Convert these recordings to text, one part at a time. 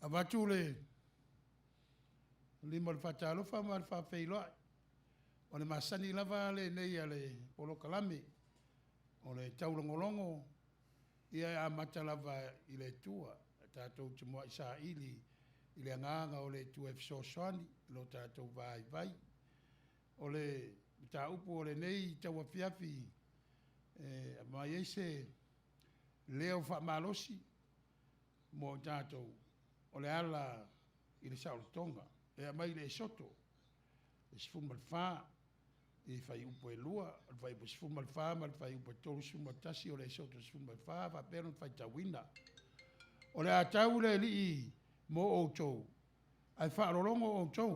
Avatule lima le fatalo fa mal fa feilo o le masani lava le nei ale polo kalame o le taulogologo ia a mata lava i le tua tatou te moa isa ili i le agaga o le tua fesoasoani lo tatou vaivai o le taupu o le nei tauafiafi mai ai se leo faamalosi mo tatou o le ala i le saʻolotoga e mai le soto e sefulu ma le fā i fai upu e lua o le fai upu sefulu ma le fā ma le fai upu e tolu sefulu ma tasi o le soto sefulu ma le fā faapea lona faitauina o le a tau le alii mo outou ae faalologo outou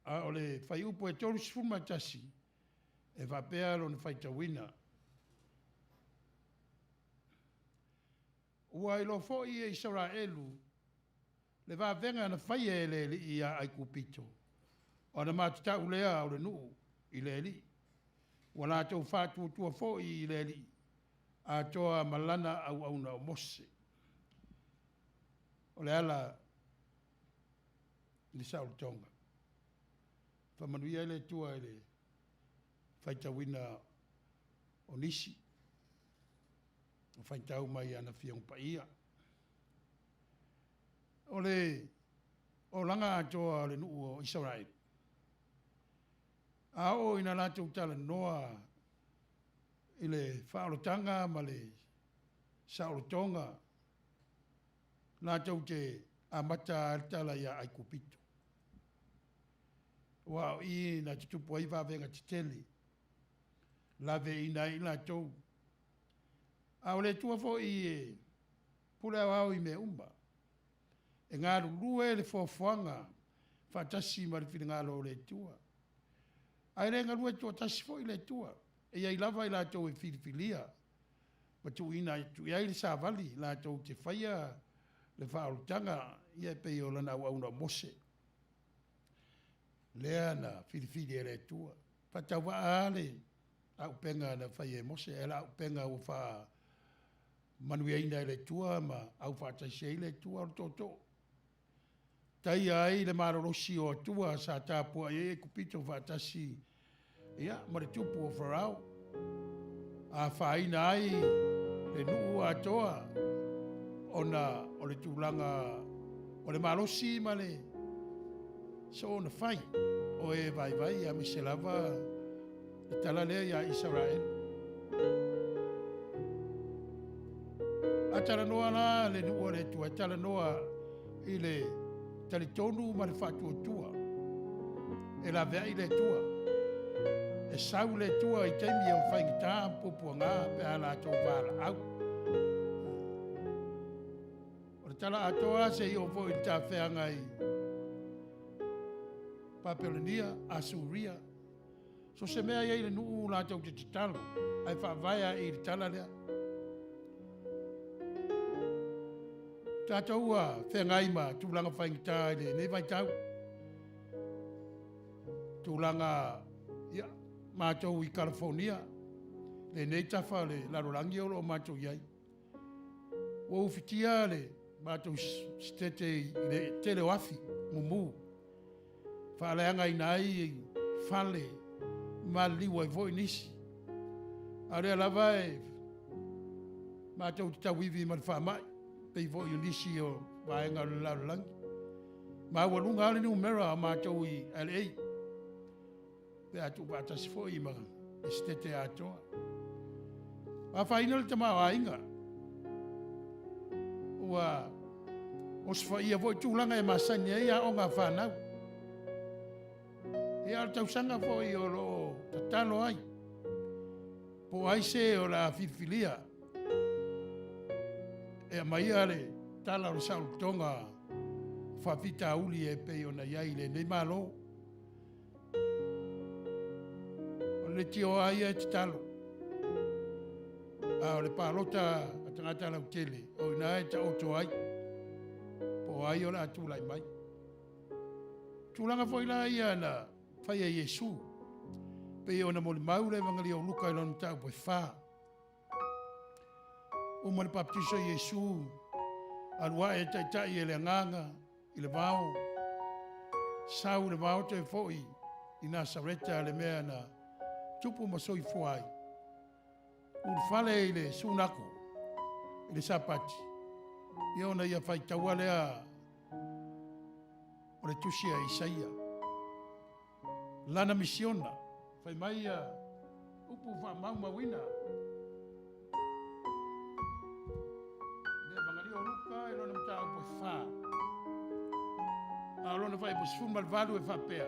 a o le fai upu e tolu sefulu ma tasi e faapea lona faitauina ua i lo foʻi e Isaraelu le vaavega na faia e le alii ia ai kupito o na matatau lea o le nuu i le alii ua latou faatuatua foʻi i le alii atoa ma lana auauna o mose o le ala i le saʻolotoga faamanuia i le tua i le faitauina o nisi o faitau mai ana fiaga paia o le o laga atoa o le nuu o Isarael a o ina latou talanoa i le faaolotaga ma le saʻolotoga latou te amata le tala ia ai kupito ua aʻoʻi na tutupu ai vaavega tetele laveina ai latou a o le tua foʻi e pule auau i mea uma e galulue le foafoaga faatasi ma le finagalo o le tua ae le galue tuatasi foʻi le tua e iai lava i latou e filifilia ma tuuina atu i ai le savali latou te faia le faaolotaga ia e pei o lana auauna o mose lea na filifili e le tua faatauvaa le aupega na faia e mose e la aupega ua faa manuiaina i le tua ma au faataisi ai le tua o le toʻatoo taia ai le malolosi o atua sa tapua ai e kupito faatasi ia ma le tupu o farao a fāina ai le nuu atoa ona o le tulaga o le malosi ma le so ona fai o e vaivai a me se lava le tala lea ia Isarael a talanoa la le nuu o le tua talanoa i le talitonu ma le faatuatua e lavea i le tua e sau le tua i taimi o faigitā pupuaga pe a latou valaau o le tala atoa se io foʻi le tafeaga i Papelonia Asuria so se mea iai le nuu latou te tatalo ae faavaea i le tala lea tatou ua feagai ma tulaga faigitā i lenei vaitau tulaga ia matou i California lenei tafa le lalolagi o loo matou iai ua ufitia le matou stete i le tele o afi mumu faaleaga ina ai fale ma liua i foʻi nisi a lea lava e matou tatauivi ma le faamaʻi pei foʻi o nisi o vaega o le lalolagi ma ua luga a le numera o matou i LA pe atu faatasi foʻi ma estete atoa afaina le tamaoaiga ua o se whaia voi tūlanga e masani e a o ngā whanau. E al tausanga foi o lo tatalo ai. Po ai se o la filfilia. E a mai ale tala o saul tonga whawhita uli e pe o na iai le nei malo. O le tio ai e te talo. A o le palota a tangata lau tele. O ina e ta oto ai. Po ai o la atulai mai. Tūlanga foi la ia na whaia Iesu. Pe o na moli maure wangali o luka i lonu tau po wha. O mali baptiso Iesu. Alua e taitai e le nganga i le vao. Sau le vao te foi i Nasareta le mea na tupu masoi fuai. Urfale i le sunako, i le sapati. Ia ona ia whai taua lea o le tusia Isaia. Lana misiona, whai mai a upu wha maumawina. Le vangali o luka e lona mta upo wha. A lona whai po sifu malvalu e whapea.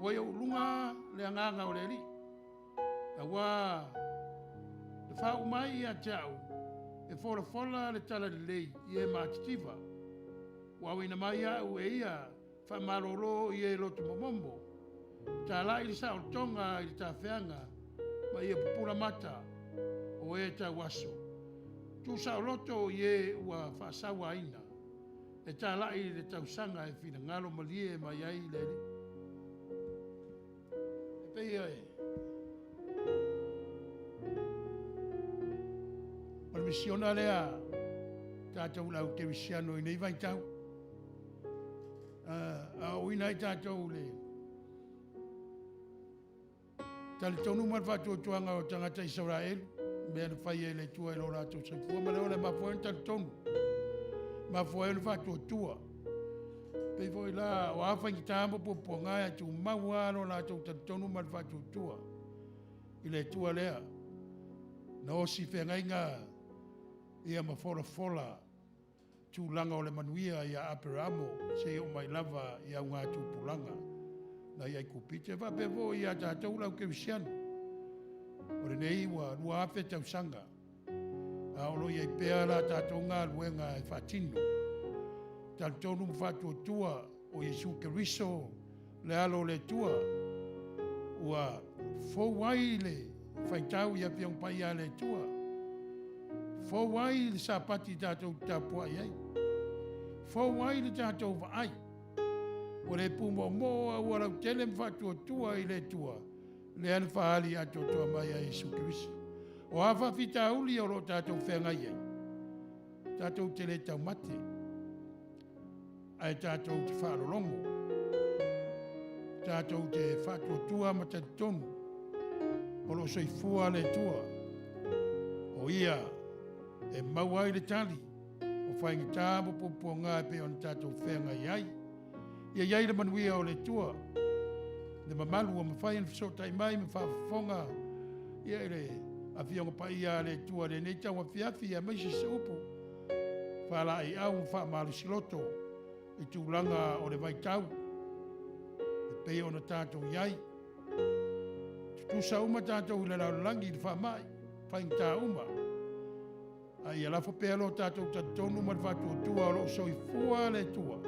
Wai o lunga le anganga o le ri. A wā le whau mai a tau. E fola le tala le lei i e mātitiva. Wawina mai au e ia whamaroro i e loto momombo. Tā la i sa o tonga i tā whianga ma i e pupura mata o e tā waso. Tu sa o loto i e ua whasawa ina. E tā la i le tausanga e whina ngalo malie mai ai le ri. E peia e. O le misiona lea tātou lau te wisiano i nei vai tau. A oina i tātou le tali tonu mal whātua tuanga o tangata Israelu. Mea na whai e le tua e lo rātou saifua. Ma leo le mawhoe tali tonu. Mawhoe le whātua tua. Pei voi la o awha ki tāma po ngai atu maua lo rātou tali tonu mal whātua tua. I le tua lea. Na osi whengai ngā ia mafola tūlanga o le Manuia ia Aperamo se o mai lava ia ngā tūpulanga na ia kupite whapevo ia tātou lau kewisiano o le nei wa lua awhe tausanga a olo ia pēa la tātou ngā luenga e whatino tātou mwhātua tua o Iesu Keriso le alo le tua ua fōwai le whaitau ia piong pai a le tua Fōwai le sapati tātou tāpua iai. Fōwai le tātou vaai. O le pumo moa ua rau tele mwhatua tua i le tua. Le anu whaali ato tua mai a Iesu Keriso. O awha whita uli o lo tātou whenga iai. Tātou tele tau mate. Ai tātou te whaalolongo. Tātou te whatua tua matatonu. O lo soifua le tua. O ia. E mauai le tali, o whaingi tāmo popo ngā pe on tātou whenga iai. Ia iai le manuia o le tua. Le mamalu o mawhai an fisotai mai me whawhafonga. Ia le a whionga pa ia le tua le nei tau a whiawhi a maisi se upu. Whala i au wha siloto i tūlanga o le vai tau. E pe ona tātou iai. Tutusa uma tātou i le laulangi i le whamai. Whaingi tā uma. Ai ala fo pelo tātou tatonu ma whātua tua o lo soi fua le tua.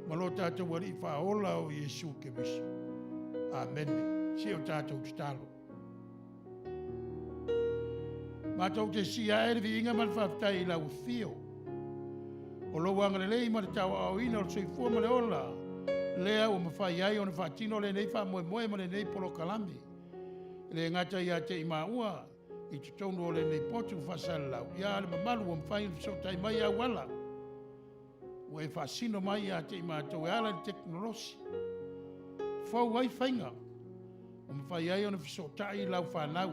Ma lo tātou wari whaola o Iesu Keriso. Amen. Si o tātou stalo. Mātou te sia ere vi inga mal whaftai lau fio. O lo wanga le lei ma le tau au ina o soi fua ma le ola. Lea o mawhai ai o na whaatino le nei wha moe moe ma le nei polo kalami. Le ngata ia te ima ua. I te tonu o le nei potu whasalau. Ia le mamalu o mwhai so tai mai a wala. O e whasino mai a te imatou e ala ni teknolosi. Whau ai whainga. O mwhai ai o na whisotai lau whanau.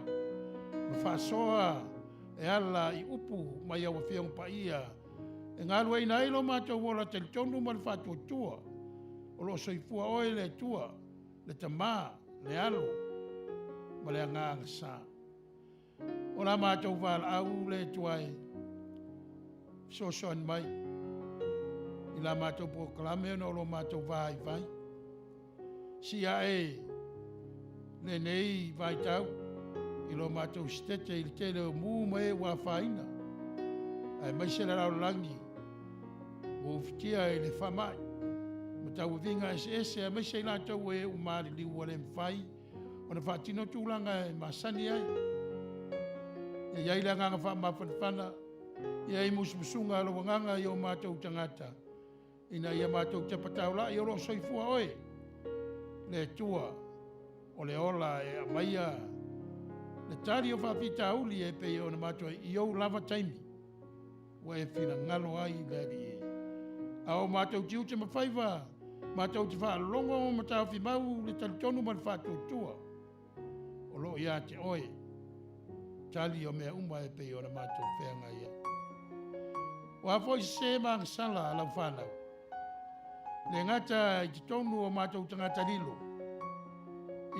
Ma whasoa e ala i upu mai au a whiong pa ia. E ngā lua ina ilo mātou wola te tonu ma le whātua tua. O lo soifua oe le tua. Le tamā, le alo. Ma le anganga sa. O la mātou wala au le tuai. so son mai. I la mātou proklame no lo mātou vai vai. Sia le nei vai tau. I lo mātou stete i te leo mū mai wa whaina. Ai mai se la rau langi. O fitia e le whamai. Ma tau vinga ese mai se la tau e umari li wale mwhai. O na whaatino tūlanga e masani ai. E iai la nganga wha mawhanwhana. Iai musmusunga lo wanganga i o mātou tangata. Ina ia mātou te pataula i oro soifua oe. Le tua o le ola e a maia. Le tari o whawhita auli e pe o na mātou i au lava taimi. Wa e whina ngalo ai lari e. A o mātou tiu te mawhaiva. Mātou te whaalongo o matau whi mau le talitonu man whātou tua. O lo ia te oe. Tali o mea uma e pe o na mātou whenga ia. O a fwoi se maang sala lau whanau. Le ngata i te tonu o mātou tangata lilo.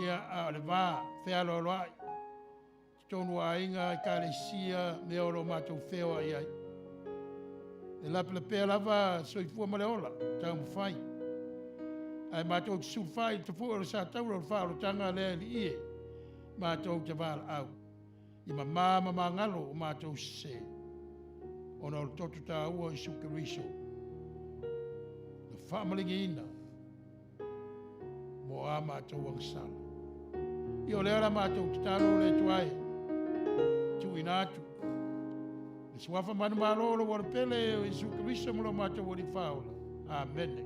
Ia a le wā whealo loai. Te tonu a inga i ka le sia me o lo mātou wheoa iai. E lapila pēr lava soifua ma le ola, tau mwhai. Ai mātou te sulfai te fua o sa taura o whaaro tanga lea li ie. Mātou te wāla au. I ma ngalo o mātou se. O na o totu tā ua i sukariso. Na whaamalingi ina. Mo a mātou angsala. I o lea la mātou te tālo le tuai. Tu inatu. E suafa manu malolo wara pele o i sukariso mo lo mātou wari whaola. Amen.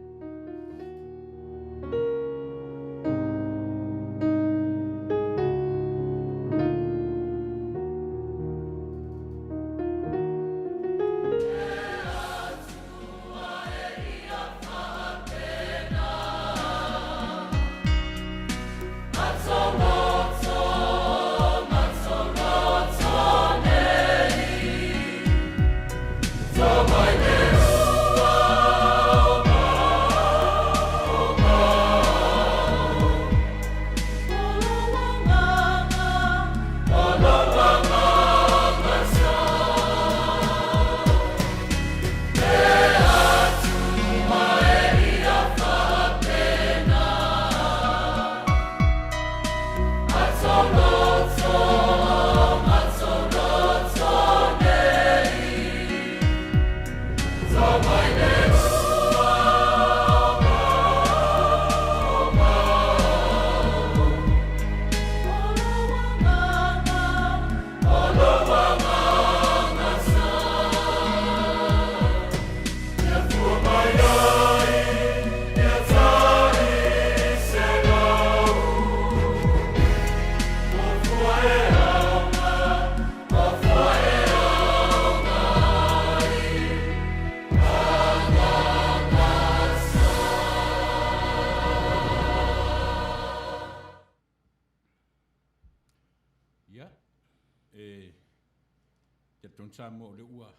Samuelu le ua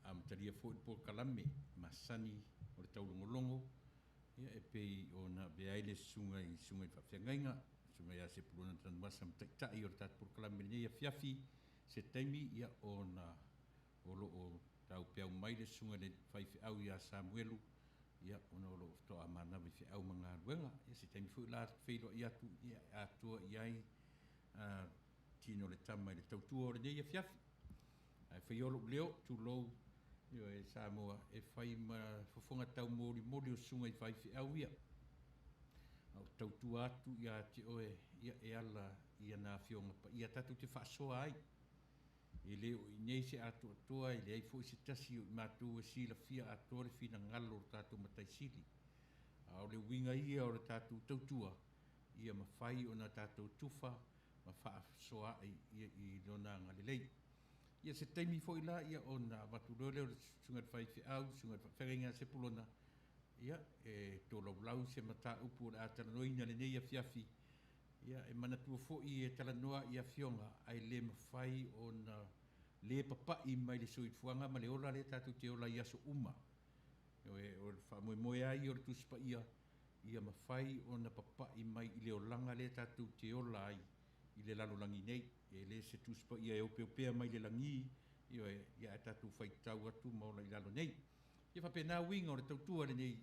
am taria fo po kalame masani o le taulogologo ia e pei ona beai le sunga i whawhengainga sunga ia Sepulona Tanuvasa mataita'i o le tatu po kalame nei ia fiafi se taimi ia ona o loo tau peau mai le sunga le whaiwhiau ia Samuelu ia ona o loo toa manawi whiau mga ruenga ia se taimi fo la whailo ia tu ia atua iai tino le tama i le tautua o le nei ia fiafi ai foi olo leo tu lo yo e Samoa e fai ma fofonga tau mori o sunga i fai fi au ia au tau tu atu ia te oe ia e ala ia na fionga pa ia tatu te whaasoa ai e leo i nei se atu atua i lei fo i se tasi i matu e sila fia atua le fina ngalo tatu matai sili au le winga ia o le tatu tautua ia ma fai o na tatu tufa ma whaasoa i lona ngalilei ia se taimi fo ila ia ona watulole o sunga fai fi au sunga wharenga Sepulona ia e tolaulau se mata upu o le atalanoina le nei a fiafi ia e manatua fo i e talanoa ia fionga ai le mawhai o na le papai mai le soitfuanga ma le ola le tatu te ola ia so uma o le whamoe ai o le tuspa ia mawhai o na papai mai i le olanga le tatu te ola ai i le lalolangi nei e le se tuspa ia e opea mai le langi ia e tatu whaitau atu maula I lalo nei. Ia whapena winga o le tautua le nei,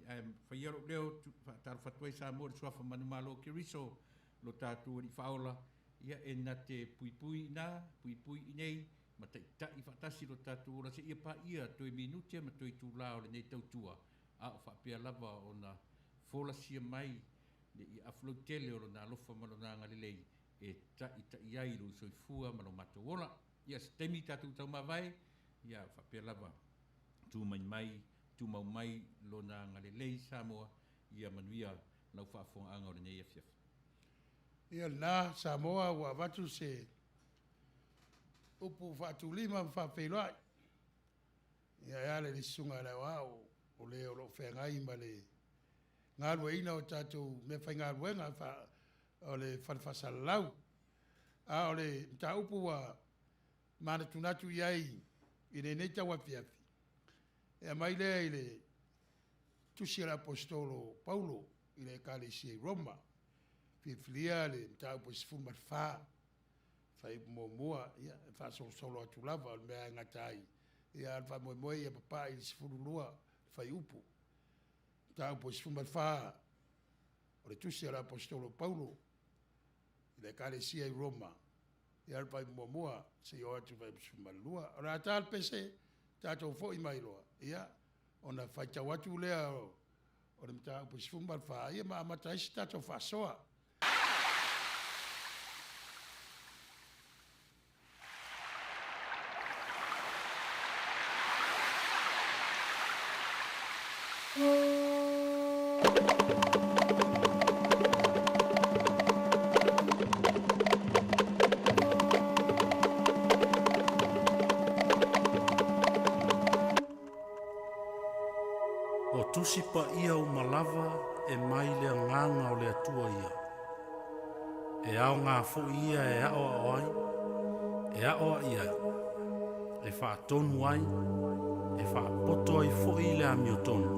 whaiaro leo taru whatuai sa mo le suafa manu malo ki riso, lo tatu ni whaola, ia e na te pui I nei, ma ta I whatasi lo tatu ora se ia pa ia toi minutia ma toi tūlao le nei tautua, a o whapea lava o na fola sia mai, le I aflo tele o na alofa malo na ngalilei, e ta iai lo soifua malo matowola, ia se temi tatu tau mawai, ia whapea lava, tu mau mai lo na ngalilei Samoa, ia Manuia lau whaafonga anga o le nei afiafa. Ia na Samoa wa watu se upu whatu lima whawhiloai. Ia le sunga le wao o le o lo whengai ma le ngarua ina o tātou me whai ngaruenga o le whanwhasalau. A o le mta upu wa mana tunatu iai I le neita wa fiafi. Ia mai lea I le tusi apostolo Paulo I le Ecclesia Roma. Fifilia le mta upu sifu marfa. Fai mua ia fa solo atu lava o mea ngatai. Ia alfa moe ia papa I sifu lua fai upu. Mta upu sifu marfa. O le tusi apostolo Paulo I le Ecclesia Roma. Ia alfa mua se o atu fai sifu malua. Ora tal pese tatou fo I mai loa. Ia ona fai tau atu lea o le mta upu sifu marfa. Ia ma amataisi tatou fasoa. O tusi pa ia o malava e mai le nganga o le atua ia. E ao ngā fo ia e ao ai, e ao ia. E wha tonu ai, e wha poto ai fo I le ami o tonu.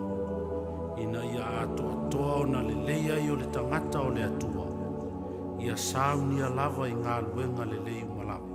Ina ia ato atoa o na le leia I o le tangata o le atua. Ia saunia lava I ngā luenga le lei malava.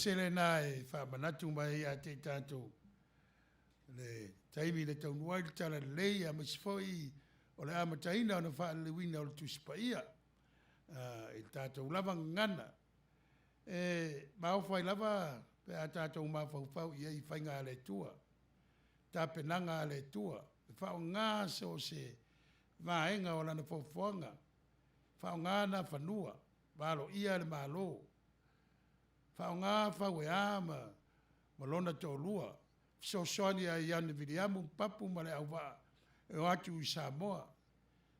sele na e whamanatu mai a te tātou. Le taimi le tau nuai le tala lei a masifoi o le amataina o na wha le wina o le tusipa ia. I tātou lava ngana. Maofai lava pe a tātou mawhauwhau i ei whainga le tua. Tā penanga le tua. Whao ngā so se vaenga o lana whauwhanga. Whao ngā na whanua. Walo ia le malo. Whao ngā whau e ama. Malona tō lua. So soani a iane viriamu papu ma le au waa. E o atu i Samoa.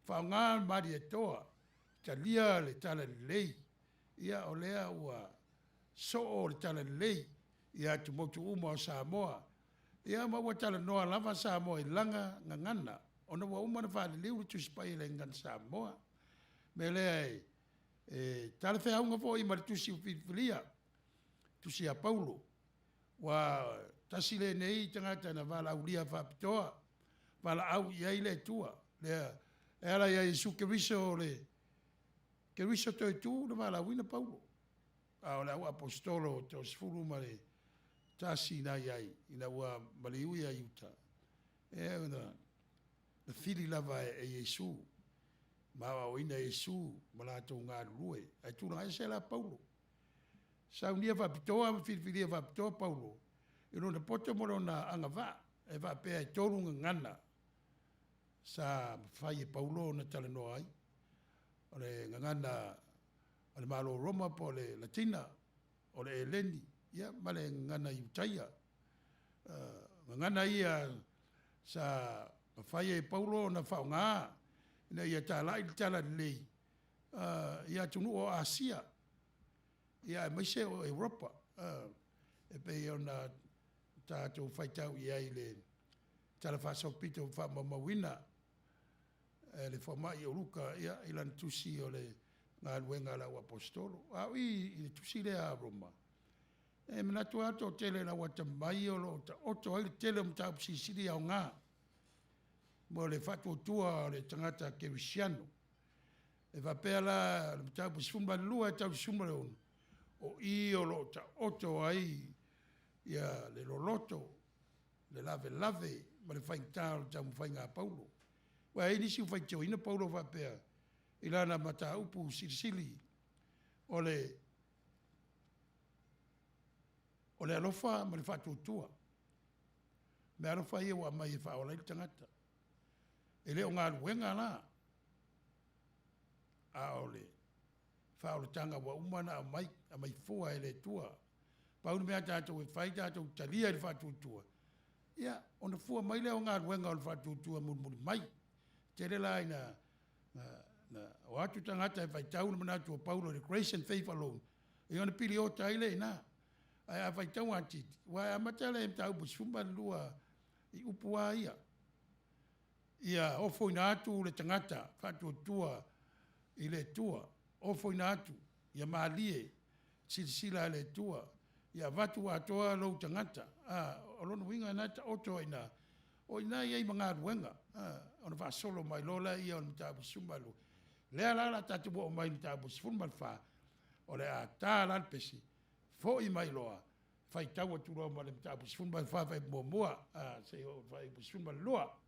Whao ngā mari e toa. Ta lia le tala lei. Ia o lea ua. So o le tala lei. Ia tu motu uma o Samoa. Ia maua tala noa lava Samoa i langa ngangana. Ona wa uma na whaale liu tu spai le ngan Samoa. Me lea tala whea unga fo i mari tusi ufifilia. Tusi a Paulo. Wa tasi le nei tangata na wala aulia whapitoa. Wala au iai le tua. Lea ala ia Yesu ke riso le. Ke riso toi tu na wala wina Paulo. A le au apostolo to sfuru mare. Tasi na iai. Ina ua maliui a iuta. Na fili lava e Yesu. Mawa o ina Yesu. Malato ngā rue. Ai tūna ai se la Paulo. Sau nia whapitoa, whiwhiria whapitoa Paulo. I rona poto moro na anga wha. E wha pēa e tōrunga ngana. Sa whai e Paulo na tala noa ai. O le ngana, o le malo Roma po le Latina. O le Eleni. Ia, ma le ngana i utaia. Ngana ia sa whai e Paulo na whao ngā. Ina ia tala i tala lei. Ia tunu o Asia. Ia maise o Europa. E pe ona tātou whaitau i ai le tala whasopito whamamawina. Le whamai o ruka ia ilan tusi o le ngā luenga lau apostolo. Au i tusi le a Roma. E manatu ato tele na wata mai o lo ta oto ai tele mta sisiri au ngā. Mo le whatu tua le tangata kerisiano. E whapea la mta pusfumba lua e tau sumare onu. O i o lo ta oto ai ia le loloto, le lave, ma le whaingtaro ta mu whainga Paulo. Wa e nisi whaitio ina Paulo whapea, i lana mata upu sirisili, o le alofa ma le whatutua. Me alofa ia wa mai e whaola i tangata. E leo ngā ruenga la, a ole, whaola tanga wa umana a mai fua e le tua. Paunu mea tātou e whai tātou talia i whatutua. Ia, ona fua mai leo ngā ruenga o le whatutua muri mai. Tere la ina, o atu tangata e whai tauna manatu o Paulo, the grace and faith alone. E ona pili o taile ina. Ai a whai tau atiti. Wai a matala e mtau busfumba lua i upua ia. Ia, ofo ina atu le tangata, whatutua i le tua. Ofo ina atu, ia maalie, silisila le tua. Ia watu atoa lau tangata. O lono winga nata oto ina. O ina iei mga ruenga. Ona wha solo mai lola ia on mtabu sumbalu. Lea lala tatu bo o mai mtabu sumbalu wha. O le a tā lalpesi. Fo i mai loa. Whai taua turo ma le mtabu sumbalu wha whai mua mua. Se o whai sumbalu loa.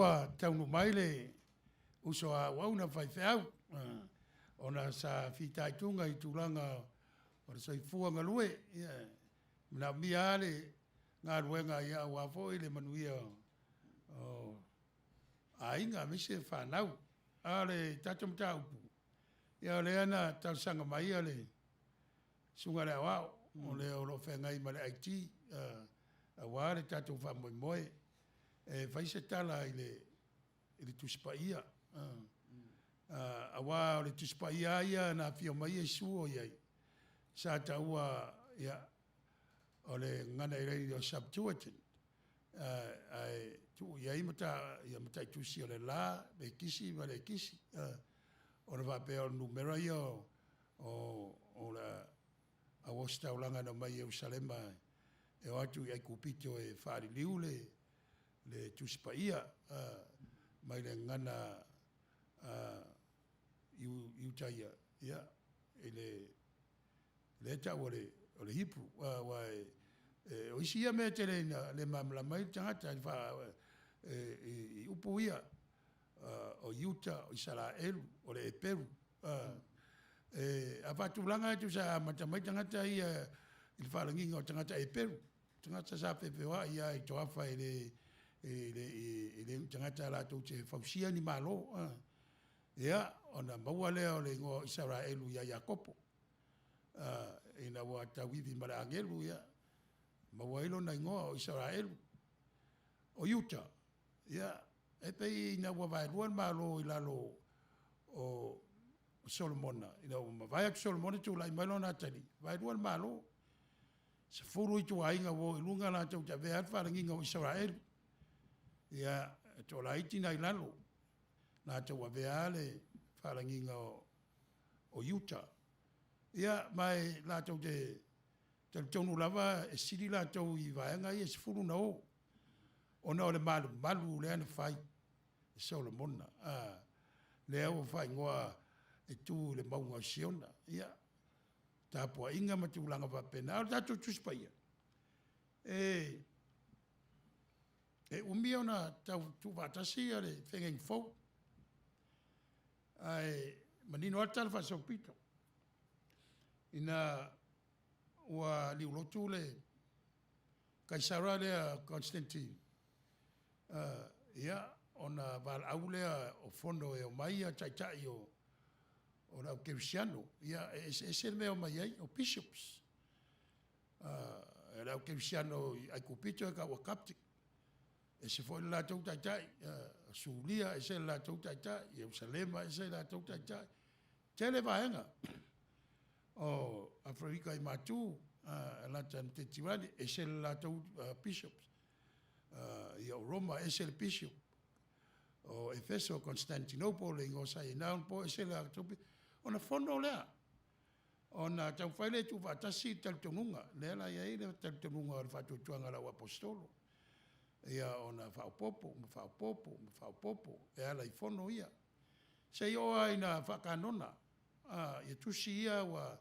ua taunu mai le uso a wauna fai feau. Ona sa fitaitunga I tūlanga o le soifua ngalue. Na mia le ngā ruenga ia wafo I le manuia a inga mise whanau. A le tatamta upu. Ia le ana tausanga mai a le sunga le awao. O le olo whengai ma le IT. A wā le tatou wha moe moe. E whaise tala I le tuspaia. A wā o le tuspaia ia na fio mai e suo iai. Sa taua ia o le ngana I rei o Septuagint. Ai tu iai mata I tusi o le la, me kisi ma le kisi. O le vape o numera ia o la a wasta ulanga na mai Jerusalema. E o atu iai kupito e whaariliu le tuspaia. Mai le ngana iutaia. Ia, le ta o le Hebrew. O isi ia mea te le mamla mai tangata I upu ia o Utah, o Israelu, o le Peru. A whatulanga atu sa matamai tangata ia I whalanginga o tangata e Peru. Tangata sa pepewa ia I toafa I le tangata la tau te whausia ni malo. Ia, ona maua lea o le ingo Israelu ia Iakopo. Ina wa tawivi mara angelu ia. Mawailo na ingoa o Israelu. O Utah. Ia. E pei ina wa vailuan malo I lalo o Solomona. Ina wa mawaiak Solomona tu lai malo na tali. Vailuan malo. Se furu I tu ainga wo ilunga la tau ta veat wharanginga o Israelu. Ia. To la iti na ilalo. Na tau wa veale wharanginga o Utah. Ia mai la tau te tonu lava e siri la tau I vaenga I se furu na o. Ona o le malu le ana whai e Solomona. Le au whai ngoa e tu le maunga siona. Ia. Tāpua inga ma tūlanga whapena. Au tātou tuspaia. E umia ona tau tu vatasi a le whengeng fau. Ai manino atala whasopito. Ina ua liulotu le kaisara lea Constantine. Ia, ona val au lea o fono e o mai a taitai o rau Kerisiano. Ia, e se mea o mai ai, o bishops. E rau Kerisiano ai kupito e ka ua kaptik. E se foi la tau taitai. Sulia e se la tau taitai. Jerusalema e se la tau taitai. Tele vaenga. O Afrika I matu la tan te tirani e se la tau bishops. Ia Roma e se le bishop. O Efeso Constantinople ingo sai naun po e se la tau. Ona fono lea. Ona tau whaile tu vatasi tal tonunga. Lela ia ina tal tonunga o fatu tuanga la apostolo. Ia ona whaupopo. E ala I fono ia. Se ioa ina whakanona. Ia tusi ia wa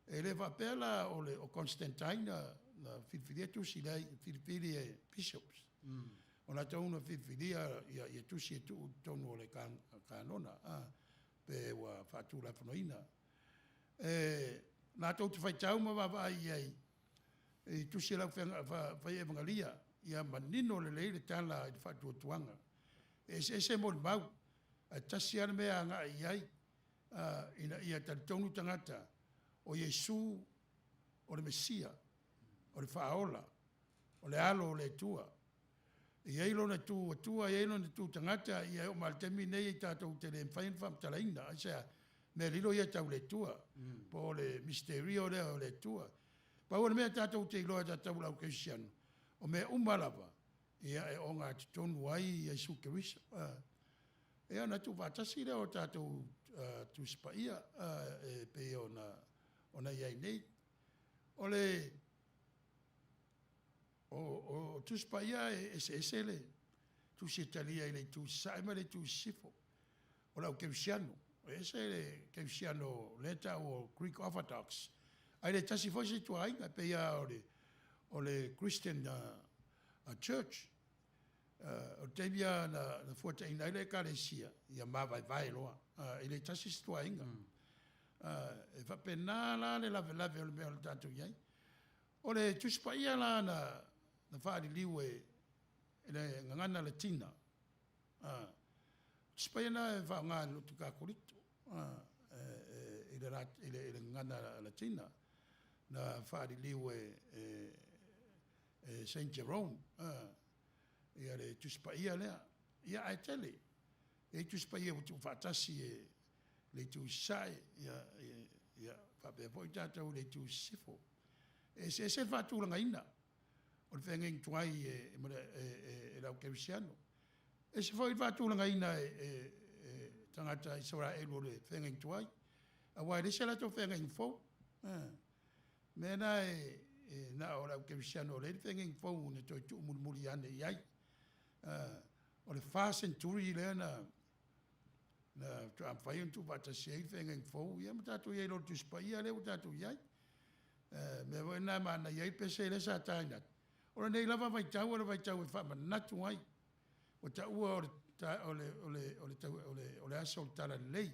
e le vapela o Constantine na filfilia tusi lai filfilia bishops. Ona tauna filfilia ia tusi e tonu o le kanona. Pe wa fatula fanoina. Na tau te whaitau ma wawai iai. E tusi lau whai evangalia. Ia manino le leile tala I fatua tuanga. E se mo mau. A tasi ana mea nga iai. Ina ia tonu tangata o Yesu o le Mesia o le Whaola o le alo o le tua ia ilo na tua ia ilo na tu tangata ia o maltemi nei I tātou te le mwhain whamtalaina aisea me lilo ia tau le tua po le misterio le o le tua pa ua mea tātou te iloa tātou lau Krisiano o mea umalava ia e o ngā tonu ai Yesu Kirisa ia na tu vatasi le o tātou tu spaia e pe ona iai nei o le o tu spaia e se le tu se talia le tu sai ma le tu sifo o la Kerisiano e se le Kerisiano leta o Greek Orthodox ai le tasi fosi tu ai pe ia o le Christian Church o te bia na fuata ina ile kalesia ia mavai loa ile tasi stua inga e fa pena la le lave o le mea o le tatou iai o le tuspa ia la na faaliliu le ngangana le tina tuspa ia na e faaaogā le lotu kakolito ile ngangana le tina na faaliliu Saint Jerome ia le tuspa ia lea ia ai tele e tuspa ia tu fatasi le tu sai ia fa pe foi tatou le tu sifo e se fatu langa ina o le fengeng tuai e lau kerisiano e se foi fatu langa ina tangata Israel o le fengeng tuai a wai le se la to fengeng fo mena na o lau kerisiano le fengeng fo ne to tu mulmuli ane iai o le first century le na tu am fai tu bata sei fengeng fo ia mata tu ia lo tu spa ia le uta tu ia me voi na mana ia pese le sa taina o nei lava vai tau fa na tu ai o ta o le aso tala lei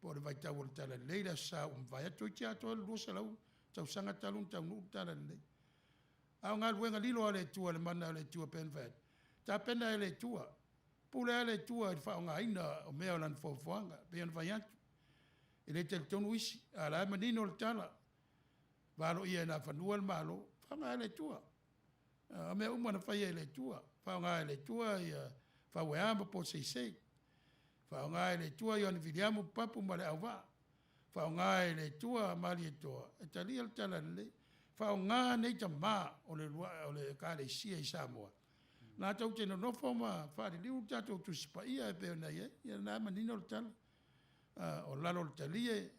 po le vai tau o tala lei la sa vai tu tia to lu sa lau tau sanga talun tau nu tala lei a nga luenga lilo ale tu le mana le tu pen vet ta pena le tua pula le tua il fa nga ina o mea lan fo foanga pe on vai atu ele te tonu isi ala manino le tala valo ia na fa nual malo fa nga le tua a me uma na fa ia le tua fa nga le tua ia fa weamba po sei fa nga le tua ia ni vidiamo papu male ava fa nga le tua mali to italia le tala le fa nga nei tama o le ka le sia i Samoa na tau te no forma fa di liu tatou tu spa ia pe na ia na manino tal o lalo le talie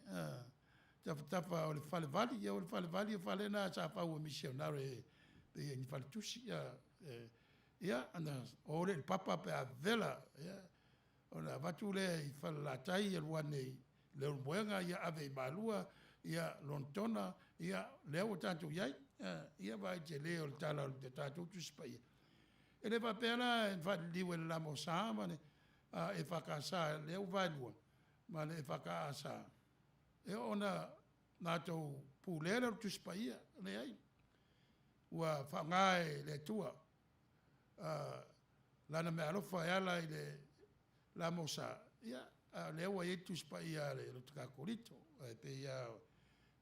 tafa o le fale vali ia o le fale vali o fale na sa fa o missionare pe ni fale tusi ia ana o le papa pe a vela ia o la vatule i fale la tai e luane le buenga ia ave malua ia lontona ia le o tatou iai ia vai te le o tala o tatou tu spa ia e le papela e fa liwe la mosa ma ne e fa casa le o valua ma le fa casa e ona na to pulera tu spaia le ai wa fa ngai le tua la na me alo fa ala ile la mosa ia le o e tu spaia le lo takolito e pe ia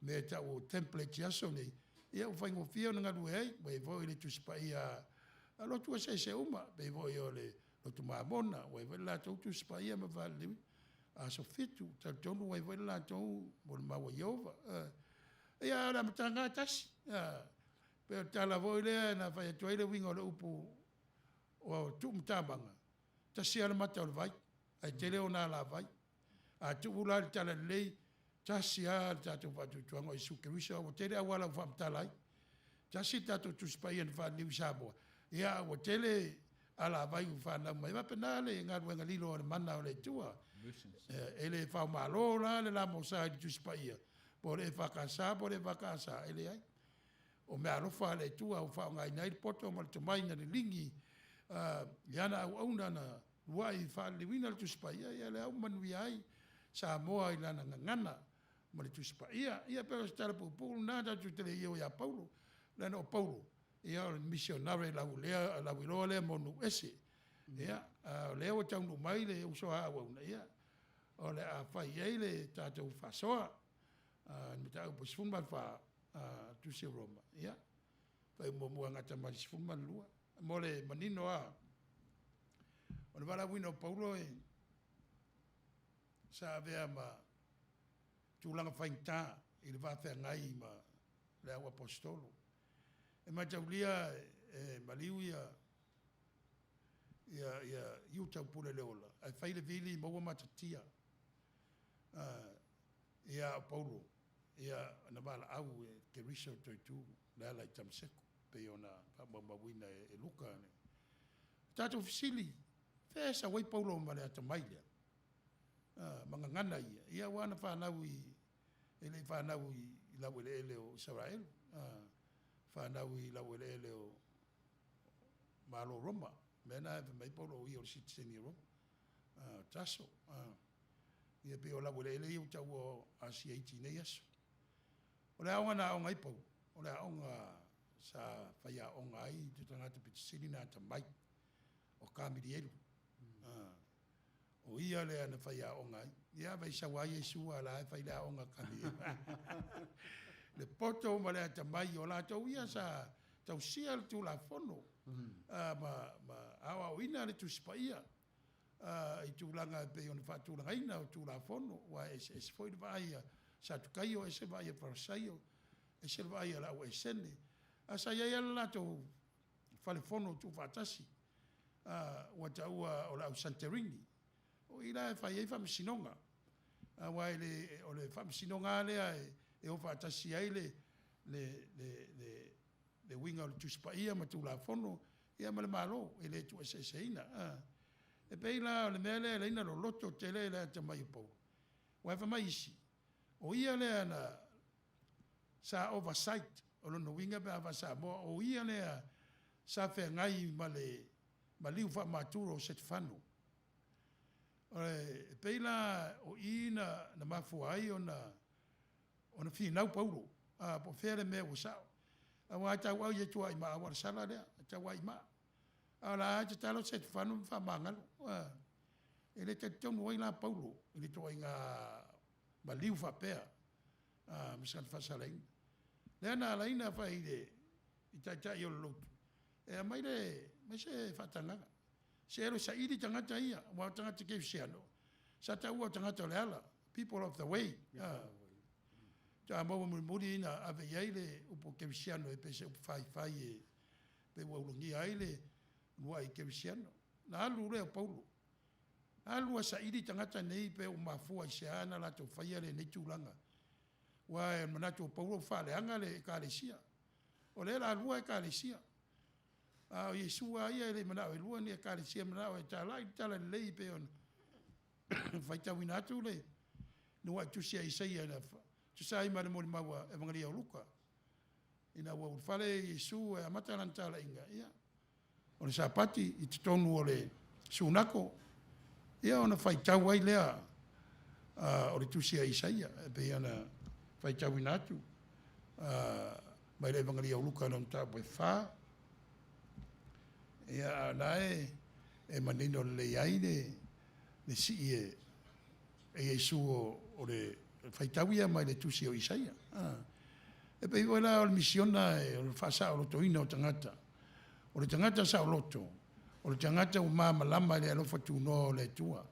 me ta o template ya sone ia o fa ngofia nga duei we vo ile tu spaia alo tu se uma be voi ole lo tu mamona we vela tu spaia ma vale a so fitu ta tonu we vela tu bol ma wo yova e ara mtanga tas pe ta la voi le na fa tu ile wingo le upu o tu mtabanga ta si ala mata o vai ai te le ona la vai a tu ula ta la lei ta si ala ta tu va tu ngo isu ke wisa o te le wala fa mtalai ta si ta tu spaia fa ni usabo ia o tele ala vai fa na mai va penale nga wenga lilo mana o le tua ele fa malo la mosa di spaia por e fa casa ele ai o me alo fa le tua o fa nga nei poto mo te mai na lingi yana au na wai fa le wina tu spaia ia le au Manuia ai Samoa ila na ngana mo le tu spaia ia pero sta pu nada tu tele io ya Paulo la no Paulo ia o missionare la ulea la wilole monu ese ia le o tau no mai le uso a wa ia o le a fa ile tatou fasoa mi tau po sfumba fa tu se Roma ia pa mo mo ngata ma sfumba lua mo le manino a o le vala wino Paulo e sa vea ma tu langa fainta il va fer ngai ma le apostolo e mataulia maliu ia iuta pule leola ai fai le vili maua matatia ia Paulo ia na bala au ke riso tu la la tamseko pe ona mawina e luka ne tato fisili fesa wai Paulo male atamaile mangangana ia wana fa nawi ele fa nawi la wele o Israel whanau I lau ele o malo Roma, mena mai Paulo i o sitini ro taso ia pe o la wele le u tau asi 18 nei aso o le aonga na aonga ipo o le aonga sa faia aonga ai te tangata pitisini na tamai o kamiri elu o ia le ana faia aonga ai ia vai sa wai Yesu ala fai le aonga kamiri le poto ma le tamai o la tau ia sa tau sia tu la fono ma awa o ina le tu spaia i tūlanga pe on whātūlanga ina o tūla fono wa es foi de vaia sa tu kai o ese vaia parasaio ese vaia la o esene asa ia la to fale fono tu fatasi wa taua o la Santerini o ila fa ia fa sinonga wa ile o le fa sinonga le e o fatasi ai le winga o tu spaia ma tūla fono ia ma le malo ele tu ese ina e peila le mele le ina lo loto tele le te mai po wa fa mai isi o ia le ana sa oversight o no winga ba va sa mo o ia le sa fe ngai ma liu fa maturo set fano e peila o ina na mafu ai ona fi nau paulo po fere me o sa a wa ta wa ye tu ai ma wa sala le ta wa ma ala te talo set fanu fa mangalo ele te tonu ina paulo ele to inga baliu fa pea misan fa saleng le na la ina fa ide ita yo lo e mai le me se fa tanga se lo sa idi tanga ia wa tanga te ke siano sa ta wa tanga to le ala people of the way ta mo mo ina ave ile upo ke siano e pese fai pe wa lungi ile lua i kevisiano. Na alu leo paulo. Alu asa iri tangata nei pe o mafua i seana la tau whaia le nei tūlanga. Wa e manatu o paulo whale anga le ekalesia. O le la lua ekalesia. O Yesua ia le manao e lua ni ekalesia manao e tala i tala lei pe on. Whaita winatu le. Nua tusia i seia na tu sai mare mori maua e vangaria o luka. Ina wa whale Yesu e amata lantala inga. Ia. O le sapati i te tonu o le sunako. Ia ona whaitau ai lea o le tusia Isaia. E pe ana whaitau inatu. Mai le vangali au luka non tapo e wha. Ia nae e manino le iai le si e Yesu o le whaitau ia mai le tusia o Isaia. E pe iwa o le misiona e o le whasa o lo toina o tangata. O le tangata sa o loto, o le tangata o maa malama le alofa tuno le tua,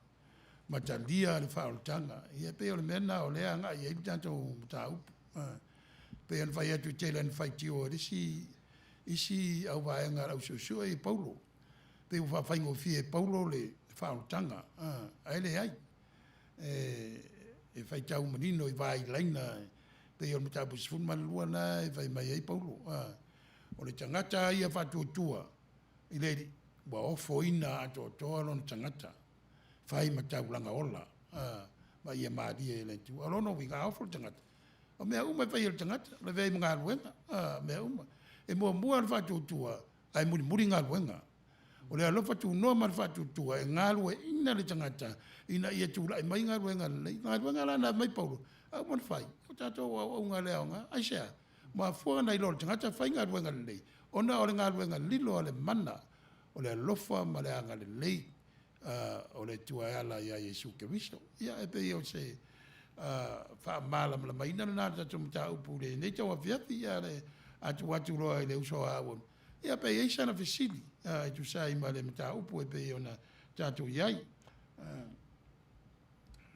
ma talia le wha o le tanga. Ia pe o le mena o lea nga, ia ipi tanto ta upu. Pe an whai atu tele an whai tio, isi au vaenga au susua e paulo. Pe u whawhaingo fie paulo le wha o le tanga. Ai le ai. E whai tau manino i vai laina, pe o le matapu sifun manalua na e whai mai ai paulo. O le tangata ia whatuatua, i le wa ofo ina ato toa lona tangata, whai mataulanga ola, ma ia maadia e le tu. Alono winga ofo le tangata. O mea uma whai le tangata, le vei mga aluenga, mea uma. E mua le whatuatua, ai muri ngā aluenga. O le alofa tu noa ma le whatuatua, e ngā alue ina le tangata, ina ia tūla, e mai ngā aluenga le, ngā aluenga lana mai paulo. Au man whai, o tātou au ngā lea o ngā, aisea. Ma fua nei lo tangata fai ngā ruenga lei. Ona o le ngā ruenga lilo ale mana, o le alofa ma le anga le lei, o le tuaala ia Yesu Keristo. Ia e pe o se wha mala mala maina na tatu mta upu le nei tau afiafi ia le atu roa i le uso awon. Ia pe eisa na fesili, e tu sai ma le mta upu e pe ona tatu iai.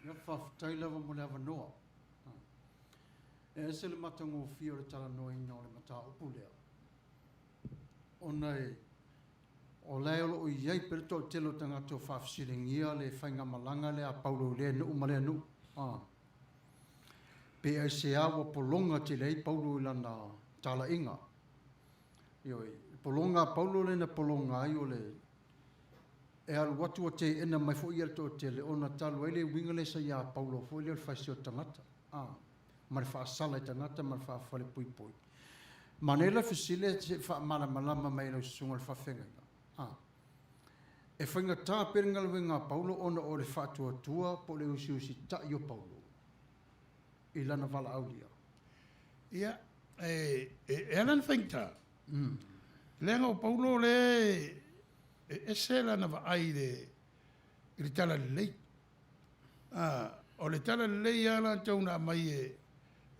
Ia whaftai lava mo le awa noa. E se le matango fio le tala noa ina o le mata upu lea. O leo o iai perto telo tangata o whafsiringia le whainga malanga le a paulo le nu umale nu. Pe ai se awa polonga te lei paulo ilana tala inga. Ioi, polonga paulo le na polonga ai o le e alu watu o te ena mai fo ia to te le ona talu ele winga le sa ia paulo fo le faisio tangata. Ma le whaasala i tangata, ma le whaafale pui pui. Ma nela fisile se wha malama mai lau sunga le whawhenga. e whainga tā perenga le ngā Paulo ona o le whātua tua po le usi ta i o Paulo. I lana wala aulia. Ia, alan whaingta. Lenga o Paulo le, e se lana wa ai le tala le lei. O le tala le lei ala tauna mai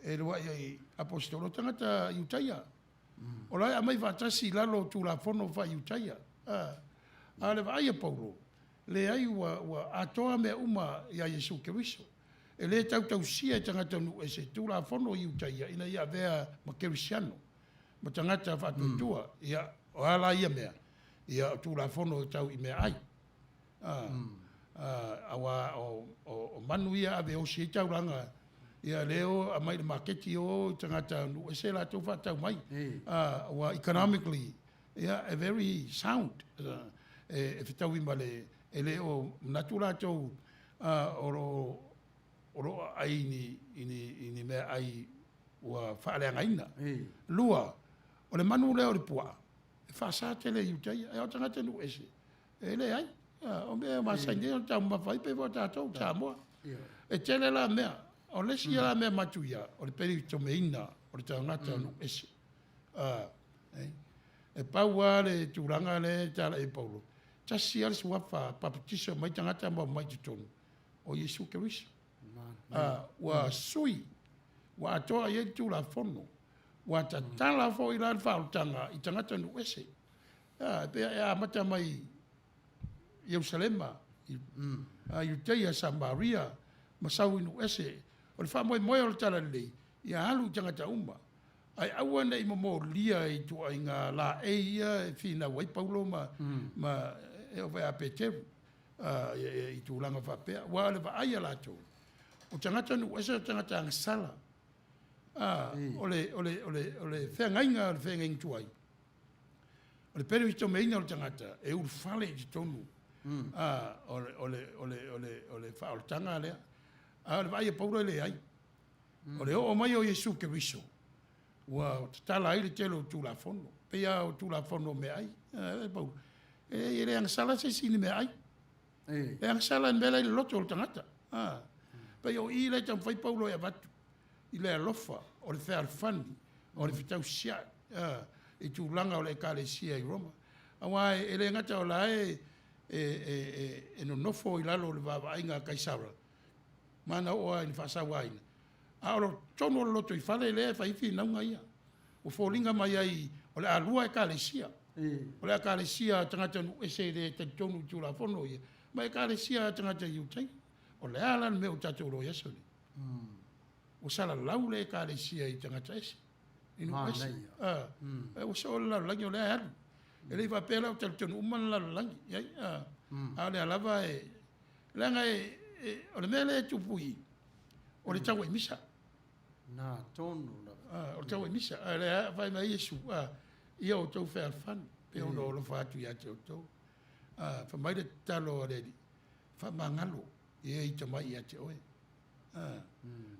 e rua i apostolo tangata iutaia. O lai a mai vatasi lalo tu la fono fa iutaia. A le vai a Paulo. Le ai wa atoa me uma ia Yesu Keriso. E le tau sia e tangata nu e se tu la fono iutaia ina ia vea ma Kerisiano. Ma tangata whatutua. Ia o ala ia mea. Ia tu la fono tau i mea ai. Awa o Manuia ave o si tau ranga. Ia leo a mai le maketi o tangata nu e se la tau whatau mai. Wa economically. Ia a very sound. E whitau i male e leo natura tau oro ai ni mea ai ua whaaleanga ina. Lua, o le manu leo le pua. E whaasa te le iutai, e o tangata nu ese. E le ai. O mea masaine o tau mawhai pe wa tātou tā moa. E tele la mea, o lesi la mea matuia, o le peri tome ina, o le tangata nu ese. E paua le tūranga le tala e Paulo. Tasi ala suafa papatisa mai tangata mai tutonu. O Yesu Keriso. Wa sui, wa atoa ye tu la fono, wa tatala fo i lan whautanga i tangata nu ese. Pe a mata mai Yerusalema, Iuteia, Samaria, masau inu ese. O le whamoe moe o le tala lei, i a halu tangata uma. Ai awana i mo lia i tu ai ngā la eia e whina wai Paulo ma e o vai a Peteru i tu langa whapea. Wa le wa aia la tō. O tangata nu ese o tangata angasala. O le whengainga o le whengainga tuai. O le pere ito meina o le tangata e uru whale i tonu. O le whaoltanga lea. O le vai a Paulo le ai. O le o mai o Yesu Keriso. Wa tala ai le telo tu la fono. Pea o tu la fono me ai. E le angasala se sini me ai. E angasala me le loto o le tangata. Pai o i le tam fai Paulo e avatu. I le alofa, o le whea alfani, o le whitau sia, i tu langa o le ekalesia i Roma. Awa e le ngata o la e no nofo i lalo le vava ainga kaisara. Mana oa i whasawa aina. A oro tono loto i whale le whai whi naunga ia. O fōlinga mai ai o le alua ekalesia. O le ekalesia tangata nu ese le tonu tu la fono ia. Ma ekalesia tangata iutai. O le alan me o tatou lo yeso ni. O sala lau le ekalesia i tangata ese. Inu ese. O sa o la langi o le alu. E le iwa pēla o tautonu uman la langi. A le alava e. Langa o le mele e tupui. O le tau e misa. Nā tonu la. O le tau e misa. A le vai mai Yesu. Ia o tau whea alfan. Pe o lo whaatu ia te o tau. Whamai le talo a redi. Whamangalo. E i tamai a te oe.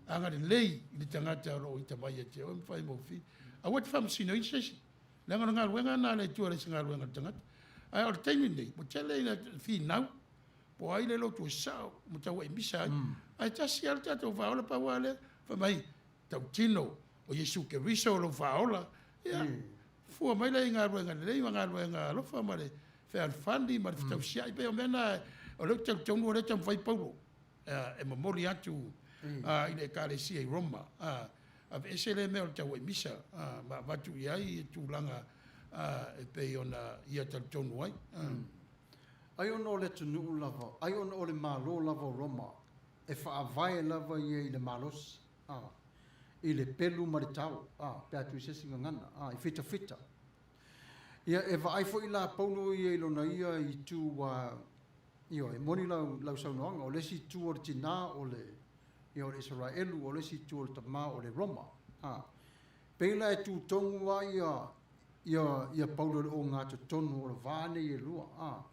Anga le lei i tangata ro i tamai a te oe. Mwhai mo fi. A wate whamasino i sesi. Langa ngā ruenga nā le tua resi ngā ruenga tangata. Ai o le taimi nei. Mo tele ina fi nau. Po ai le lotu e sao. Mo tau e misa ai. Ai tasi al tato whaola pa wale. Whamai tau tino o Yesu Keriso lo whaola. Ia. Fua mai le ngā ruenga le lei. Ngā ruenga alofa ma le whea alfandi ma le whtau sia. I pe o mena o leo tau tonu o le tam whai Paulo. E mamori atu i le ekalesia i Roma. A ese le mea o tau e misa. Ma watu i ai e tūlanga e pei ona ia tau tonu ai. Ai ona o le tunu lava. Ai ona o le malo lava o Roma. E whaavae lava i le malos. I le pelu maritau. Pea tu i sesi ngangana. I fita fita. Ia e vaai fo i la Paulo i lona ia i tu io e moni lau saunoanga o lesi tu o le tina o le Israelu o lesi tu o le tama o le Roma. Pela e tu tongu wa ia Paulo o ngā tonu o le vāne i lua.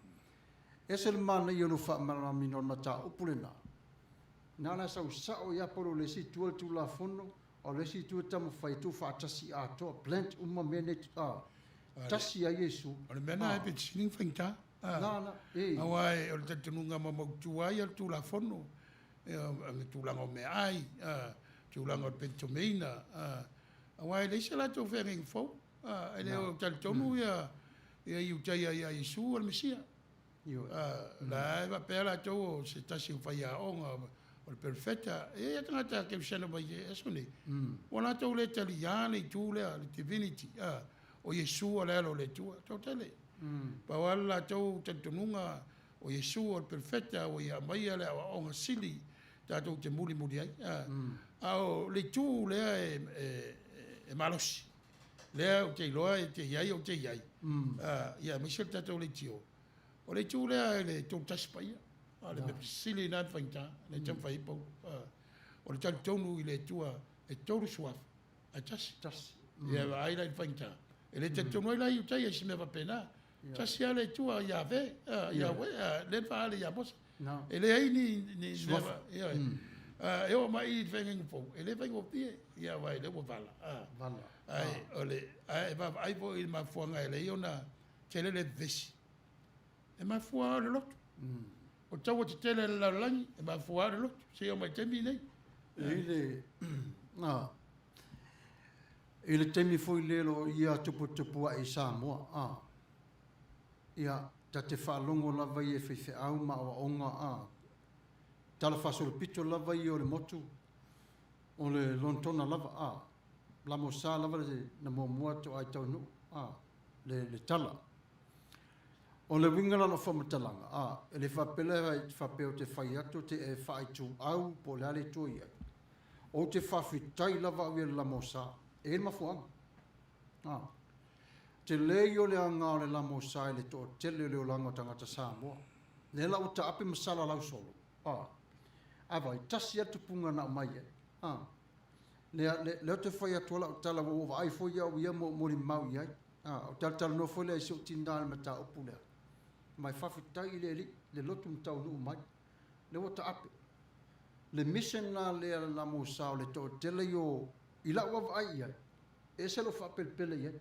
Ese le mana i ono wha marami no mata upulena. Nana sau sao ia Paulo lesi tu o tu la fono o lesi tu tamu whai tu whaatasi a toa plant uma mene tasi a Yesu. O le mena e pe sining whaingta. Na, e. Awai, o le tatununga mamautua ia tu la fono. Ang tulanga o me ai, tulanga o pentomeina. Awai, leisa la tau whenging fau. Ele o talitonu ia iu tai ia Isu al Mesia. La eva pela tau se tasi u whai a onga o le perfeta. E tangata ke visana mai e asone. Wana tau le taliane i tu le divinity. O Yesu ala alo le tua. Tau tele. Pawala tau tatununga o Yesu o le perfeta o ia mai ala o onga sili. Tātou te muli ai. Au le tū lea e malosi. Lea o te iloa e te iai o te iai. Ia, misel tātou le tio. O le tū lea e le tō taspaia. Le me sili nā whainta, le tam whaipau. O le tali tonu i le tua e tōru suaf. A tasi. Ia, aila i whainta. E le te tonu aila i utai e si me wapena. Tasi a le tua ia ve, ia we, le whaale ia bosa. E le ai ni suafa. Ia, e o mai i whengeng fau. E le whengo pie, ia wai le wavala. Ai, ole, ai po i mafuanga e le iona tele le vesi. E mafua le lotu. O taua te tele le laulangi, e mafua le lotu. Se o mai temi nei. I le temi foi lelo ia tupu a i Samoa. Ia, ta te whaalongo lava i e whewhi au ma o onga tala whasolo pito lava i o le motu. O le lontona lava la mo sa lava le na mua to ai tau nu. Le tala. O le wingala no whamatalanga. E le whapele ai whapeo te whai atu te e whai tu au po le ale tu ia. O te whawhitai lava au i la mo sa. E mafuanga. Te lei o le anga o le lamo sai le to tele le o lango tangata Samoa. Le la o ta ape masala lau solo. Avai, tasi atu punga na mai e. Le o te whai atu ala o tala o ai foi au ia mo li mau iai. O tala no foi le se o tindale mata o pulea. Mai whawhitai le lotu mtau nuu mai. Le o ta ape. Le mission na le lamo sa o le to tele o ila o ai iai. E se lo whapelpele iai.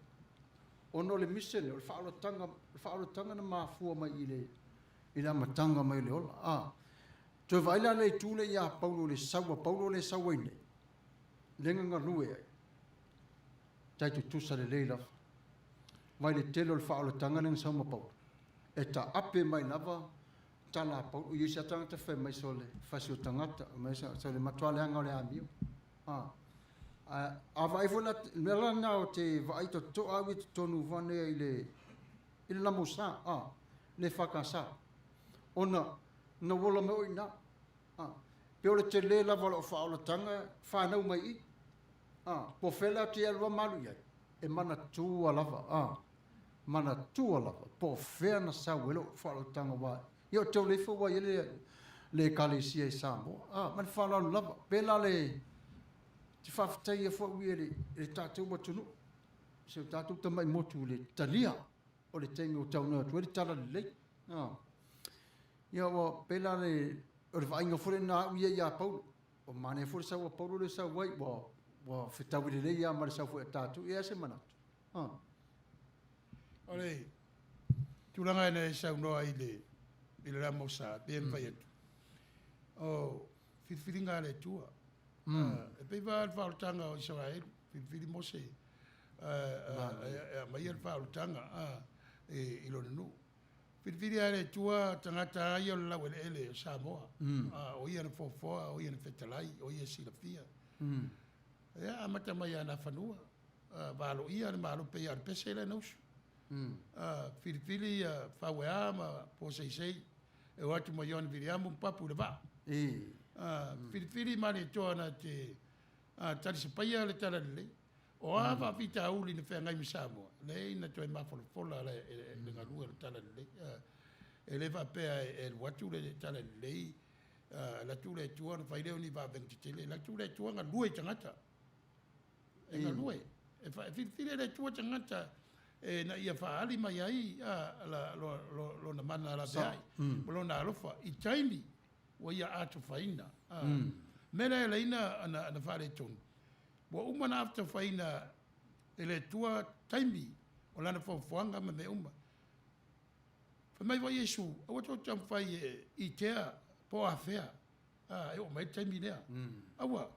Ono le mission o le whaolotanga na mafua mai i le amatanga mai le ola. Toi vaila le tūle ia Paulo le saua ine. Lenga nganue ai. Taitu tusa le leila. Vai le telo le whaolotanga neng sauma Paulo. E ta ape mai lava tala Paulo. I isi atangata whai mai so le whasio tangata. Mai so le matuale anga o le amio. A vai vola mela na o te vai to au i tonu vane i le lamosa le whakasa ona na wola me oina pe o le te le lava o whaolatanga whanau mai i po whela te alua Manuia e mana tua lava po whea na Samuelu whaolatanga wai i te o le whawa i le kalesia i Samoa man whanau lava pela le te whawhitai e whaui e tātou matunu. Se o tātou tamai motu le talia o le tengi o tauna atu, e le tala le lei. Ia wa pela le, o le whainga whore nā uia ia Paulo. O mane whore sa wa Paulo le sa wai, wa whitau le lei ia ma le sa whore tātou, e ase manatu. Ole, tūranga ena e sau noa i le ramo sa, bien vai atu. O, whiwhiringa le tua. E pei wā whaolutanga o Israel, whiwhiri Mose, mai al whaolutanga i lona nu. Whiwhiri are tua tangata ai o lau ele o Samoa. O ia na fofoa, o ia na whetalai, o ia silafia. Ea, amata mai ana whanua. Valo ia na malo pei ar pese ele nausu. Whiwhiri whawea ma po seisei, e watu mai ona viriamu papu le vā. Whiwhiri mani toa na te tari se paia le tala le. O a whawhita auli na whea ngai mi Samoa. Le ina toi mawholofola le ngarua le tala le. E le whapea e watu le tala le. La tu le tua na whaireo ni whavengi tele. La tu le tua ngā lue tangata. E ngā lue. E whiwhiri le tua tangata. E na ia whaali mai ai lo na mana la beai. Lo na alofa. I taimi. Wa ia atu whaina. Mera e leina na whare tonu. Wa umana after whaina e le tua taimi o lana whawhanga ma me uma. mai wa Yesu o to tam fai I tea po afea e o mai taimi lea awa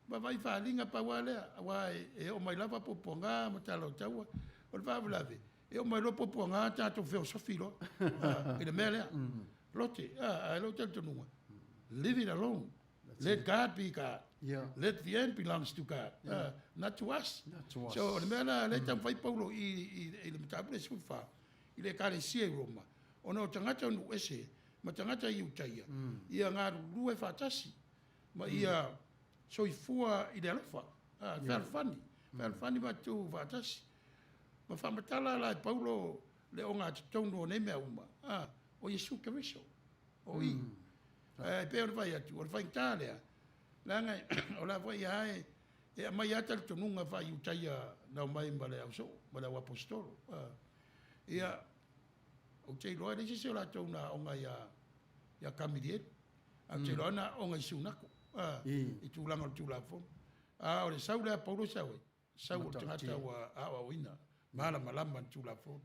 ma vai falinga pa wale wa e o mai lava poponga ma talo taua o le vavelave e o mai lo poponga tatou filosofi lo e le mea lea lote lote tonunga leave it alone. Let God be God. Yeah. Let the end belongs to God. Not to us. Not to us. So, le mea le tam fai paulo I le matapule sufa. I le kare sia I Roma. Ona o tangata nu ese. Ma tangata I utaia. Ia ngā rue whātasi. Ma ia soifua I le alofa. Whalfani. Whalfani ma tu whātasi. Ma whamatala la paulo le o ngā taunu o ne mea uma. O Yesu Keriso. O I. Pe o vai atu, o vai Italia. Langa o la vai ai e mai ata le tonunga vai utaia na mai male au so, male o apostolo. Ia o te loa le se la tona o ia kamirie. A te loa na o ngai sunako. I tu langa tu la fo. O le sau le Paulo sau. Sau o tangata wa a wina. Mala malama tu la fo.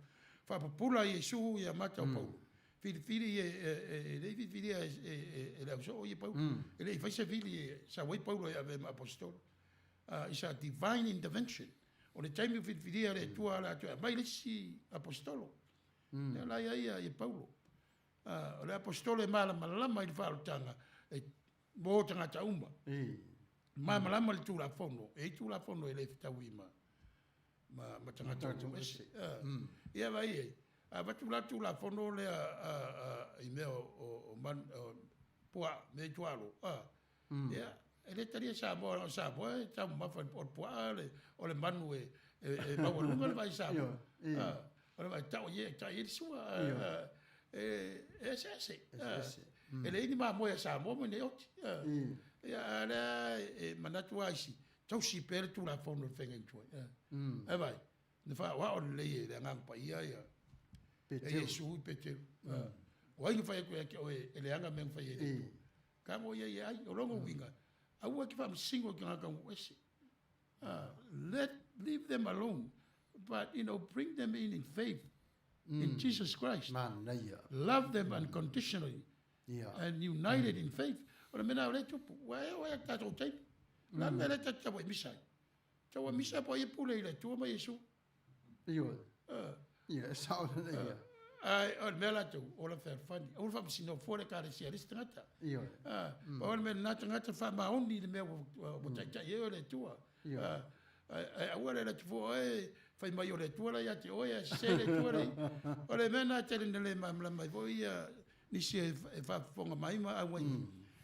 Fa popula Yesu ia mata o Paulo. Fili e la so ye Paulo e le fai fili sa wai Paulo e ave apostolo is a divine intervention o le time fili le tua la tua mai le si apostolo e la ia e Paulo o le apostolo e mala mai fa tanga e mo tanga tauma mala le tu la fono e tu la fono e le fitawima ma tanga tauma ia vai tu la fono le I mea o man pua me tualo ya ele taria sa mo e tam ma fa o pua le o le manu e ma o lunga le vai sa o le vai tau ye sua ese ele ini ma mo sa mo ne oti ya le manatu aisi tau si per tu la fono fengen tu e vai ne fa wa o le ngang pa ia Yesu Peter. Wai fai ko ele anga men fai ele. Ka mo ye ai o longo winga. Au ki fam singo ki nga kan wesi. Leave them alone. But bring them in faith in Jesus Christ. Manuia. Love them unconditionally. And united in faith. Ora mena le tu wai ta to tai. La mena ta ta wai misai. Ta wai misai po ye pule ile tu ma Yesu. Ja, sao ja. O mela tu, o la fer fani. O fa sino fora cara sia listata. O me na tanga fa ma oni le me o ta ye le tua. O le tu fo fa mai o le tua la ya te o ya se le tua le. O le mena te le mamla mai vo ia ni se fa fonga mai ma a wai.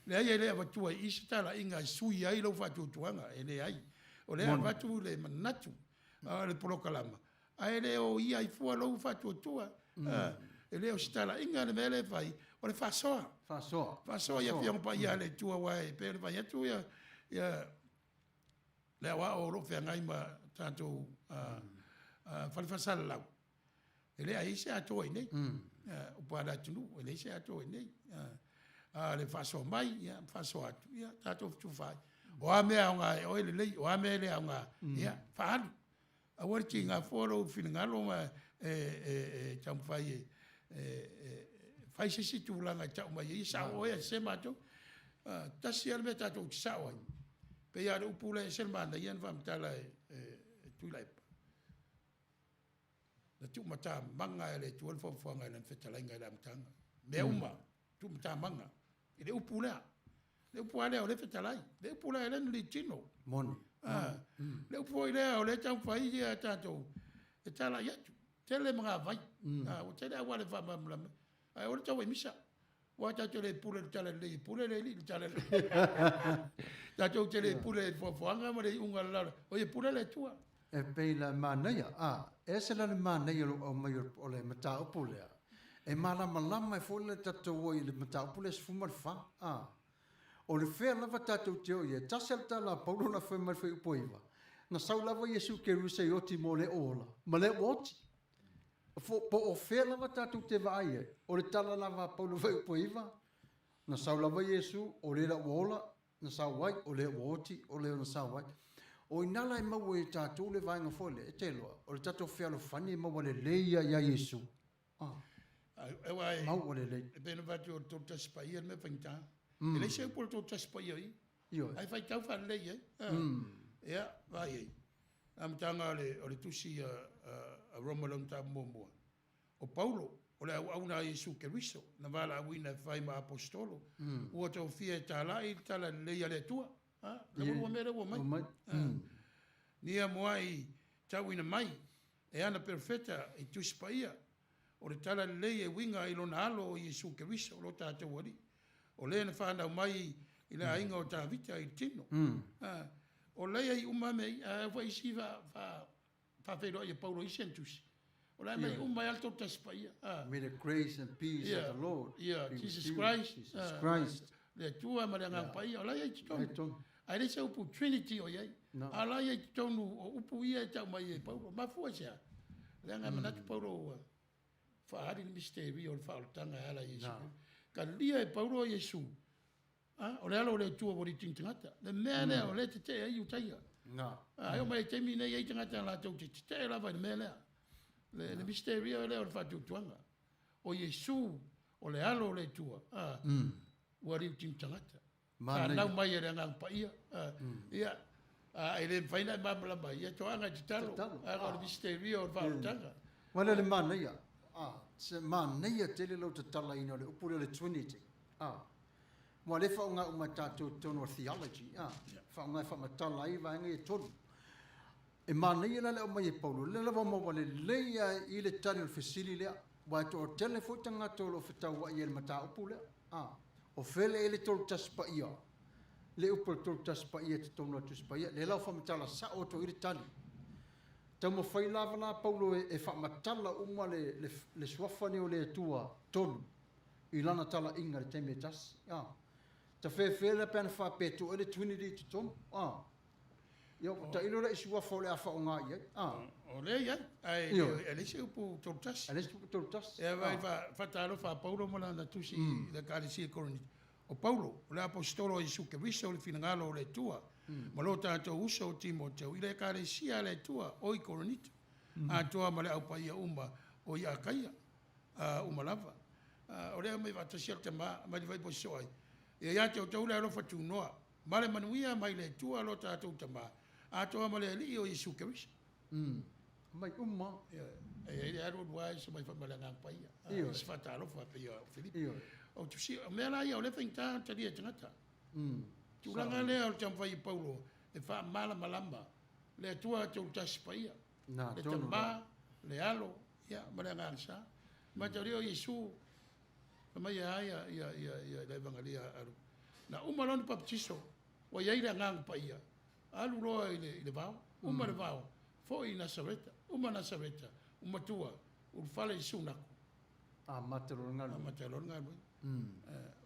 Le ai le va tua I stala inga sui ai lo fa tu tuanga ele ai. O le va tu le manatu. Le polokalama. Ai le o ia I fua lo fa tu tua. Ele o stala inga le mele vai o le fa soa ia fiong pa ia le tua wai pe le vai tu ia le wa o lo fe ngai ma tanto fa sala lau ele ai se ato nei o pa da tunu ele se ato nei le fa so mai ia fa so atu ia tato tu fai o ame nga o le o ame le nga ia fa a working a foro finangalo ma tam fai fai se tu langa tau mai I sa o e se mato tasi al meta tu sa o pe ya u pule se manda yen vam tala tu lai na tu mata manga le tu fo fo nga na fetala nga la mtanga me uma tu mata manga ile u pule le pule o le fetala le pule le ni tino Moni. Le foi le o le tau fai ia tatou e tala ia tele mga vai o tele a wale fa mamla ai o tau e misa wa tatou le pule tala le pule le tala tatou tele pule fo anga mo le unga la o e pule le tua E pei la Manuia e se la Manuia o mai o le mata o pule e malama e fo le tatou o le mata o pule se fuma fa o le fea lava tatou te o ia tasel tala Paulo na foi mai foi poiva na sau lava Yesu ke rusa I oti mo le ola ma le oti po o fea lava tatou te vai o le tala lava Paulo foi poiva na sau lava Yesu o le la ola na sau wai o le oti o le na sau wai o inala e mau e tatou le vai nga fole e te loa o le tatou fea lo fani e mau le leia ia Yesu E wai, mau o le le. e pena vatu o tō taspaia me whainta. E le se upol tō taspaia i. Io. Ai whai tau whan lei, Ia, vai ei. Amtanga o le tusi a Romalon ta momoa. O Paulo, o le au na Yesu Keriso, na wala awina whai ma apostolo, ua tau fia e tālai, tala leia le tua. Na ua mera ua mai. Nia moai tau ina mai, e ana perfeta i tuspaia, o le tala leia winga i lona alo o Yesu Keriso, o lo tātou wari. O le na whanau mai i le ainga o tā vita i tino. O leia i umame, wa isi fa whawhero i Paulo isentusi. O leia mai umai alto taspaia. May the grace and peace of the Lord. Jesus Christ. Jesus Christ. Le tua ma le ngampaia, o leia i titonu. Ai Ai le se upu Trinity o iei. A leia i titonu o upu ia e tau mai e Paulo. Ma fua sea. Le nga manatu Paulo whaari ni misteri o le whaoltanga e ala Yesu. Ka lia e Paulo o Yesu. O le alo o le tua wori tingtangata. Le mea lea o le te te ai utaia. Ai o mai te mi nei ai tangata la tau te te lava le mea lea. Le misteri o le o le whatutuanga. O Yesu o le alo o le tua. Wari tingtangata. Ka nau mai e ngang pa ia. Ia. E le whaina e mamala mai. Ia toanga te talo. O le misteri o le whaoltanga. Wala le mana ia. Se mana ia te le lau te tala ina le upure le Trinity. Mo le fa nga uma tātou tono theology. Fa nga fa matala i va nga e tonu. E mana ia le o mai e Paulo. Le lava mo wale leia i le tari o fesili lea. Wa to o telefo tanga tolo fetau wa i el mata upu lea. O fele e le tolu taspa ia. Le upure tolu taspa ia te tono taspa ia. Le lau fa matala sa o to i le tali. Tau mo fai lava la Paulo e fa matala uma le suafane o le tua tonu. I lana tala inga le teme tasi. Ta fele pena fa petu ele Trinity te tonu. Yo ta ilo le suafa o le afa o ngā iai. O le ia. Ai ele se upu tolutasi. Ele se upu tolutasi. E vai fa talo fa Paulo mola na tusi le kalisi koroniti. O Paulo, o le apostolo o Yesu Keriso o le finangalo o le tua. Ma lo tātou uso o Timoteo, i le kāresia le tua o i koronita. A toa ma le au paia uma o i akaia, uma lava. O lea mai vatasia te ma li vai po soai. E ia te o tau le alofa tu noa. Ma le manuia mai le tua lo tātou te ma. A toa ma le li o Yesu Keriso. Mai uma. E le aro duai so mai whamala ngā paia. Se whata alofa pe o Filipi. O tu si, mea la ia o le whainta tari e tangata. Tūranga lea o tam whai Paulo, e wha mala malamba, le tua tau taspaia, le tamba, le alo, ia, mara ngārsa. Ma te reo Yesu, mai e aia, ia, le evangelia aru. Na umaloni baptiso, wa iaira ngang paia, alu roa i le vau, uma le vau, fo i Nasareta, uma Nasareta, uma tua, urfale i sunaku. Materonga. Materonga,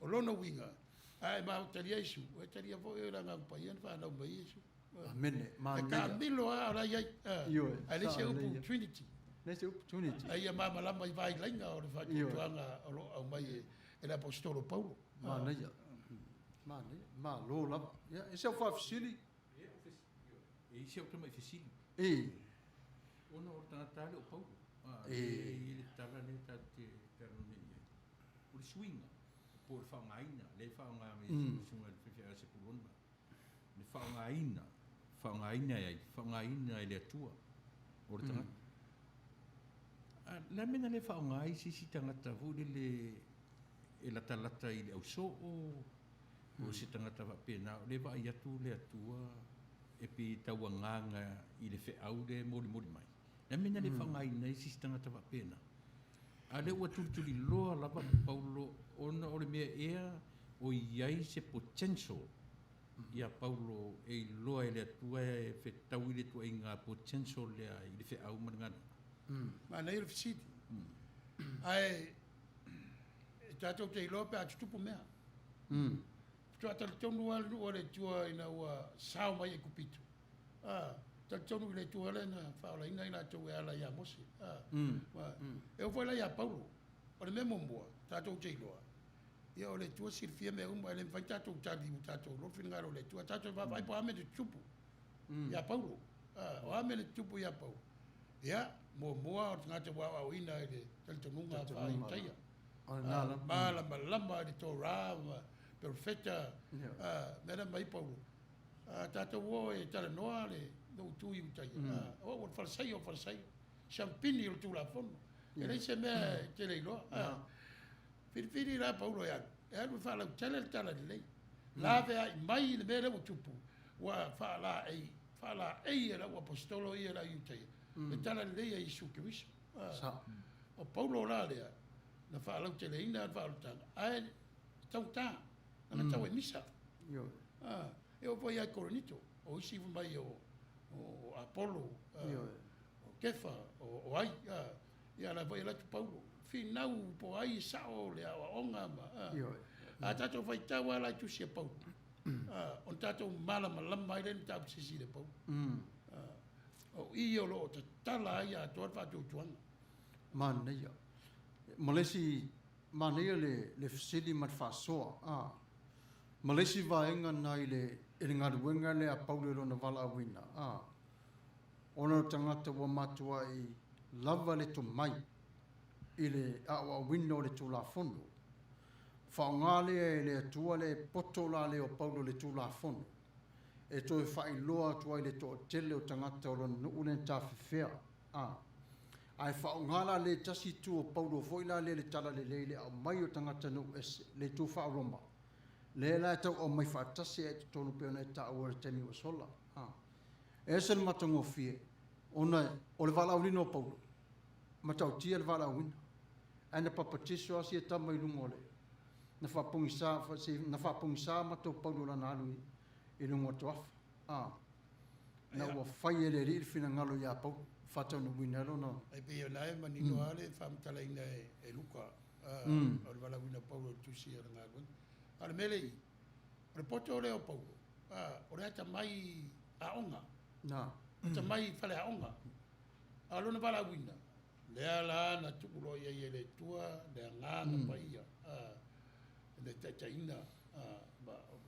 o lona winga, ai ma taria Yesu, e taria fo e ranga pa ia fa na mai Yesu. Amene, ma. E ka milo a ia. Ai le se upu Trinity. Le se upu Trinity. Ai ma lama vai lenga o fa tuanga o mai e apostolo Paulo. Ma ia. Ma lo la. Ja, e se fa fisili. E se o tama fisili. Ona o tana tale o Paulo. E tala ne tate terone. O swinga. Por whaungaina, le whaunga me sunga le whiwhia a Sepulona. Le whaungaina e le atua, o re tangata. La mena le whaungai si tangata vule e lata i le au so o si tangata whapena, le wa i atu le atua, e pi tauanganga i le whiau le mori mai. La mena le whaungaina si tangata whapena. A le ua tulituli loa lava Paulo ona o le mea ea o iai se potential ia Paulo e loa e le atua e whetau i le tua i ngā potential lea i le whiau marangana. Ma nei le fisiti. Ai, tātou te iloa pe atutupu mea. Tua tali tonu alu o le tua ina ua sao mai e kupitu. Tali tonu i le tua le na whaola ina ina tau e ala ia mosi. E o foi la ia Paulo. O le mea mombua, tātou te iloa. Ia o le tua sirfia mea umba, ele mwhai tātou tali u tātou, lo whinngaro le tua, tātou whai po ame te tupu. Ia Paulo. O ame le tupu ia Paulo. Ia, mua o te ngāte wā au ina e le tali tonunga whai taia. malama i le Torah ma perfecta mena mai Paulo tata wo e tala noa le no tu i utai o farsai champini o tu la fono e lei se me te le lo fili la Paulo ya e lu fa la tala lei la ve mai le mele o tupu wa fa la e la apostolo e la utai e tala lei ai su Cristo o Paulo la le na fa la te le ina fa la ai tauta na tau e misa e o poi a Coronito o isi mai o Apollo o Kefa o ai ia la vai la tu Paulo finau po ai sao le onga ma a tato vai tawa la tu sia Paulo on tato mala mai le tau sisi le Paulo o io lo tala ia to fa tu tuan Manuia Malesi Manuia le fasili mat fasoa Malesi vaenga nai le ngaruenga le a Paulo na vala wina ona tangata wa matua i lava le to mai ile a wino le tu la fondo fa ngale le tua le poto la le o Paulo le tu la fondo e to fa i loa tua le to tele o tangata o no ulen ta fea ai fa ngala le tasi tu o Paulo foi la le tala le a mai o tangata no le tu fa roma le la tau o mai fa tasi e tonu pe ona ta o temi o sola ese matongo fie ona o le vala ulino Paulo matau tia le vala wina ana papatiso asi ta mai lungole na fa pungisa mato Paulo la nalu i lungo toaf na wa fai le ri fina ngalo ya Paulo fata no winero no ai pe ona e manino ale fam tala ina e luka o le vala wina Paulo tu sia nga ale mele o le poto le o Paulo o le ata mai a onga ata mai fale a onga alo na vala wina le ala na tukulo ia le tua le nga na paia le tataina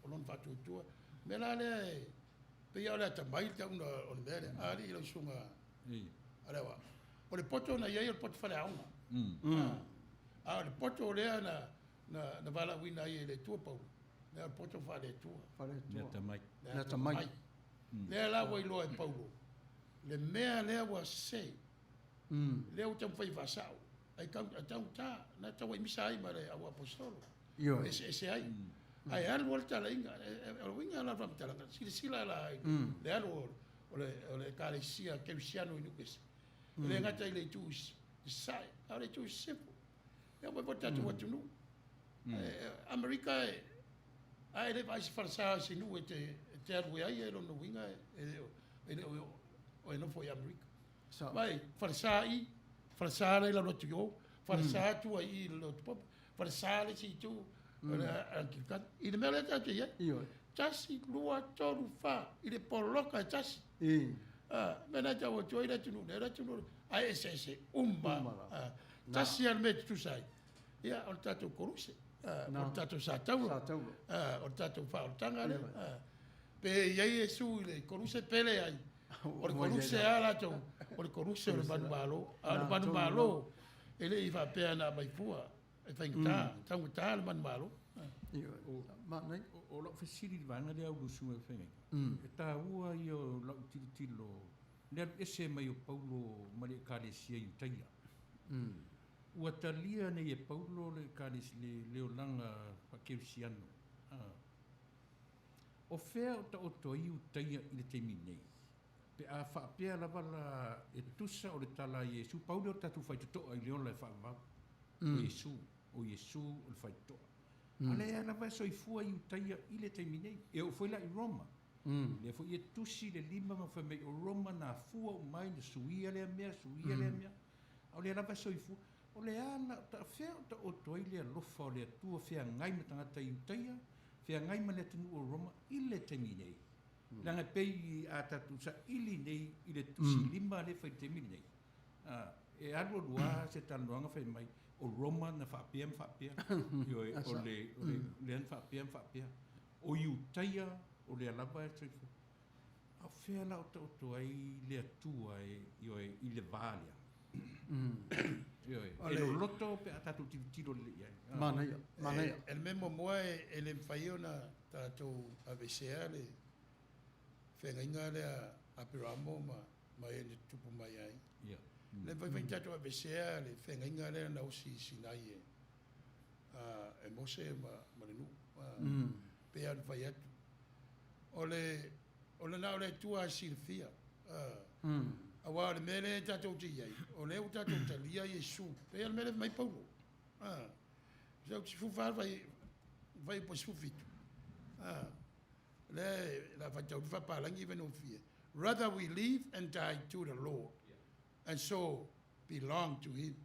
o lon fatu tua mela le pe ia le ata mai ta una o le mele ali lo sunga ale wa o le poto na ia o poto fale a onga le poto le na vala wina ia le tua Paulo le poto fale tua le ata mai le la wa ilo e Paulo le mea le wa sei le o tam fai vasau ai ka ta na ta wa misa ai mare au apostolo ese ai al volta la inga o winga la fam tala sila la le alo o le kalesia kelsiano inukes le ngata ile tus sai ale tus sepo e mo bota tu watu nu America ai le vai farsa sinu te arwe ai lo no winga o no foi America vai farsa le la lotio farsa tu ai lo pop farsa le si tu anche il mele ta te io tasi lua toru fa ile poloka tasi mena ta o tu ile tu no ai ese tasi al met tu sai ia o tato koruse o tato satau o tato fa o tanga pe ia su le koruse pele ai o koruse ala to o koruse o manu malo ele i va pe ana mai fua e fa tangu tal man malo o lo fasili vanga le au su e fenga e ta ua io lo tilo le ese mai o Paulo mari kalesia i taia ua talia nei e Paulo le kalesia le langa pakeusiano o fea o ta o toi u taia i le teimi nei pe a whaapea lava la e tusa o le tala Iesu Paulo o tatu whaitotoa i leola e whaamau o Iesu o le whaitotoa ale e lava so i fua i u taia i le teimi nei e o fwela i Roma le fo i e tusi le lima ma whamei o Roma na fua o mai na suia lea mea o le lava so i fua o le ana ta fea o ta o toi le alofa o le atua fea ngai ma tangata i u taia fea ngai ma le tunu o Roma i le teimi nei langa pei a tatu sa ili nei i le tusi lima le fai teimi nei e alo lua se tanuanga fai mai o Roma na whaapea o le an whaapea o iu taia o le alaba e tui a fea la o ta o ai le atua i le valia E lo loto pe atatu tiro le ia. Mana ia. El memo moa e le mwhaio na tātou avesea le whengainga le a piramo ma e le tupu mai ai. Le vai tātou avesea le whengainga le na usi sinai e mose ma le nu. Pe anu vai atu. O le nao le tua silfia. Awa le mele tātou te iai. O le u tātou talia Yesu. Pe al mele mai paulo. Jau si fufa vai po sufitu. Le la fatau fa palangi even on fear. Rather we live and die to the Lord. And so belong to him.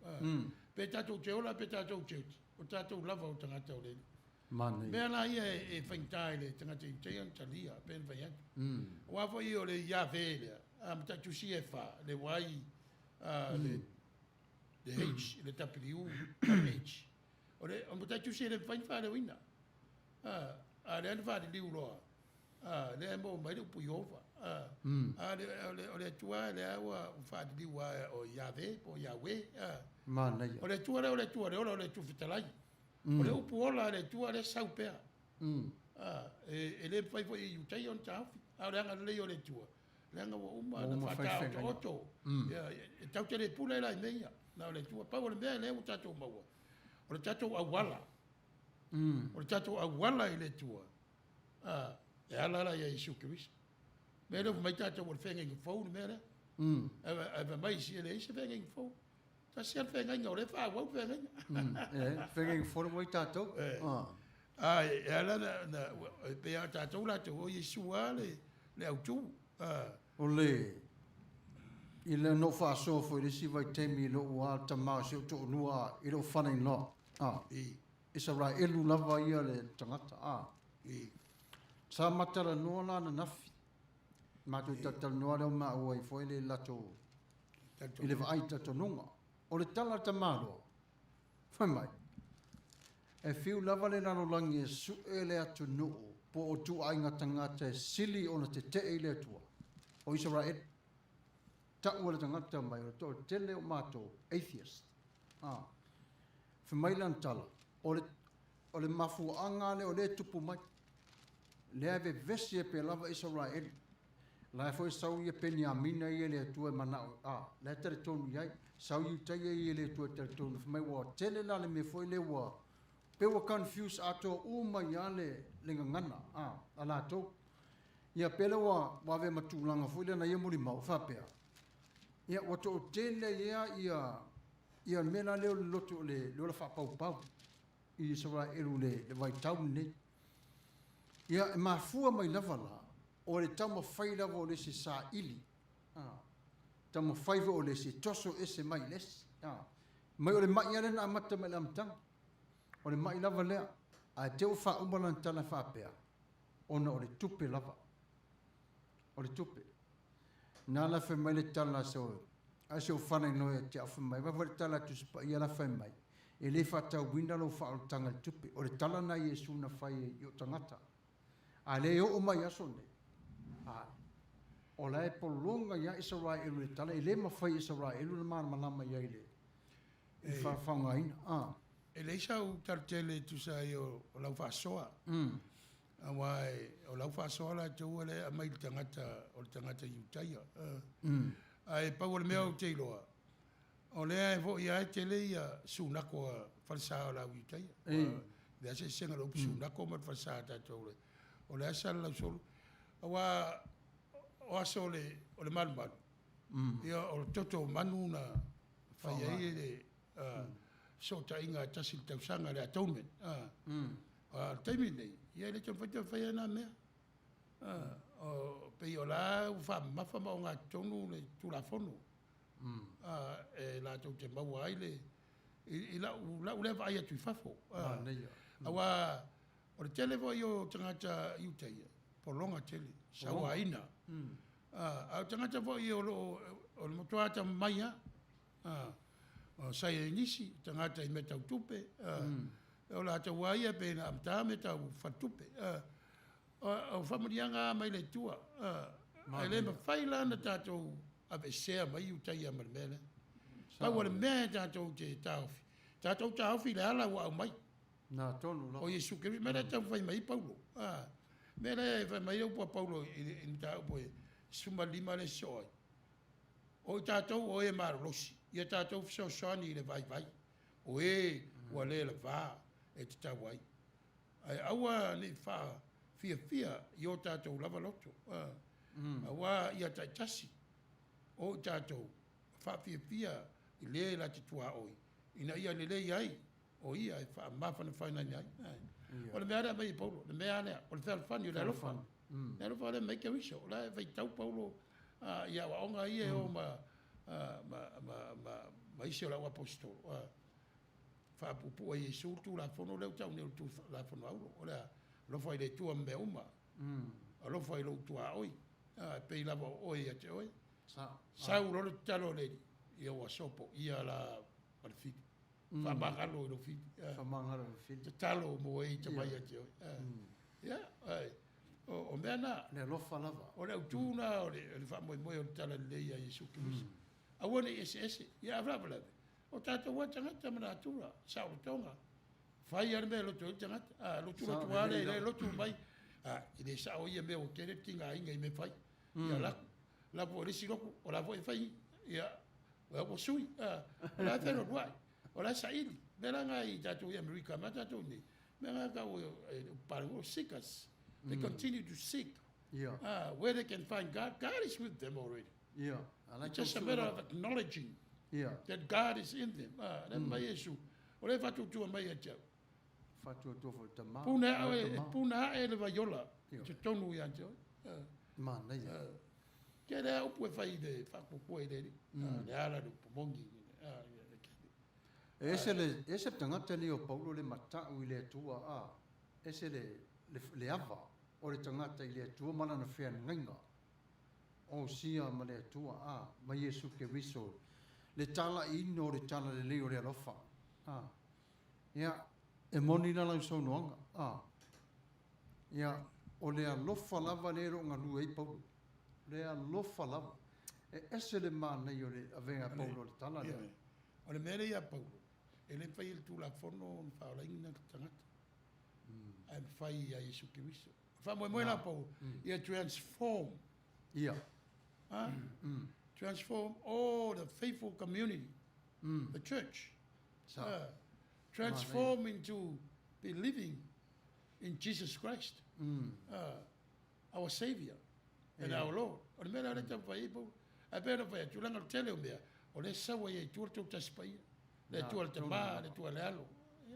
Pe tātou te ola pe tātou te. O tātou lava o tangata o le. Mana ia. Mea la ia e whaintai le tangata i te an talia. Pen vai atu. Wafo i o le Yahweh lea. Tātou si e wha. Le wai. Le H. Le tapiriu. H. O le, o tātou si e le whainwha le wina. Le anu wha le liu loa. Le mo mai le upu Yehova. O le tua le awa wha le liu o Yahweh. O Yahweh. Mana ia. O le tua o le tu fitalai. O le upu ola le tua le saupea. E le whai fo i utai on tāwhi. O le anga le o le tua. Le anga wa uma na whatao to oto. E tau te le pula e lai meia. Na o le tua. Pau o le mea le o tātou maua. O le tātou awala. O le tātou awala i le tua. E alala ia Isu Kirisi. Mea le mai tātou o le whenga inga fau ni mea le. E mai si e le isa whenga inga fau. Ta sia whenga inga o le wha wau whenga inga. Whenga inga fau mai tātou. E alala na pea tātou la te o Yesu a le autu. O le i le no fa so fo i si vai temi lo wa tama se to nua i lo fana no isa ra elu lava ia le tangata sa matara no la na nafi ma tu tatal no le ma o i fo le lato i le vai tato nunga o le tala tamalo fa mai e fiu lava le nano langi su ele atu no po o tu ainga tangata sili ona te te ile tua o Israel ta ua tangata mai o to tele o mato atheist fa mai lan tala o le mafu anga le o le tupu mai le ave vesi pe lava Israel la foi sau ia Benjamina ia le tua mana le tere tonu ia sau ia tai ia le tua tere tonu fa mai wa tele la le me foi le wa pe wa confuse ato uma ia le ngana ala to ia pele wa ve matulanga foi le na ia muri mau fa pe ia wa to tele ia mena le loto le fa pau i sora le vai tau ne ia ma fua mai lava la o le tamo fai lava o le si sa ili tamo fai o le si toso ese mai les mai o le mai ale na mata mai lamtang o le mai lava lea a te o fa umbalan tala fa pe ona o le tupe lava o le tupe na la fe mai le tala so a se o fana no e te afu mai va tala tu spa ia la fe mai e le fa ta winda lo fa o tanga tupe o le tala na Yesu na fai yo tangata a le o mai aso ne o la e polonga ia Israel le tala e le ma fai Israel le mana malama ia ile e fa fanga ina e le isa u tartele tu sai o lau fa soa awai o lau fa soa la tu le mai tangata yutaia ai pa o le mea o te iloa o le ai vo ia te le ia sunako falsa la yutaia le se senga lo sunako ma falsa ta tole o le asa la sol awa o aso o le malmal ia o toto manu na fa ia le so ta inga tasi tausanga le atonement taimi nei ia le tō whai na mea o pei o la u wha mafa ma o ngā tonu le tulafono e la tau te mau ai le i la u le vai atu i fafo awa o le tele vo i o tangata iutaia polonga tele saua ina au tangata vo i o le motuata maia o sai inisi tangata I me tau tupe o la tau waia pe na amta me tau fatupe o famurianga mai le tua e le ma faila na tatou ave sea mai utai a marmele Pau le mea tātou te tāwhi. Tātou tāwhi le ala wa au mai. Nā tonu O Yesu Kiri, mera tau whai mai Paulo. Mera e whai mai au Paulo i tāu poe suma lima le soai. O i tātou o e marolosi. Ia tātou fiso soani le vai vai. O e ua le la vā e te tau ai. Ai aua ni wha fia i o tātou lava loto. Aua ia tai tasi. O tātou wha fia i le la te tua oi. Ina ia le lei ai. O ia e wha mawhana whaina ni ai. O le mea rea mai Paulo. Le mea rea. O le whea whani o le alofa. Le alofa le mai kia wiso. O le whai tau Paulo. Ia wa onga ia e o ma isi o lau apostol. Wha pupu a Yesu tu la fono leu tau neu tu la fono aulo. O lea lofa i le tua mbe uma. A lofa i lo tua oi. Pei lava oi a te oi. Sau lolo talo le ia wa sopo. Ia la marfiti. Wha mangalo i lo fiti. Wha mangalo i lo fiti. Te talo mo e te mai a te oi. Ia, ai. O mea nā. Le lofa lava. O le utuna, o le wha moe moe o le tala lei a Yesu Kirisi. A wane ese, ia avravalawe. O tātou wa tangata mana atura, sao le tonga. Whai ane mea loto i tangata. Lotu ale, le lotu mai. I le sao ia mea o kere tinga inga i me whai. Ia laku. Laku o resi loko, o la voi whai. Ia, o sui. O la whero ruai. O la saili. Mea langa i tātou i Amerika, ma tātou ni. Mea ngā kau parango sikas. They continue to seek where they can find God. God is with them already. Yeah. It's just a matter of acknowledging that God is in them. Mai Yesu. O le fatu tua mai a tau. Fatu tua fo te maa. Puna e le vaiola. Te tonu i antau. Mana ia. Ke rea upu e whai de whakupua i reri. Le ara du pomongi. Ese tangata ni o Paulo le matau i le tua ese le ava o le tangata i le atua mana na whea ngainga o sia ma le atua ma Yesu ke wiso le tala ino le tala le leo le alofa ia e moni na lau saunoanga ia o le alofa lava le ronga nua i Paulo le alofa lava e ese le mana i o le avenga Paulo le tala le o le mere ia Paulo e le whai il tu la fono ni whaola ina tangata and fai a Yesu Kiriso. Fa mo la po. Ia transform. Ia. Transform all the faithful community. The church. Transform into believing in Jesus Christ. Our Savior and our Lord. O me la ta fai po. A pera fai tu langa tele o mea. O le sawa ia tu tu taspai. Le tu al tama, le tu al alo.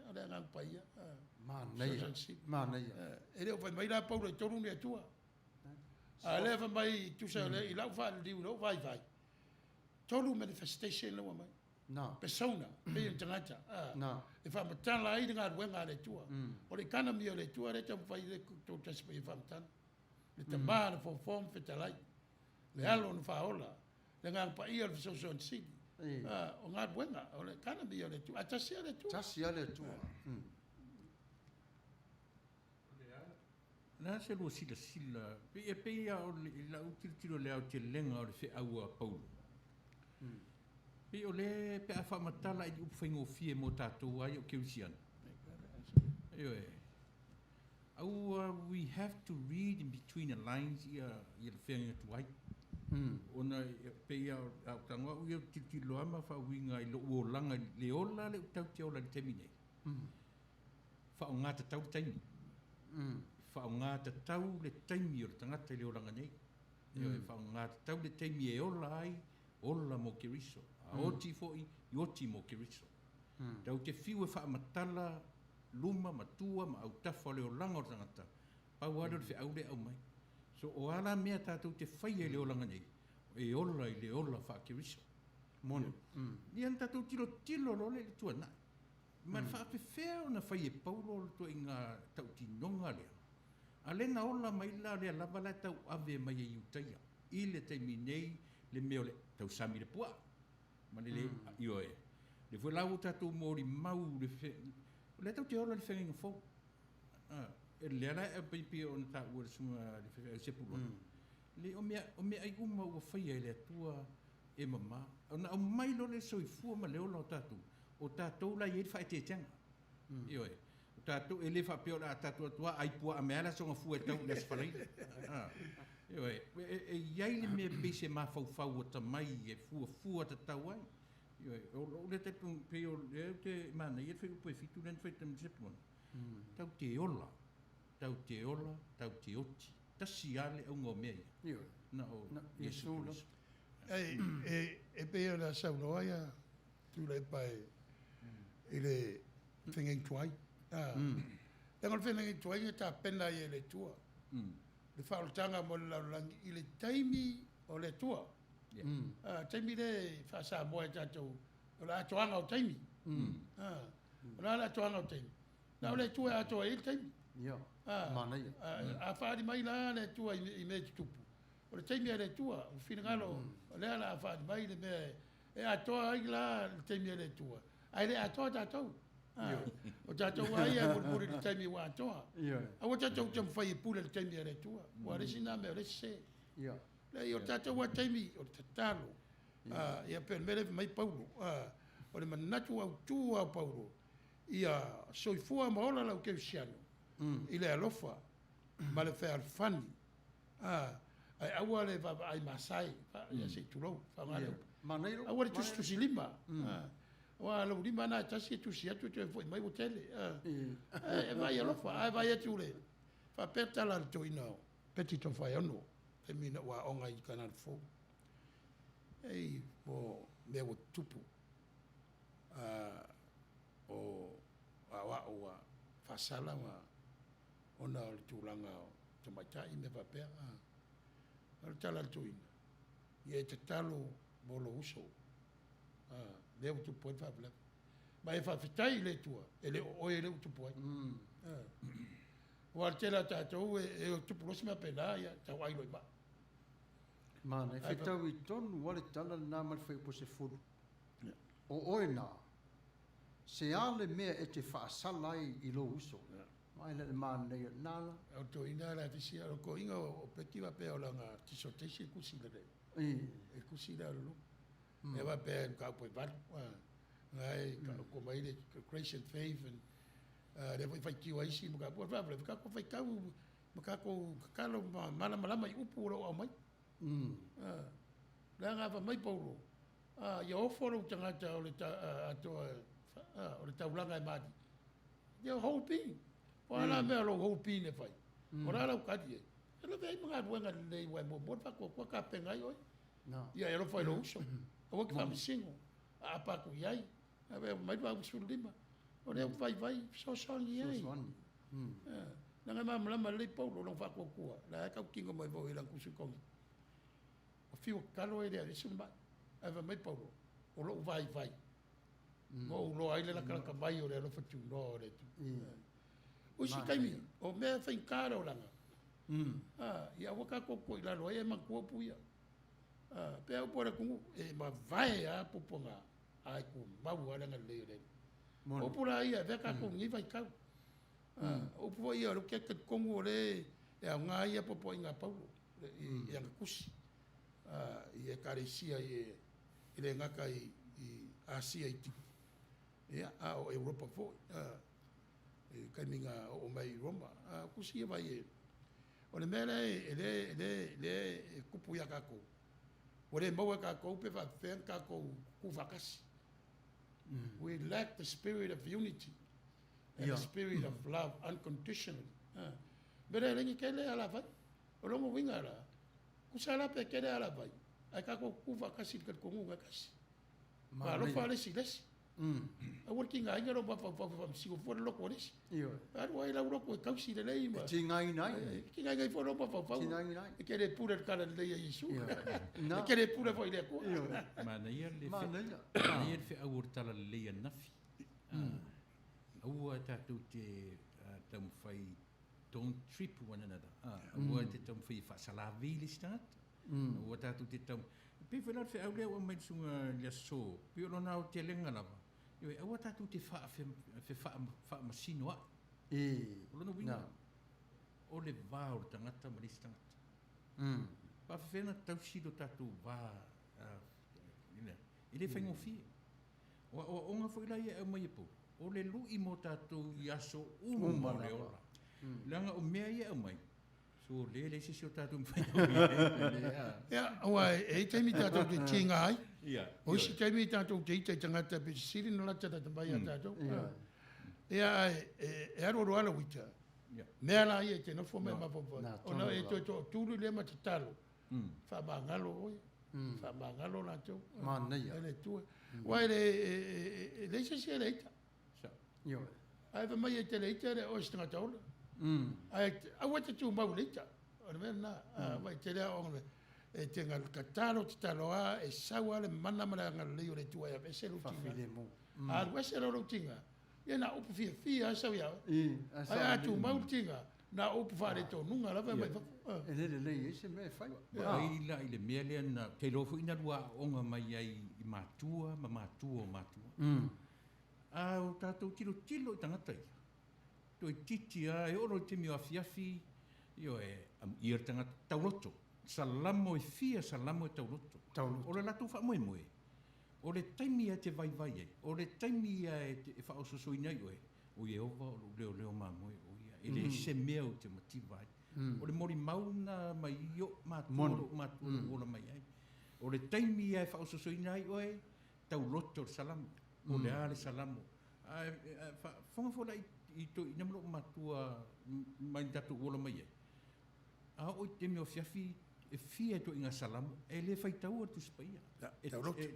O le ngang paia. Mana ia. E leo fai mai la Paulo e tonu ni atua. A leo fai mai tu sa le i lau wha liu no vai vai. Tolu manifestation lewa mai. Na. Persona, me yung tangata. Na. E wha matana ai ngā ruenga le tua. O le kana mi o le tua le tam fai le kukto taspa i wha matana. Le tamā na fo form fetalai. Le alo na wha ola. Le ngā pa ia le so on sidi. O ngā ruenga. O le kana mi o le tua. A tasi a le tua. Tasi a le tua. Nā se lo sila. Pe ia o la utilitiro le au te lenga o le whi aua Paulo. Pe o le pe a whamatala i upwhaingo fie mo tātou ai o Kirisiana. We have to read in between the lines ia le whenga tu ai. Ona pe ia au tangwa ui au titilo ama whauinga i lo uolanga le ola le utau te ola le temine. Whao ngā tau taimi. Whao ngā tau le taimi o le tangata i le olanga nei. Whao ngā tau le taimi e ola ai, ola mo Keriso. A oti foi, i oti mo Keriso. Tau te whiu e whaamatala, luma, matua, ma au tawha le olanga o le tangata. Pau aro le whiau le au mai. So o ala mea tātou te whaia i le olanga nei. E ola i le ola wha Keriso. Mone. Ni an tātou tilo lo le tua nai. Ma le whaapewhea o na whai e Paulo le tua i ngā tau tinonga lea. A lena ola mai la lea lava la tau ave mai e iutaia. I le taimi nei le meo le tau sami le pua. Ma le io e. Le fwe lau tātou mori mau le whe. Le tau te ola le whenga fau. E le ala e paipi o na tāua le sunga le whenga Sepulona. Le o mea ai uma ua whaia le atua e mama. Ona o mai lo le soifua ma leo lo tātou. O tātou la i whai te tanga. Ioe. O tātou e le whapeo la tātou atua ai pua a mea la songa fua e tau les whalei. Ioe. E iai le mea peise ma fau o ta mai e fua ta tau ai. Ioe. O le te peo te mana i e whai upo e fitu len whai tam Sepulona. Tau te ola. Tau te oti. Tasi ale au ngō mea. Ioe. Na o Yesu Kristo. E pea la saunoa ia tu le pai i le whengeng tuai. Tangal whengeng tuai e tā pena i le tua. Le whaoltanga mo le laulangi i le taimi o le tua. Taimi le whaasa moa e tātou. O la atoanga o taimi. O la atoanga o taimi. Na o le tua e atoa i le taimi. Mana ia. A whaari mai la le tua i me tupu. O le taimi e le tua, o whingalo, o lea la a whaari mai le mea e atoa ai la le taimi e le tua. Ai le atoa tātou. O tātou ai e murmuri le taimi wa atoa. A o tātou tam whai e pule le taimi e le tua. Wa resi nā mea resi se. Le i o tātou wa taimi, o le tatalo. Ia pēr mere mai Paulo. O le manatu au tū au Paulo. Ia soifua maola lau keu siano. I le alofa. Ma le whea alfani. Ai aua le ai masai. Ia se turou. Manairo. Aua le tusi lima. Wa lo lima na tasi tusi atu te foi mai hotele. E vai alofa. Ai vai atu le. Fa perta la toino. Petito fai ono. E mina wa onga i kanal fo. Ei mo me o tupu. O awa o fasala wa ona o tulanga o tamaita i me papea. Al tala tuina. Ia te talo bolo uso. Le o tupu e whapela. Ma e whawhitai le tua. E le oe le o tupu ai. O al tela tātou e o tupu rosi mea pena ia tau ailo i ma. Mana, e whetau i tonu wale tala nā mali whai po se furu. O oe nā. Se ale mea e te whaasalai i lo uso. Mai le mana nei nāla. O to ina la tisi o ko inga o peki wa pe o langa tiso tesi e kusi le. E kusi la lo. E wa pe ka po va. Ngai ka ko mai le Christian faith and le vai ki wa isi mo ka po va ka ko vai ka mo ka ko ka lo mala mai upu ro o mai. La nga va mai Paulo. Ia o foro tangata o le atoa o le taulanga e mati. Ia whole thing. O ala mea lo whole thing e whai. O rara o kati e. E lo vei mga ruenga nei wai mo bon whako kua ka pengai oi. Ia e lo whai lo uso. O waki whami singo. A paku iai. A vei mai wau sulima. O reo vai so songi iai. Nanga mamlama le Paulo lo whako kua. La e kau kingo mai vau ilang kusu kongi. O whio kalo e rea risu mai. Ava mai Paulo, o lo vai. Mo lo ai le la kala mai o le lo fatu no le tu. O si taimi, o mea whain kāra o langa. Ia waka koko i lalo e man kua puia. Pea o pora kungu, e ma vai a poponga ai ku mau alanga leo le. O pora ia, veka kongu i vai kau. O pua ia, lo kia kat kongu o le, e a ngā ia popo i ngā Paulo, i anga kusi. I e karesia i le ngaka i Asia i tiku. Ia, o Europa fo. Kai minga o mai Roma. Kusi e vai e. O le mele le kupu ia kako. O le maua kako pe va fen kako ku vakasi. We lack the spirit of unity and the spirit of love unconditionally. Bere lengi kele ala vai. O longo winga la. Kusala pe kele ala vai. Ai kako ku vakasi kat kongu vakasi. Ma lo fa le silesi. A working ai ngaro ba fa si ko for lo ko ris. Io. Aro ai la ro ko kausi le lei ma. Ti ngai nai. Ki ngai for ba fa. Ti ngai nai. E kere pure kala le Yesu. E kere pure foi le ko. Manuia le. Manuia fe au tala le nafi. Au ta tu te tam fai don't trip one another. Au te tam fai fa sala vili stat. Au ta tu te tam pe foi fe au le o mai sunga le so. Pe lo na o te lenga lava. Yo e wa tatu te fa masino a. O no winga. O le va o tangata marista. Pa fena tau sido tatu va I le whaingofia. O ngā whaila ia au mai e pou. O le lui mo tātou i aso uma le ola. Langa o mea ia au mai. So le sisi o tātou mwhaingofia. Ia, awa e teimi tātou te tinga ai. Ia. O si teimi tātou te ita tangata pe siri na lata ta tambai a tātou. Ia, e aro ala wita. Mea la ia te nofo mea mawhawhai. O na e to tūru le ma te talo. Whamangalo oi. Whamangalo la tau. Manuia. Ele tua. Wai le sisi e leita. Yo. Ai fa mai e te leita re o stanga taula. Ai awa te tu mau leita. O na mena, wai te lea o e te ngal katalo te taloa e saua le mana mara ngal leo le tua e se lo tinga. Fafile mo. A wese lo tinga. Ia na upu fia sau ia. Ai atu mau tinga. Na upu whare tō nunga lawa mai whapu. E lere lei ese me whai. Ai la i le mea lea na kei lofo ina rua onga mai ai i mātua, ma mātua o mātua. A o tātou tilo i tangata ia. Toi titi a e oro te mio afiafi io e ia tangata tauloto. Salamo e fia, salamo e tauloto. O le latu wha moe moe. O le taimi a te vai e. O le taimi a e whaososo ina i oe. O Yehova o leo mā moe o ia. E le se mea o te motiva ai. O le mori mauna mai io mātua ola mai ai. O le taimi a e whaososo ina i oe. Tauloto o salamo. O le ale salamo. Whanga whora i to inamlo mātua mai tatu ola mai ai. A o te meo fiafi e fia to inga salamo. E le whai tau atu spaia.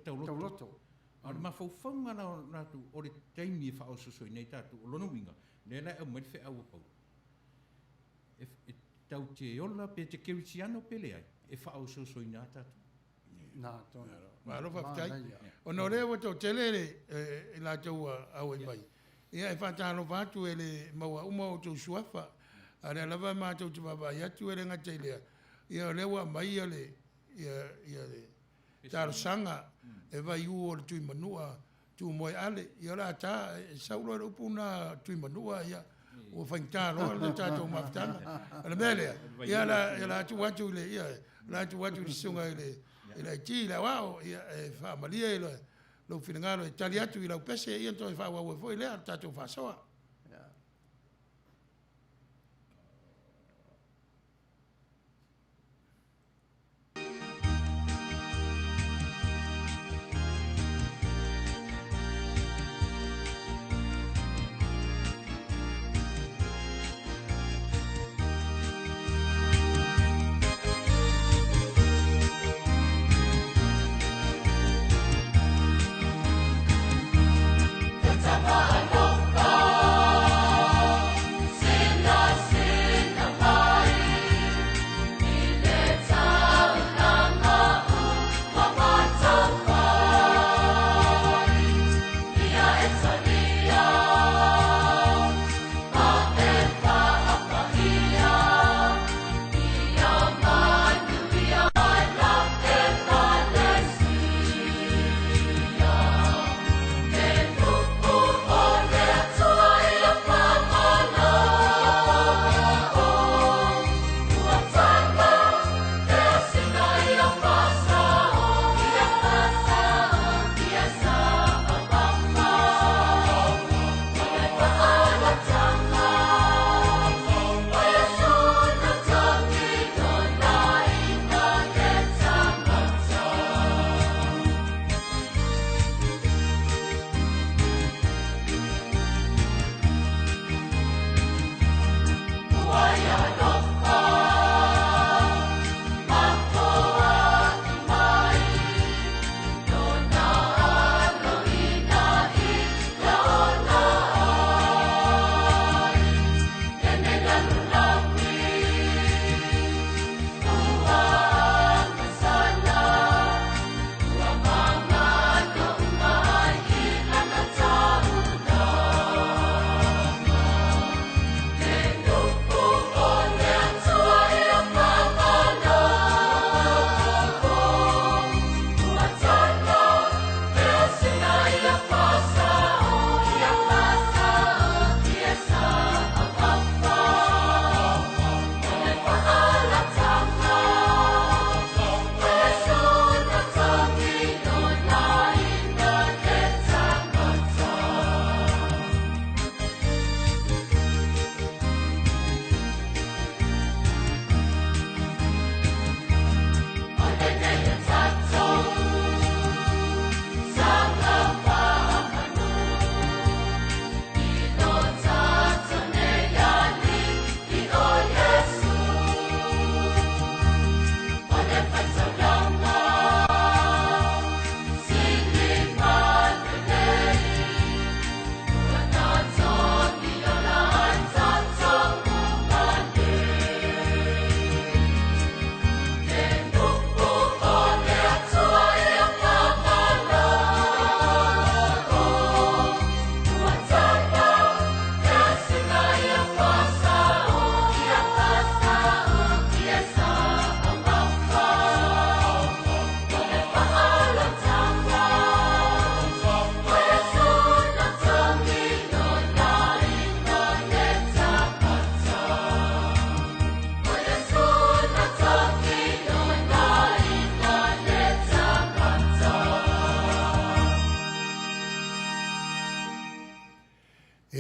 Tauloto. A le mawhauwhaunga nātu o le taimi e whaososo i nei tātu o lono winga. Le lai au mai whi au apau. E tau te ola pe te keritiano pele ai. E whaososo i nā tātu. Nā tōna. Ma rofa fitai. O no rewa tau telere e la tau au e mai. Ia e whatalo whatu e le maua uma o tau suafa. A rea lava mā tau te wawai atu e renga teilea. Ia lewa mai ia le taro sanga e vai u o le tui manua tu moe ale. Ia la ta e saulo e upu na tui manua ia o whaintaro le tātou mawhtanga. Ala melea. Ia la atu watu le ia. La atu watu le sunga i le ti la wao ia e whaamalia i lo whinangaro e tali atu i lau pese ia toi whaua foi lea tātou whasoa. Tapa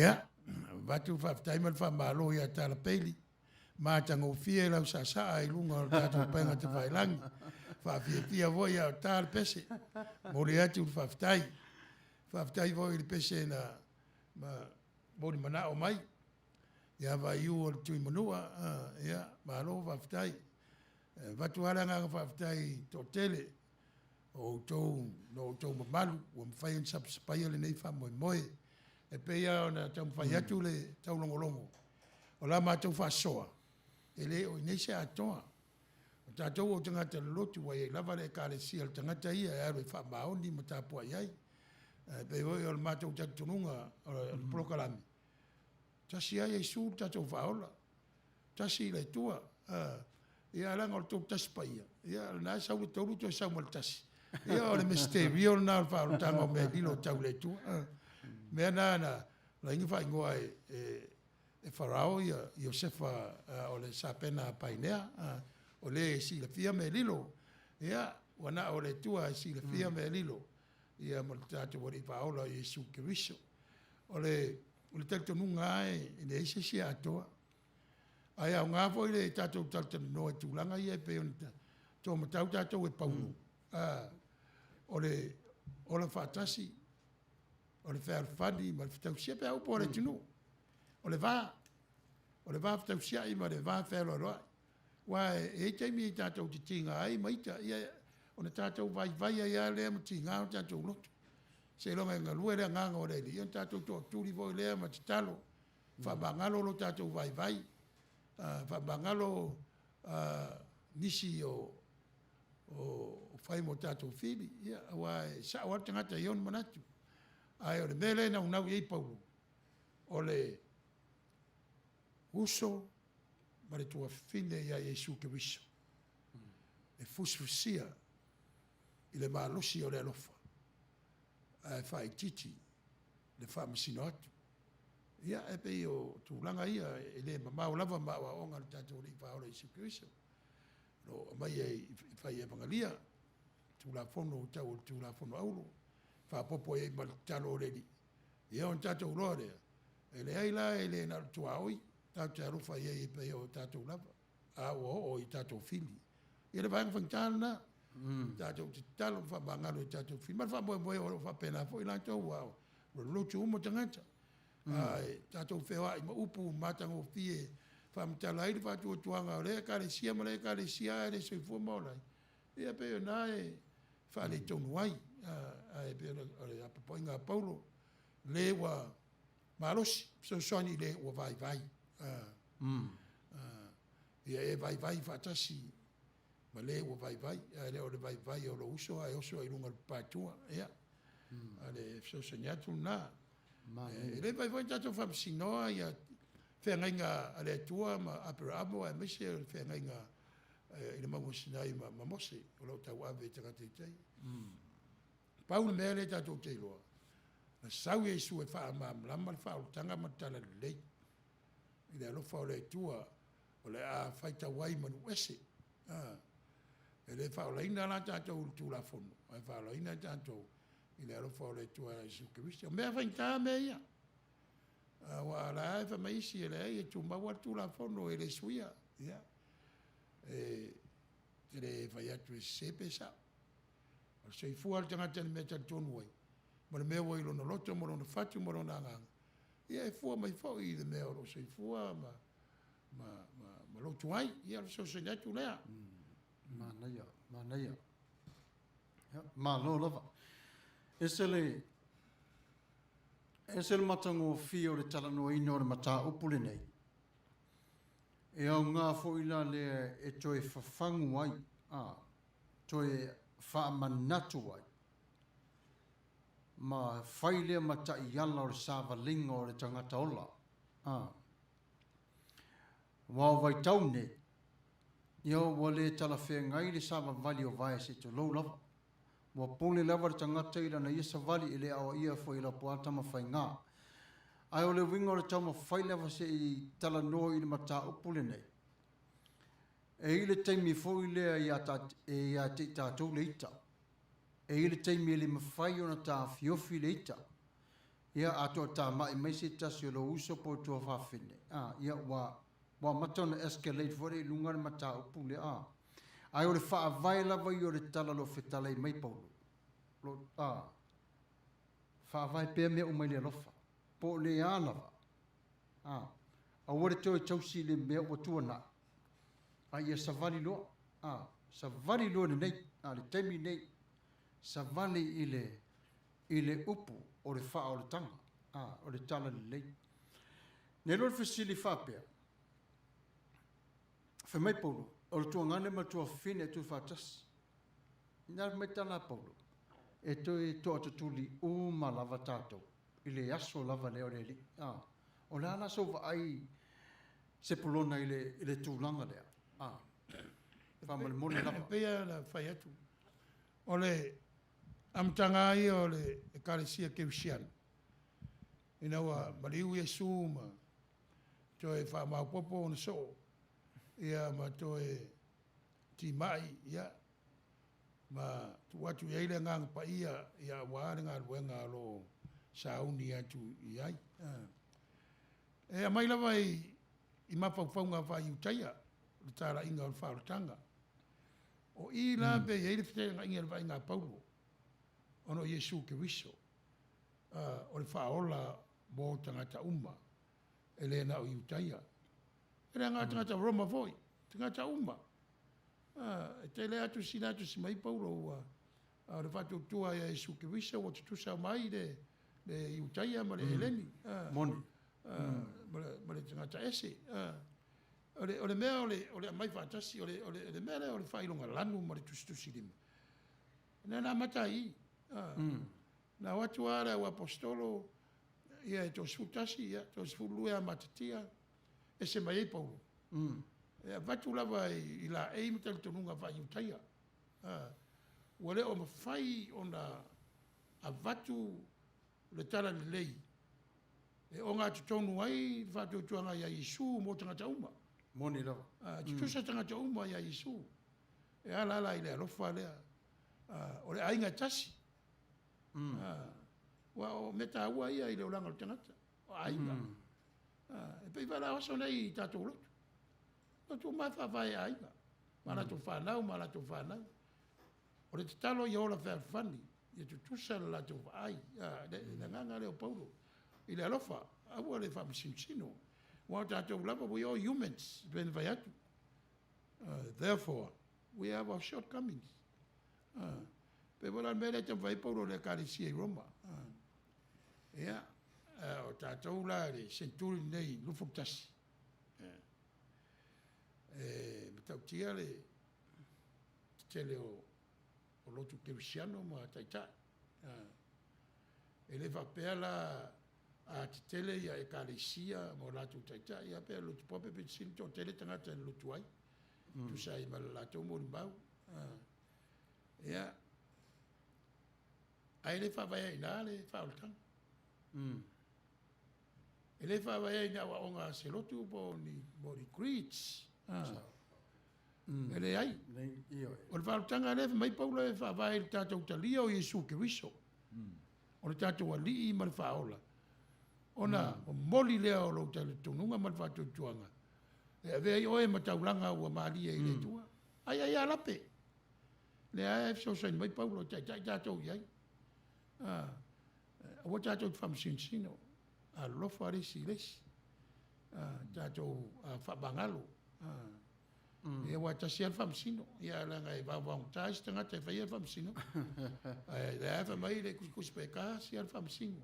Ia, vatu whaftai man whamalo ia tala peli. Mā tango fie lau sa ai lunga o tātou penga te whailangi. Whawhia fia voi au tāla pese. Mori atu whaftai. Whaftai voi li pese na mori mana o mai. Ia vai iu o tui manua. Ia, malo whaftai. Vatu haranga whaftai tō tele. O tō mamalu. O mwhai an sapasapai le nei whamoe moe. E peia o na tau mwhai atu le taulongolongo. O la mātou whasoa. E le o inese atoa. O tātou o tangata lotu wai e lava le kāre si al tangata ia e aroe wha maoni ma tāpua iai. Pe hoi o le mātou tatununga o le prokalami. Tasi ai e sū tātou whaola. Tasi le tua. Ia alanga o tōk tasi pa ia. Ia nā sau le tōru tō sau mal tasi. Ia o le misterio nā o whaola tanga o mea lilo tau le tua. Mea nā la ingi wha ingoa e Farao ia Iosefa o le sapena painea o le si le fia me lilo ia wana o le tua si le fia me lilo ia mo tatu wari paola Yesu Kiristo o le tatu nunga e le isi si atoa ai au ngā foi le tatu tatu no e tūlanga ia e peonita tō matau tatu e pauno o le whatasi o le whaalfani ma le whatau sia pe au po le tunu o le vā whatau sia i ma le vā whelo roa. Wa e teimi i tātou te tinga ai maita ia o na tātou vai ai lea ma tinga o tātou lotu. Se longa ngā lue lea nganga o reili. Ion tātou tō tūri voi lea ma te talo. Whabangalo lo tātou vai. Whabangalo nisi o whai mo tātou whiri. Ia wa e sa o tangata ion manatu. Ai o le mele na unau iei paulo. O le uso ma le tua fine ia Yesu Kiristo. E fusfusia i le malosi o le alofa. E whai titi le whamasino atu. Ia e pei o tūlanga ia e le mamau lava maua o ngā tātou li whaola Yesu Kiristo. No mai e whai e pangalia tūla fono tau o tūla fono aulo. Whapopo e maltalo redi. Ia on tātou loa rea. E le aila e le nal tua oi. Tātou arufa ia i pei o tātou lava. A o i tātou fili. Ia le vanga whangtana na. Tātou te talo whamangaro i tātou fili. Mar whamoe o whapena fo i lantou wao. Rotu umo tangata. Tātou whewa i ma upu matango fie. Whamtala i le whātua tuanga o rea kare sia ma rea kare sia e le soifua maolai. Ia pei o nā e whale tonu ai. E pei o le apapoinga Paulo. Le wa malosi. So soni le wa vai. Ia e vai whatasi ma le o vai le o le vai o lo uso ai oso ai lunga patua ia ale so segnatu na le vai tato fam sinoa ia fenga ale tua ma aperamo e mese fenga ile mango sinai ma mose o lo tau ave tangate Paulo mele tato te lo na sau Yesu e fa ma lama fa o tanga matala le ile alo fa le tua o le a faita wai manu ese ele fa o ina la tatou tu la fono ai fa o ina tatou ile alo fa le tua Yesu Kiristo me fa me ia wa la fa mai si ele e tu ma wa tu la fono ele suia ia ele fa ia tu sepe sa o sei fu al tanga ten me tonu wai ma me wo ilo no loto mo no fatu mo no nga ia e fu mai fo i de me o sei fu ma lo tuai ia so se ya tu lea Manuia ma lo lava esele matango fio le talano ino le mata upule nei e au ngā foila le e toe fafangu ai toe whaamanatu ai ma whaile mata i ala o le sāwalinga o le tangata ola wao vai taune ia wale tala whengai le sāwa vali o vai se to lau lava wa pone lava le tangata ila na ia sa vali ile awa ia fo ila puata ma whai ngā ai o le winga o le tau ma whai lava se i tala no i le mata upule nei e ile teimi fo ile ia te tātou le ita e ile teimi le mawhai o na tā fiofi le ita Ia ato ta mai mai se tasi o lo uso po tua whawhine. Ia wa matona escalate fore lungar mata upule Ai o le wha vai lava i o le tala lo whetalai mai paulo. Wha vai pēr mea umai le alofa. Po le ālawa. A wore teo e tausi le mea o tuana. Ia savali loa. Savali loa ni nei. Le taimi nei. Savali i le upu o le wha o le tanga. O le tala le lei. Ne lo le whesili whapea. Whamai paulo. O le tua ngane ma tua whine e tu whatas. Nā mai tala paulo. E toi toa tutuli ma lava tātou. I le aso lava leo le li. O le ala so ai Sepulona i le tūlanga lea. Whamale mone lava. Pea la whai atu. O le amtanga ai o le karesia keusiana. Ina wa mariu Yesu ma toe wha maupopo na so. Ia ma toe ti mai ia. Ma tu watu eile ngang pa ia wāre ngā ruenga lo sauni atu i ai. E a mai lawa i mawhauwhaunga whai utaia. Le tāra inga o whaarutanga. O i la be eile whitenga inga whai ngā paulo. Ono Yesu ke wiso. O le whaola mō tangata uma. E le na o i utaia. E le ngā tangata Roma voi. Tangata uma. Te le atu sinatu si mai paulo le whatu tua ia Yesu ke wisa o te tusa mai le iutaia ma le Heleni. Moni. Ma le tangata ese. O le mea o le mai whatasi, o le mea o le whailonga lanu ma le tusi lima. Nā mata i. Nā watu ara o apostolo ia e tos futasi, ia tos fulua matatia. E se mai e paulo. Watu lava i la e mita le tonunga whai utaia. Wale o mawhai o na a watu le tala le lei. E o ngā tutonu ai whatu tuanga ia Yesu mō tangata uma. Moni lava. Tutusa tangata uma ia Yesu. E ala i le alofa lea. O le ainga tasi. Wa o meta ua ia i le olanga le tangata. O ainga. E pei wala oso nei i tātou lotu. Tu mata vai ainga. Mana tu whanau, mana tu whanau. O le talo i ola whani. I tu tusa la tu ai. Le nganga leo paulo. I le alofa. Aua le whamsinsino. Wa tātou lava, we all humans. Ben vai atu. Therefore, we have our shortcomings. Pe wala mele te vai paulo le karisia i Roma. Ia. O tātou la le senturi nei lufuktasi. Tau tia le tele o lotu kerusiano ma taitai. E le whapea la a te tele ia e kālesia mo latu taitai. Ia pea lotu pope pe sinto tele tangata en lotu ai. Tu sai ma latu mo mbau. Ia. Ai le whawaya ina le whaoltang. E le whawaya ina wa onga se lotu mo ni creeds. Ele ai. O le whautanga lewe mai paula e whawai le tātou talia o Yesu ke wiso. O le tātou alii ma le whaola. Ona o moli lea o lo tale tununga ma le whātou tuanga. E avea i oe ma taulanga ua maalia i le tua. Ai alape. Le ai so sain mai paula o tātou iai. O tātou whamsinsino. A lofa resi lesi. Tātou whabangalo. E wa tasi al famsino ia la ngai va va tais tanga te fa ia famsino e ava mai le kus pe ka si al famsino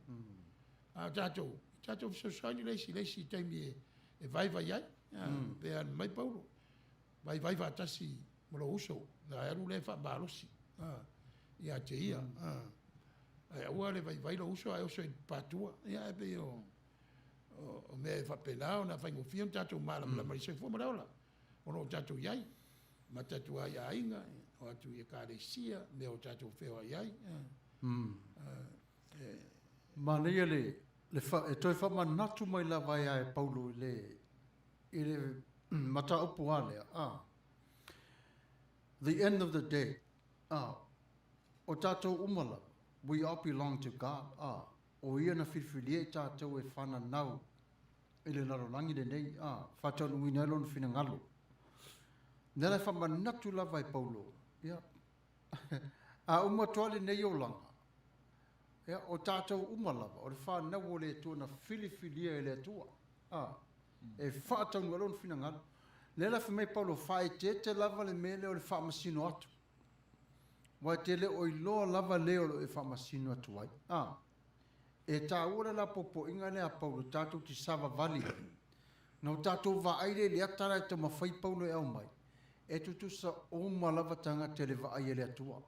tato so sai le si te mi e vai ia pe al mai paulo vai va tasi mo lo uso na era le fa balosi ia te ia e ua le vai lo uso ai so patua ia pe o me fa penao na fa ngofio tato mala la mai se fo mala ono tatu iai, ma tatu ai ainga, o atu i kāresia, me o tatu wheo iai. Ma nei e toi wha manatu mai la vai ai paulo i le mata upu alea. The end of the day, o tātou umala, we all belong to God. o ia na whiwhilia I tātou e whananau I le larolangi le nei, whātau ngui nei lona whina ngalo. Nera whamanatu lava I Paulo, ia. Uma toale nei o langa. Ia, o tātou uma lava, o le whanau o le tua na whiwhilia e le tua. E whātau ngui lona whina ngalo. Lela whamei Paulo whae te lava le mele o le whamasino atu. Wai te le o iloa lava leo e whamasino atu wai. E tā ora la popo inga le a Paulo tātou ti sava vali. Nau tātou va aile le atara e te mawhai Paulo e au mai. E tutusa o malava tanga te le va aile le atua.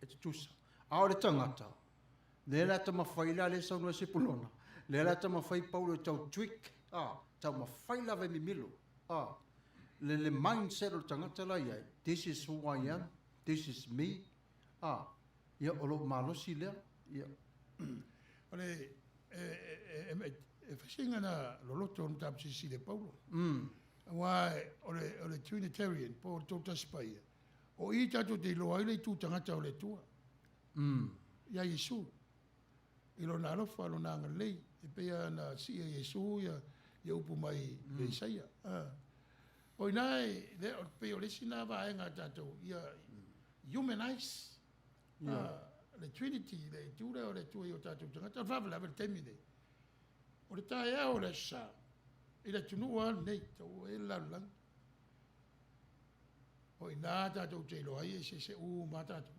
E tutusa. A o le tangata. Le la te mawhai la le saunua Sepulona. Le la te mawhai Paulo e tau tweak. Tau mawhai la ve mi milo. Le mindset o tangata la iai. This is who I am. This is me. Ia o lo malosi lea. Ia. Ole whasinga na loloto o mtapsisi le Paulo. Wai ole Trinitarian, po tōta spaia. O I tato te loa ile tu tangata o le tua. Ia Yesu. Ilo na alofa, ilo na ngalei. E pea na sia Yesu, ia upu mai le Isaia. O inai, pea o lesi na vaenga tato, ia humanize. Le Trinity, le tura o le tua I o tātou tangata, o whawala le temine. O le tae o le sa, I le tunua nei, tau e lalang. O I nā tātou te loa I e se u mā tātou.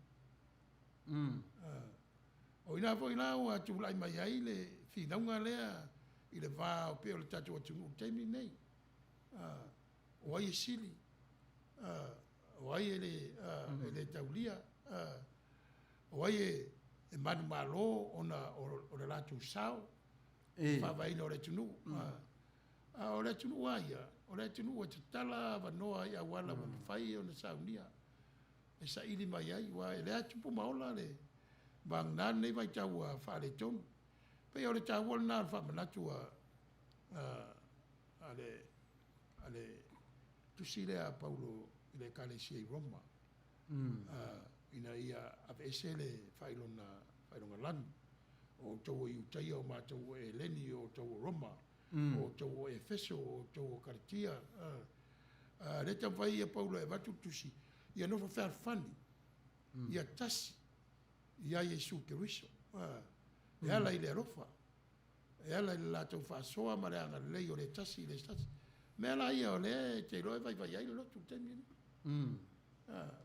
O I nā fo I nā o atu lai mai ai le whinaunga lea, I le wā o peo le tātou o tunu temine nei. O ai e sili, o ai e le taulia, o ai e manu malo o le latu sao, whawaina o le tunu. O le tunu aia, o le tunu o te tala wanoa I awala wa mwhai o na saunia. E sa ili mai ai, wa e le atupu maola le, bang nan nei vai tau a whaare tonu. Pei o le tau o le nā whamanatu ale tusile a Paulo I le kalesia I Roma. Ina ia avese le whailonga lanu. O tau I utaia o mātou e leni o tau Roma. O tau Efeso, o tau Karatia. Le tau vai ia Paulo e watu tusi. Ia nofa whare whani. Ia tasi. Ia Yesu Keriso. E ala I le rofa. E ala I le lātou whaasoa ma le anga lei o le tasi, le tasi. Me ala ia o le te roe vai ai le lotu temini.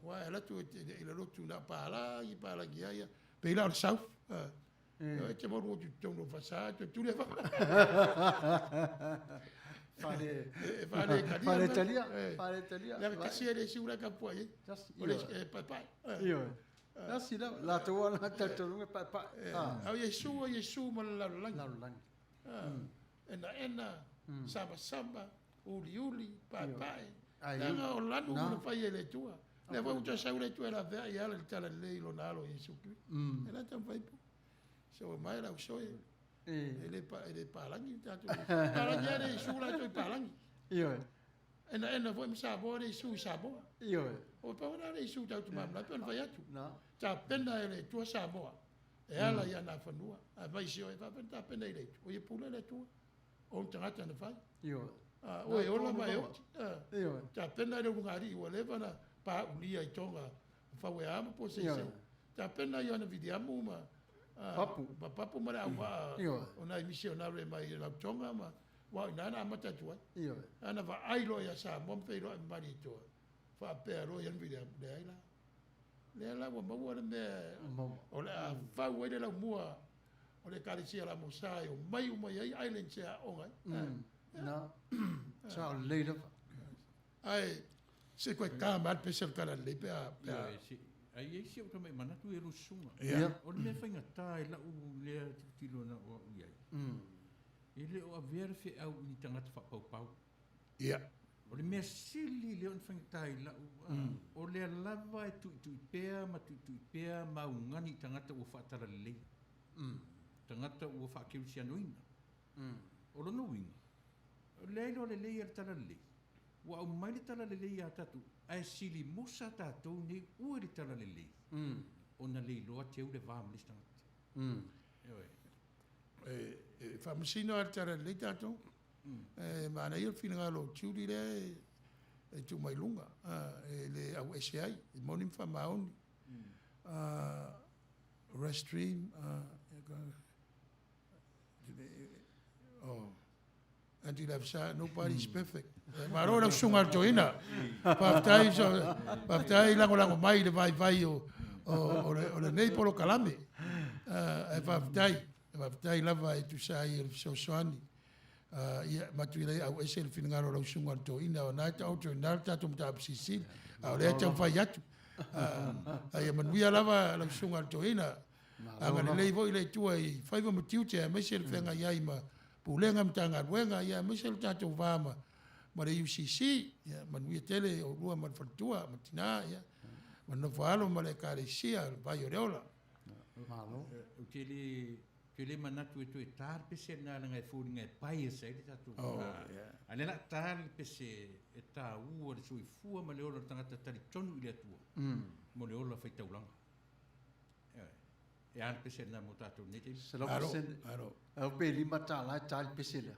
Wa ala tu I le lotu na pala I pala ki aia pe la south e te mo tu tono fasa tu le fa fare talia la kasi ele si ura kapo ai ole papa io nasi la tua la tatarunga papa au Yesu ma la lang ena samba uli papa nga o lanu na fai ele tua le va uta sa ule tua la vea ia le tala le lo nalo Yesu Cristo ela tam vai po so mai la so ele pa langi tatu palangi ele su la to palangi io ena foi msa bo le su sa bo io o pa ora le su tatu mam la pe vai atu na ta pena ele tua sa bo e ala ia na fanua a vai sio e va ta pena ele o ye pula le tua o tangata na fai io o e ola mai o io ta pena le ngari o le vana pa ulia I tonga fa we ama po se ta pena ia na vidiamu ma papu mara wa ona missionary mai la tonga ma wa nana mata tua ana va ailo ya sa mom fe lo mari to fa pero ia vidiamu le la wa mo le me o le fa we le la mua o le kalisia la mosai o mai island sea onga na sa later ai se koe ka mal pesel kala le pe ai si o mai manatu e rusunga o le me fainga tai la u le tilo na o ia ele o verfe au ni tangata fa pau o le me sili le on fainga tai la o le lava tu pea ma ungani tangata o fa tala le tangata o fa kirisianoina o lo no winga le le tala le wa o mai le tala le ia tatu ai sili musa tatu ni u le tala le o na le loa te u le va mlista Whamasino al tara le tātou. Mana ia whina lo tiuri le e tu mai lunga. Le au SAI, i moni whamaoni. Restream. Anti-lafsa, nobody's perfect. Maro na sunga al toina. Paftai lango mai le vai o le nei polo kalame. Paftai lava e tu sai il soani. Ia matuile au ese il finangaro la sunga al toina o naita auto nalta tum ta absisi. Au le tau fai atu. Ai Manuia lava la sunga al toina. Anga le voi le tua i fai mo tiute me se fenga ia ma pulenga mtanga wenga ia me se tato vama. Ma le UCC ia Manuia tele o lua ma fatua matina ia. Ma no falo ma le carecia vai oreola. Malo. Kele manatu e tar pese na nga furinga e pai se ele tato. Ale la tar pese e ta u o sui fua ma le ola tangata tali tonu ile tua. Mo le ola fai taulanga. E an pese na mo tato nete. Aro. Au pe lima tala tal pese le.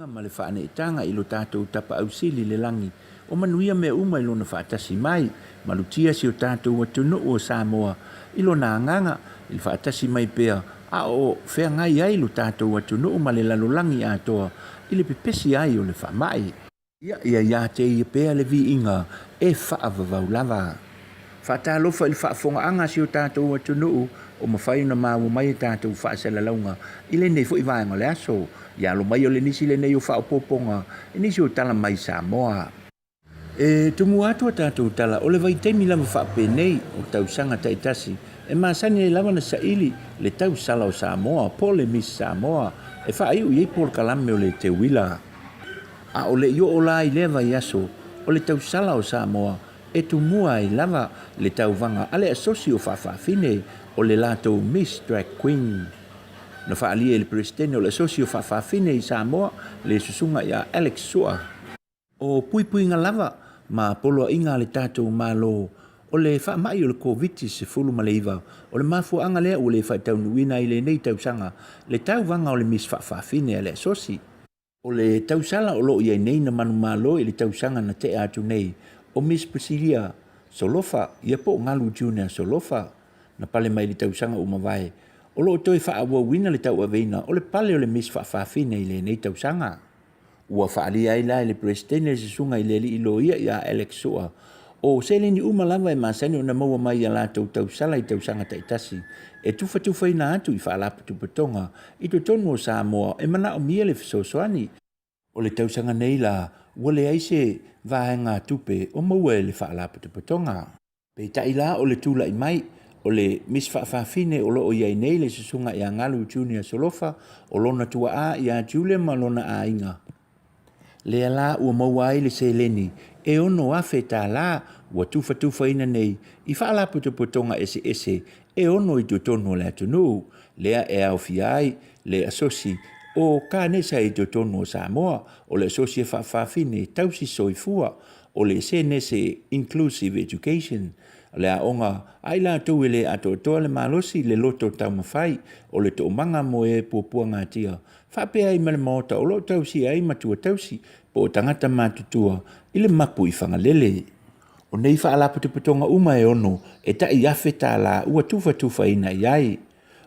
Ma le whaaneitanga i lo tātou tapa au sili le langi. O Manuia me uma i lona whaatasi mai, malutia si o tātou atunu o Samoa, i lona anganga, i le whaatasi mai pea, a o whea ngai ai lo tātou atunu o ma le lalolangi atoa, i le pepesi ai o le whamai. Ia te ia pea le vi inga e whaavavau lava. Whaatalofa ili whaafonga si o tātou atunuu o mawhai na māu mai tātou whaasela launga i le nei fo i vaenga le aso. Ia lo mai o le nisi le nei o whaapoponga e nisi o tala mai Samoa. E tumu atua tātou tala o le vai teimi lava whaape nei o tau sanga taitasi e maasani e lava na saili le tau sala o Samoa po le Miss Samoa e whaaiu iei por kalame o le te wila. A o le io o la i leva i aso o le tau sala o Samoa e tumua i lava le tau vanga ale asosi o whaafine o le lato Miss Drag Queen. Na whaalia le presidente o le asosi o whaafine i Samoa le susunga ia Alex Sua. O puipuinga lava ma polo inga le tātou malo o le whaamai o le COVID se fulu maleiva o le mafuanga lea o le whaitau nuina i le nei tau sanga le tau vanga o le Miss whaafine ale asosi. O le tausala o loo iai nei na manu malo i le tausanga na te atu nei o Miss Priscilla Solofa ia po ngalu Junior Solofa na pale mai le tausanga umawai. O loo toi whaawua wina le tau aveina o le pale o le Miss Whaafine i le nei tausanga. Ua whaalia ai lai le presidente se sunga i le li ilo ia Alex Sua. O seleni umalava e masani o na maua mai ia la tausala i tausanga taitasi. E tufa ina atu i whaalapu tupatonga i to tonu o Samoa e mana o mia le fisosoani. O le tausanga nei la wale aise vaenga tupe o maua e le whaalapu tupatonga. Pe taila o le tula i mai o le Miss Whaafine o loo iai nei le susunga i a Ngalu Junior Solofa o lona tua a i a Julia ma lona a inga. Le ala ua maua ai le seleni e ono afe ta la ua tufa ina nei i whaalapu tupatonga ese e ono i tonu le atunu, lea e au fiai, le asosi o ka nesa i tonu o Samoa, o le asosi e whaafine tausi soifua, o le senese inclusive education, le a onga ai la tau le ato toa le malosi le loto tau mawhai, o le to manga mo e pupua ngā tia, whapea i mele maota o lo tausi ai matua tausi, po tangata matutua, i le mapu i whangalele. O nei whaalapu te patonga uma e ono, e ta i awhe tā la ua tufa ina iai.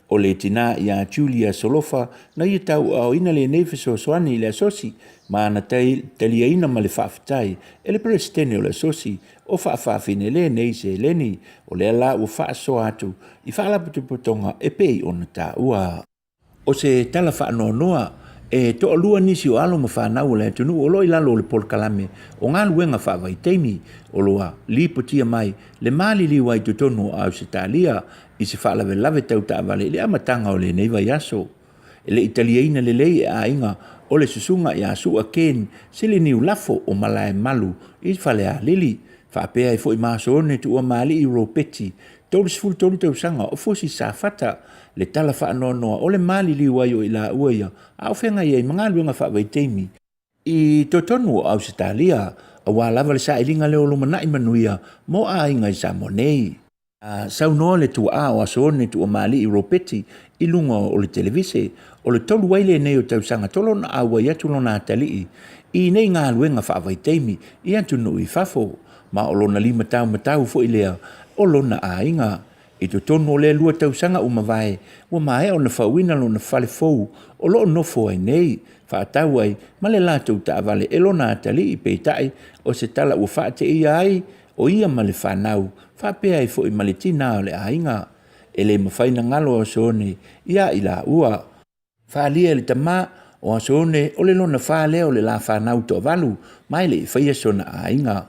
O le tina i a Julia Solofa, na i tau au ina le nefiso soani i le asosi, ma na talia ina ma le whaafitai, e le presidente o le asosi, o whaafine le nei se leni, o le ala ua whaaso atu, i whaalapu te patonga e pei ona tā ua. O se tala whaanonoa, e to alua nisi o alo ma whanau le tunu o loi lalo le polkalame o ngā luenga whaavai teimi o loa lipotia mai le mali liwa i tutonu au se talia i se whaalawe lave tau taavale le amatanga o le neiva yaso. E le italiaina le lei e a inga o le susunga i a sua ken se le niu lafo o malae malu i whale a lili. Whaapea i fo i maaso one tu ua mali i ropeti tolu sifuru tolu tau sanga o fosi sa fata le tala whaanonoa o le mali liwa i la uaia au whenga i mga luenga whaavai teimi. I totonu o au se talia a wālava le sa ilinga leo luma i Manuia mo a inga i Samonei. Sau noa le tu a o asone tu o mali i ropeti i lunga o le televise o le tolu waile nei o tau sanga tolo na awa i atu lona atalii i nei ngā luenga whaavai teimi i atu nui fafo ma o lona 5 matau fo i lea o lona a inga. I to tonu o le lua tau sanga umawai ua mae o na whauina lo na whale fou o lo nofo ai nei whaatau ai ma le lātou taavale e lona atali i peitai o se tala ua whaate ia ai o ia ma le whanau whapea i fo i maletina o le ainga e le mawhaina ngalo o sone ia i la ua whaalia le tama o asone o le lona whale o le la whanau to valu mai le i whaia sona ainga.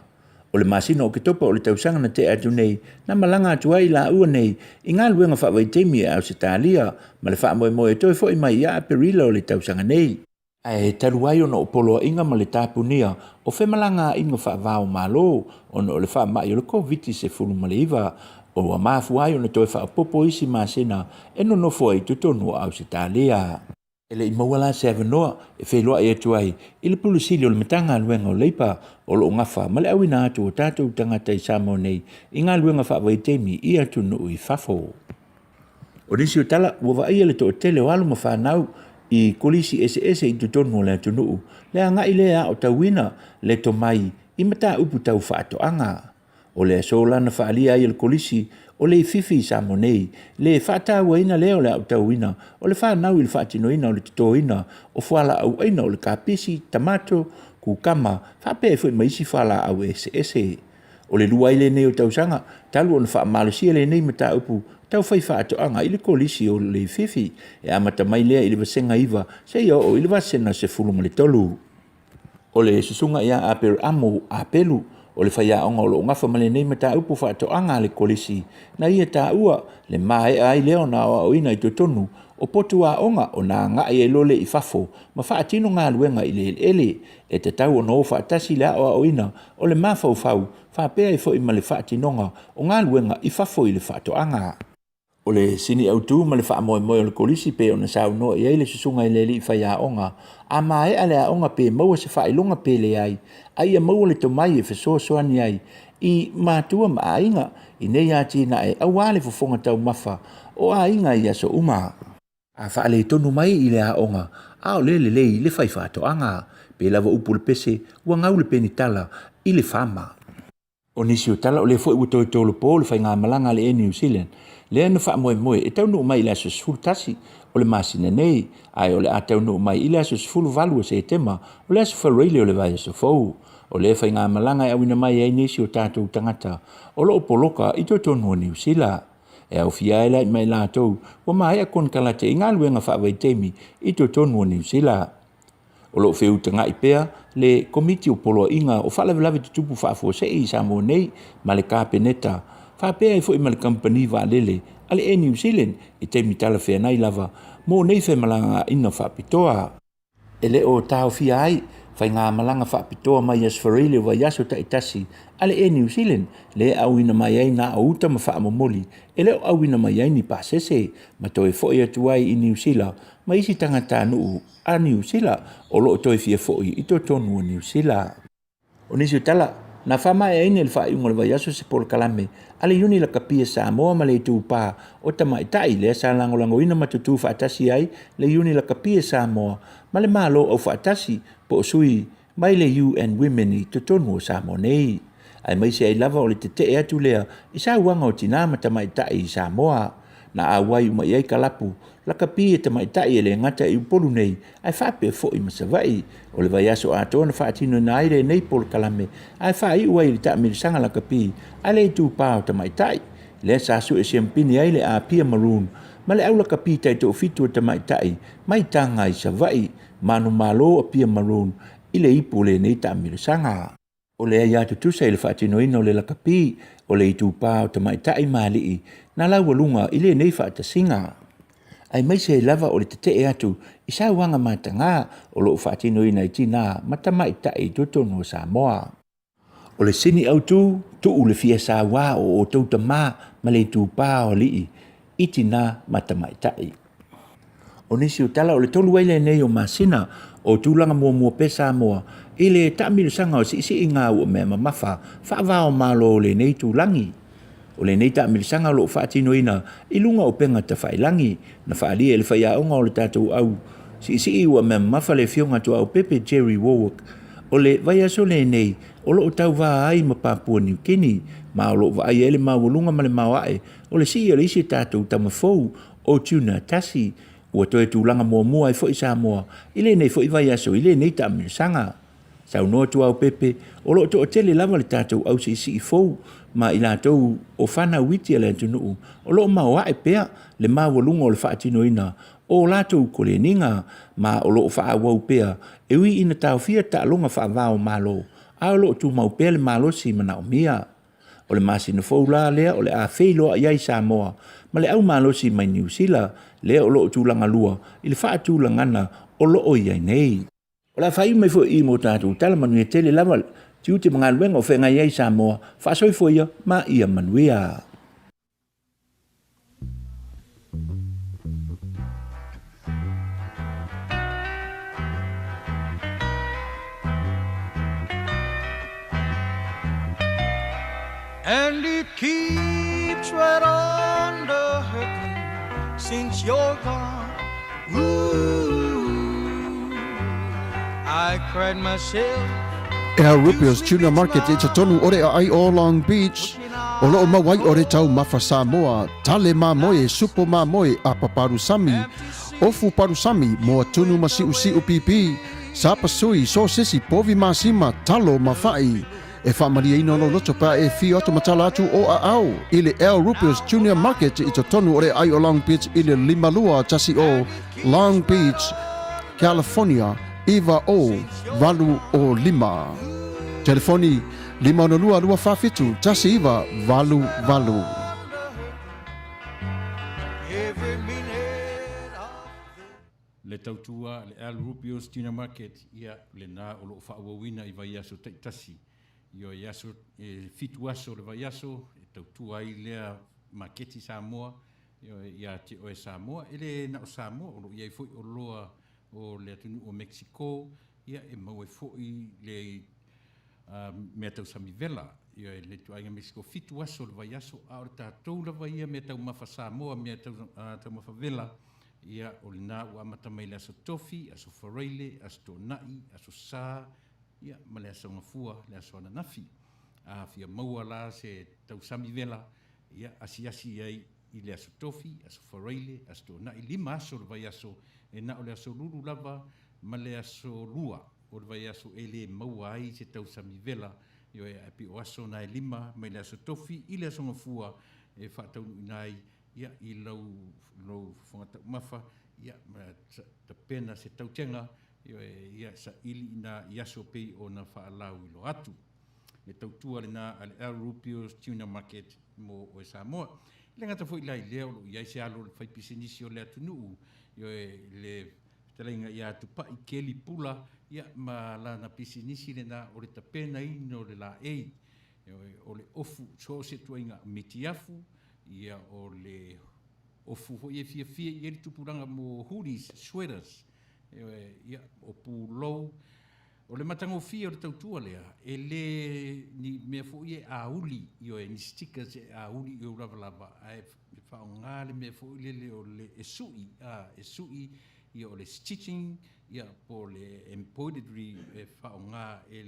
O le masino o ke topa o le tausanga na te atu nei, na malanga atu ai la ua nei, i ngā luenga whaavai teimi au se tālia, ma le wha moe toi fo i mai ia perila o le tausanga nei. E taru ai ono o polo inga ma le tāpunia, o whemalanga inga whaavao malo, ono o le wha mai o le COVID se fulu ma le iwa, o a mafu ai ono toi whaapopo isi masena, eno nofo ai tutonu au se tālia. Ele i mawala se avanoa e wheloa e atu ai, i le pulusili o le matanga luenga o leipa o lo ngafa, ma le awina atu o tātou tangata i Samoa nei, i ngā luenga whaavai teimi i atu nuu i fafo. O nisi o tala, ua wa ia le to o tele o alu ma whanau i kolisi ese i tutonu o le atu nuu, le anga i lea o tauina le to mai i mata upu tau whaato anga. O le asola na whaalia i le kolisi, o le fifi Samoa nei, le whaataua ina leo le au tauina, o le whanau i le whaatinoina o le titoina, o whala au aina o le kapisi, tamato, kukama, whape e fwoi maisi whala au ese. O le lua ile nei o tausanga, talu ona wha malosia le nei mata upu, tau whai wha atoanga ili kolisi o le fifi, e amata mai lea ili wasenga iwa, se ia o ili wasena se fuluma le tolu. O le susunga ia aperu amo apelu, o le whai aonga o lo ngafa male nei mata upu wha atoanga le kolisi, na ia ta ua, le mae ai leo na o ina i tonu, o potu a onga o nā ngai e lole I fafo, ma wha atino ngā luenga I le ele, e te tau o no wha atasi le o ina, o le mawhau whau, wha pēa I fo I ma le wha atinonga, o ngā luenga I fafo I le wha atoanga. O le sini au tū ma le wha moe moe o le kolisi pē o na sau no I le susunga I le li whai a onga, a mae ale a onga pē maua se wha ilonga pē le ai, ai a maua le tomai e whesoa soani ai, I mātua ma a inga, I nei ati na e awale fofonga tau mafa, o a inga I aso uma. A whaale tonu mai I le a onga, a o le I le whai whatoanga, pe lava upu le pese, ua ngau le penitala, I le whama. O nisi o tala o le fo I wutoi tolo po le whai ngā malanga le New Zealand, le anu wha moe moe, e tau nu mai I le aso sifuru tasi, o le masina nei, ai o le a tau nu mai I le aso sifuru valua se tema, o le aso whareile o le vai aso fau, o le whai ngā malanga e awina mai ai nisi o tātou tangata, o lo opoloka I to tonu o New Zealand. E au fia e lai mai lātou, wa mai a kon kalate I ngā luenga whaawai teimi I to tonu o New Zealand. O lo wheu tanga I pēa, le komiti o poloa inga o whalawelawe te tupu whaafua se I Samoa nei, ma le kāpeneta, whaapea I fo I ma le company wa lele, ale New Zealand I teimi tala whea nei lava, mō nei whai malanga ina whaapitoa. E le o tāo fia ai, whai ngā malanga whaapitoa mai as whareile wa yaso ta itasi, ale New Zealand, le au ina mai ai nā au uta ma whaamomoli, e le au ina mai ai ni pāsese, ma toi fōi atuai I New Zealand, ma isi tangata nuu a New Zealand, o lo toi fia fōi I to tonu o New Zealand. O nisi o tala, na whama e aine le whaaiunga le vai aso se polo kalame, ale yuni la kapia Samoa ma le tūpā, o tama itai le sa langolango ina matutu whaatasi ai, le yuni la kapia Samoa, ma le malo au whaatasi, po sui, mai le UN Women I to tonu o Samoa nei. Ai mai se ai lava o le te te atu lea, I sa uanga o tina ma tama itai I Samoa, na awai uma iai kalapu, la kapia tama itai e le ngata I upolu nei, ai whape fo I masawai, o le vai aso ato na whaatino na aire nei polo kalame, ai whai uai li ta mirisanga la kapia, ai le tu pāo tama itai, le sa su e siampini ai le a pia maroon, ma le au la kapia tai to fitu o tama itai, mai tanga I savai, manu malo a pia maroon, I le ipu le nei ta mirisanga. O le ai atu tusa I le whaatino ina o le la kapia, o le itu pāo tama itai maali, na lau walunga I le nei whaatasinga. Ai mai se lava o le te atu, I sa wanga matanga o lo whaatino ina I tina matama itai to tonu o Samoa. O le sini au tu le fia sa wā o tauta mā ma le tu pā o lii, I tina matama itai. O nisi o tala o le tolu waile nei o masina o tūlanga mua pe Samoa, I le taamiru sanga o si ngā ua mea mamafa, whaavao malo le nei tūlangi. O le nei taamiru sanga lo whaatino ina, I lunga o penga ta whailangi, na whaalia le whaiaonga o le tātou au, si ua mea mamafa le fionga tu au Pepe Jerry Warwick. O le vai aso le nei, o lo o tau waa ai ma Papua New Guinea, ma o lo wa ai ele mawalunga ma le mawae, o le si le isi tātou tamafou, o tuna tasi, ua toe tūlanga mua ai fo I Samoa, I le nei fo I vai aso, I le nei taamiru sanga. Sau noa tu au Pepe, o lo to o tele lava le tātou au si fou, ma I lātou o whana witi ale atunuu, o lo mawae pea, le mawalunga o le whaatino ina, o lātou ko le ninga, ma o lo whaawau pea, e ui ina tau fia ta longa whaavao malo, a o lo tu mau pea le malo si mana o mia. O le masina fou la lea, o le a wheiloa iai Samoa, ma le au malo si mai New Zealand, lea o lo tu langa lua, I le whaatulangana, o lo o iai nei. O la whai mai fo I mo tātou tala Manuia tele lava, tiu te mga luenga o whenga iai Samoa, whaasoi fo ia, ma ia Manuia. And it keeps right on the hurting since you're gone. Ooh, I cried myself. E au Rupios Tuna Market e ta tonu ore a ai o Long Beach. O loo mawai ore tau mafa Samoa, tale ma moe, supo ma moe a paparu sami. Ofu paru sami, moa tunu masi usi upipi. Sa pasui so sisi povi masima talo mafai. E whamaria ino no loto pa e fi oto matala atu o a au. Ile El Rupios Junior Market i to tonu ore ai o Long Beach ile Limalua tasi o Long Beach, California, Iva o Valu o Lima. Telefoni 522 tasi Iva Valu Valu. Le tautua, le Al Rupios Junior Market, ia le nā o loo whaawawina i vai aso taitasi. Io yaso fitu aso le vai aso, tautua i lea maketi Samoa, ia te oe Samoa, ele na o Samoa, o lo iai foi o loa o le atunu o Mexico, ia e mau e foi le mea tau samivela, ia le tuainga Mexico, fitu aso le vai aso, a o tātou la vai ia mea tau mafa Samoa, mea tau mafa vela, ia o le nā ua matamai le aso tofi, aso whareile, aso tō nai, aso sā, ia ma le aso ngafua, le aso ananafi. A fia maua la se tau sami vela, ia asi ai i le aso tofi, aso whareile, aso tō nai, 5 aso le vai aso, e na o le aso lulu lava, ma le aso lua, o le vai aso e le maua ai se tau sami vela, io e api o aso na e 5, mai le aso tofi, i le aso ngafua, e whaatau nai, ia i lau whangata mafa, ia ta pena se tautenga, ia sa ili na iaso pei o na whaalau ilo atu. Le tautua le na al El Rupios Tuna Market mo o Samoa. Le ngata fo ilai leo lo ia se alo le whaipisinisi o le atunuu, le talainga ia tupa i keli pula, ia ma la na pisinisi le na o le tapena ino le la ei, o le ofu so se tuainga mitiafu, ia o le ofu ho ia fia ia li tupuranga mo hoodies, sweaters, ia o pulou, o le matango fia o le tautua lea, e le ni mea fo ia auli, io e ni stickers e auli i o lava, e whao ngā le mea fo ile o le esui, ia o le stitching, ia po le embroidery e whao ngā e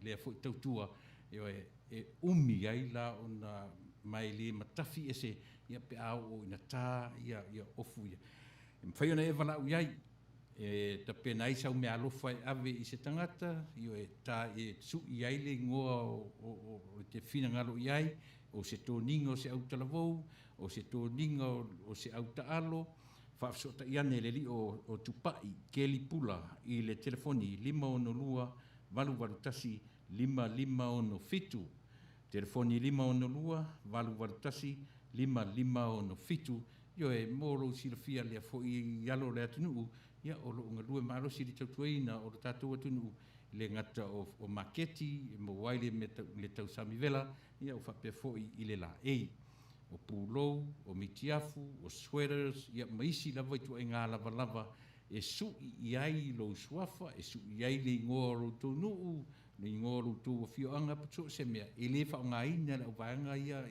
le fo i tautua, e umi ai la o na mai le matafi ese ia pe au o ina tā ia ofu ia. Mwhai ona e wala u iai, ta pena isa u mea alofa e ave i se tangata, io e tā e su iai le ngoa o te whina ngalo iai, o se tōninga o se au talavou, o se tōninga o se au taalo, whaafsota iane le li o tupai, keli pula i le telefoni 512 valuvalutasi 5515. Telefoni 512 valuvalutasi 5515. Io e moro silafia le fo i alo le atunu ia o lo ngalue malo sili tautuina o tatou atunu le ngata o maketi mo waile le tau samivela ia o fape fo i le la ei o pulou o mitiafu o sweaters ia maisi lava tu nga lava e su i ai lo swafa e su i ai le ngoro tonu le ngoro tu fio anga puto se mea e le fa nga ina o vanga ia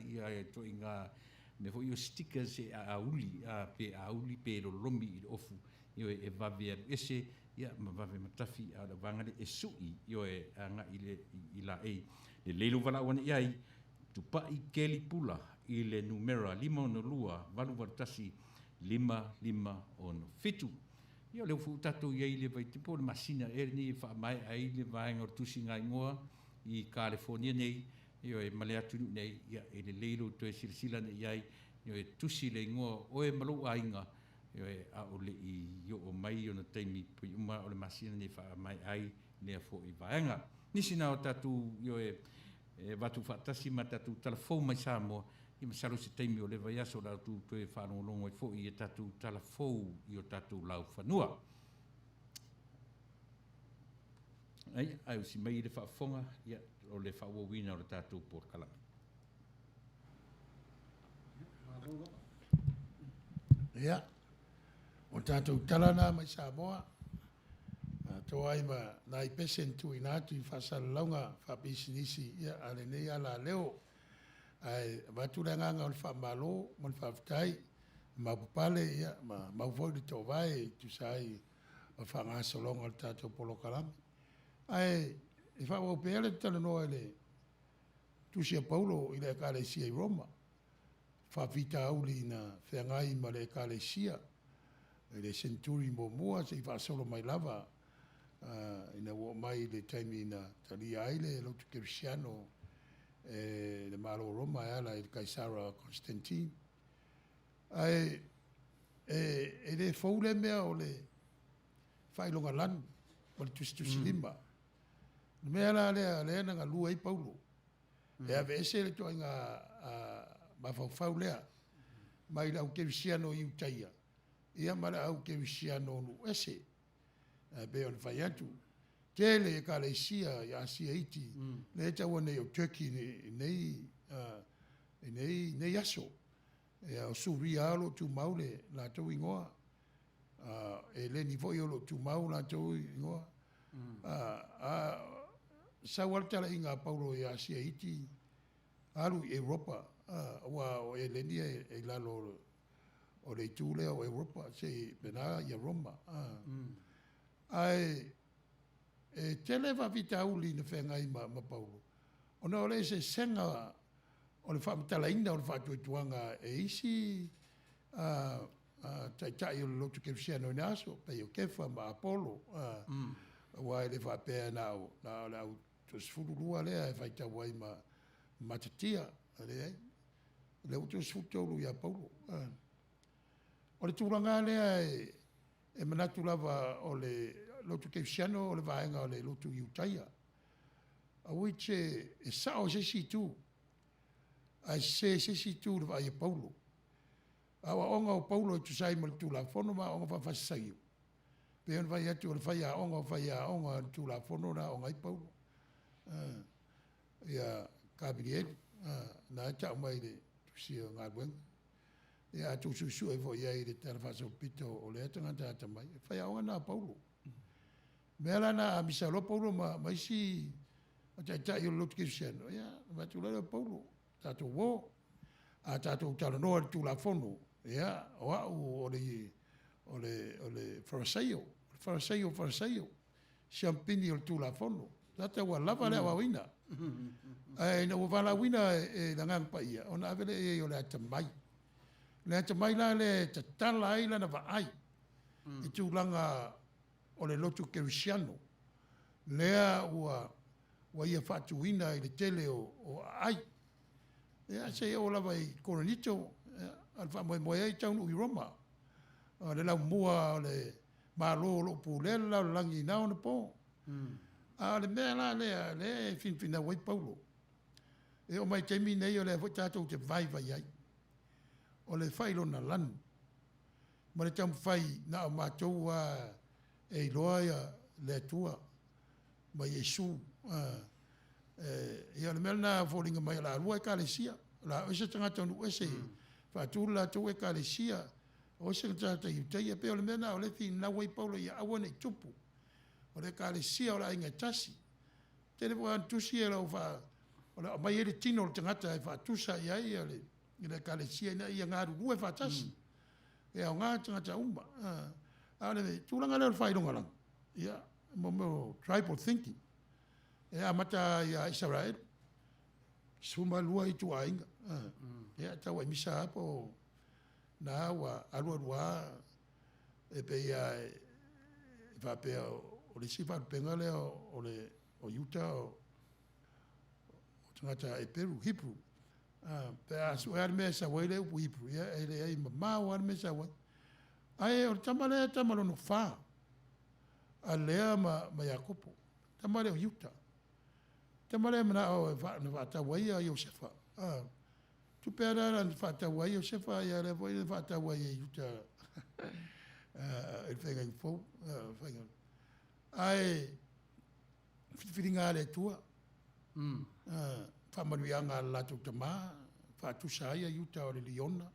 to inga me fo io stickers e auli pe lo lomi i ofu io e vavia ese ia ma vave matafi a vanga le esui io e anga i la e le lelo vala wana iai tupai keli pula i le numera 512 valuvalutasi 5515 io le fu tato iai le vai tipo le masina e ni fa mai ai le vainga o tusi ngai ngoa i California nei io e male atu nei ia e le lelo to e silsila nei iai io e tusi le ngoa o e malu ainga io e a o le i io o mai o na taimi pui uma o le masina nei fa mai ai le fo i vainga nisi na o tatu io e watu whaatasi ma tatu talafou mai Samoa i masalo se taimi o le vai aso la tu to e whanongongo e fo i e tatu talafou i o tatu lau whanua. Ai, ai si mai le whaafonga ia o le whaawawina o le tatu por kalami. Ia, o tatu talana mai Samoa, to ai ma nai pesen tu inatu i whasalaunga whapisinisi ia ale nei ala leo. Ai waturenga o le whamalo, mo le whaftai, mapupale ia, maufoi le tō vai, tu sai o whangasolonga o le tātou polo kalami. Ai, e whawau pēle tala noa le tusia Paulo i le ekalesia i Roma. Whawhita auli na whengai ma le ekalesia, le centuri mo mua, se i whaasolo mai lava, ina wo mai le taimi na tali ai le lo tu Cristiano le malo Roma ala il Kaisara Constantine ai le foule mea o le failonga lan o le tusi lima mea la le na lua i Paulo e ave ese le toa inga mafau lea mai la au Cristiano i utaia ia mara au Cristiano nu ese be on fai atu tele ka le sia ya sia iti le ta wona o Turkey nei aso o suria lo tu maule la to ingoa e le ni foi lo tu maula to ingoa sa walta la inga Paulo ya sia iti alu Europa wa o e le ni e la lo o le tule o Europa se bena ya Roma ai tele va vita uli na fenga i ma Paulo ona ole se senga o le whaamtala ina o le whaatuatuanga e isi tai o le lotu Cristiano in aso pe o kefa ma Apollo wa le whaapea na o le au tosfurulua lea e whaita wai ma matatia le uto sfutolu ia Paulo o le tūranga lea e manatu lava o le lotu Cristiano o le vaenga o le lotu Iutaia a wiche e sao se si tu ai se si tu le vai Paulo awa onga o Paulo tu sai mal tu la fono ma onga fa fasai pe on vai atu le fai a onga tu la fono na onga i Paulo ia Gabriel na ta mai le tu si nga buen ia tu su e voi ai le tera fa so pito o le tanga ta mai fai a onga na Paulo mela na misalo Paulo ma si ta io lo Cristiano ia va tu le Paulo tato wo a tato talo no tu la fono ya o le farisaio champini o tu la fono tato wa lava le wina ai no va la wina e la ngang pa ia ona vele e o le tamai la le tatala ai la na va ai e tu langa o le lotu Cristiano lea wa ia fatuina i le tele o ai ia se o lava i Coronito al fa mo ai taunu i Roma le la mua le malo lo pulel la langi na on po le mela le fin na wai Paulo e o mai temi nei o le fotato te vai ai o le failo na lan ma le tam fai na ma toa e loia le tua ma Yesu ia le mena folinga mai la rua kalesia la o se tanga tonu ese fa tu la tu kalesia o se tata i te pe le mena o le fin na wai Paulo ia awone tupu o le kalesia o la inga tasi te le wan tusi e la fa o la mai ele tino o tangata e fa tusa ia ia le kalesia na ia ngaru rua fa tasi e o ngā tangata umba ale tulanga le fa ilonga lang ia mo tribal thinking e amata ia Israel suma lua i tu ainga e tawa misa apo na wa alua e pe ia va pe o le sifa pengale o Utah o tangata e Peru Hebrew pe asu me sa wele u Hebrew ia ele ai ma wa me sa wa ai o tamalo no fa alea ma Jacopo tamale o Utah tamale mana o na fata wai a Josefa tu pera na fata wai Josefa ia le foi fata wai Utah il fega info fega ai filinga le tua fa Manuia la tu tama fa tu sai Utah o le Liona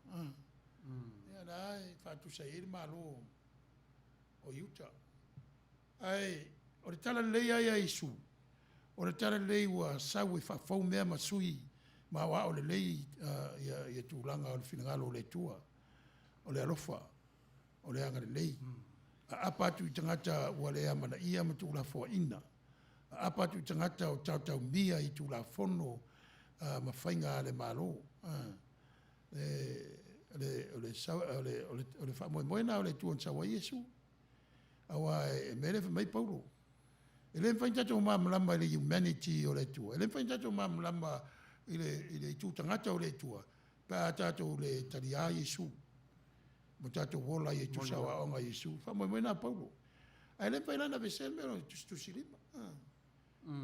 ia dai fa tu sai malo o Utah ai o le tala lei ai Isu o le tala lei wa sau e fafau mea masui ma wa o le lei ia tūlanga o le finangalo o le tua o le alofa o le anga le lei a apatu i tangata ua le amana ia ma tūla fo ina a apatu i tangata o tau mia i tūla fono ma whainga le malo o le whamoe moena o le tuon sawa Iesu awa e mere mai Paulo Ele fai tato mamlama le humanity o le tua. Ele fai tato mamlama ile tu tangata o le tua. Pa tato le taria Yesu. Mo tato wola ye tu sawa onga Yesu. Fa mo mena Paulo. Ele fai lana veseme o tu silima.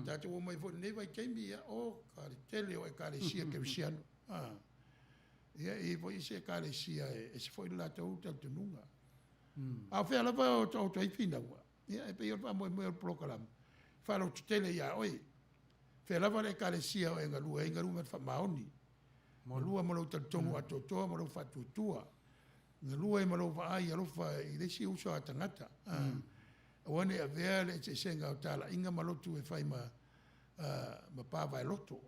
Tato o mai fo ne vai kemi ya o ka tele o ka le sia Cristiano. Ia e foi se ka le sia e se foi la tau tato nunga. A fe ala va o to i fina wa. Ia e pe yo fa mo o program. Fa lo tele ya oi. Fe la va le ka le sia o engalu me fa maoni. Mo lua mo lo tonu ato to mo lo fa tutua. Ngalua mo lo va ai lo fa i le si uso atangata. One a vele se senga o tala inga malotu e fai ma pa vai loto.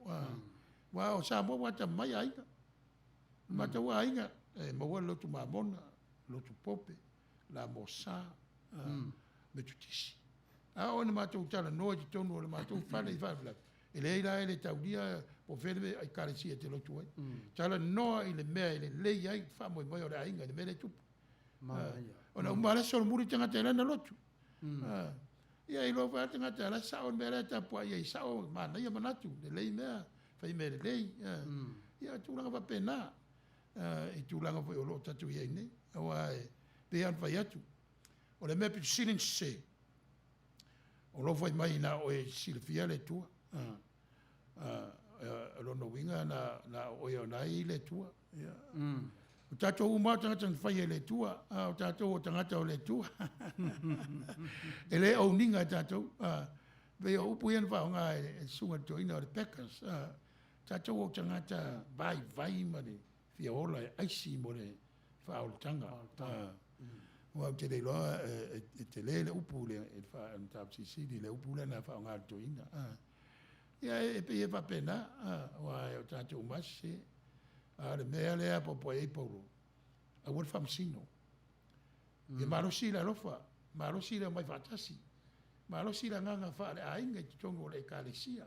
Wa o sa mo wata mai ainga. Mata wa ainga e mo wa lotu ma mona, lotu pope, la mosa, me tutisi. A ona mata o tala no di tonu o mata o fale i fale. Ele ira ele taudia po fele ai karisia te lotu ai. Tala no ile me ile le ai fa mo mo ora ainga de mele tu. Ona umara so muri tanga tela na lotu. Ia i lo fa tanga tela sa on mera ta po ia sa o mana ia manatu de le me fai me le. Ia tu langa pa pena. I tu langa foi o lo tatu ia ne. Wa pe an fai atu. O le me pi silin se. O lo foi mai na o Silvia le tua. Lo no winga na o yo na ile tua. Ia. O tato uma tangata fai le tua, o tato o tangata o le tua. Ele o ninga tato, ve o puien va nga sunga to ina o Packers. Tato o tangata vai mane, fia ola aisi mo le fa o tanga. O te le lo te le upu le fa tap si le upu le na fa nga to ina. Ia e pe va pena, o tato umasi. Le mea lea popo e Paulo. A wad famsino. E marosi la lofa. Marosi la mai fatasi. Marosi la nganga fa le ainga ki tongo le kalesia.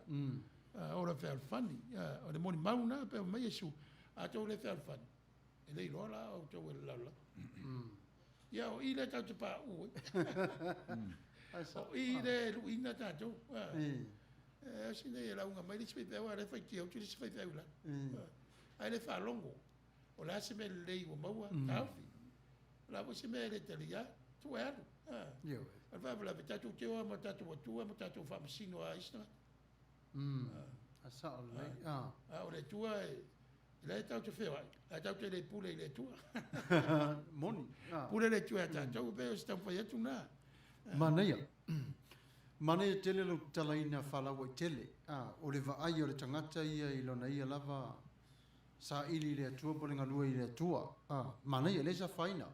Ora fe alfani. O le moni mauna pe mai Yesu. A tau le fe alfani. E le ilola o tau e lala. Ia o ile tatu pa ue. O ile luina tatu. Sine e launga mai li spefewa le fai tia. O tuli spefewa la. Ai le fa longo o la se me le o maua tafi la vo se me le telia tu er yo al va la tatu te o ma tatu fa msino a isna asa le o le tua le tatu fe la tatu le pule le tua moni pule le tua tatu pe sta fa yetu na Manuia Manuia tele lo talaina fala o tele o le va ai o le tangata ia i lona ia lava sa ili le tua po lenga lua i le tua. Manuia le sa faina.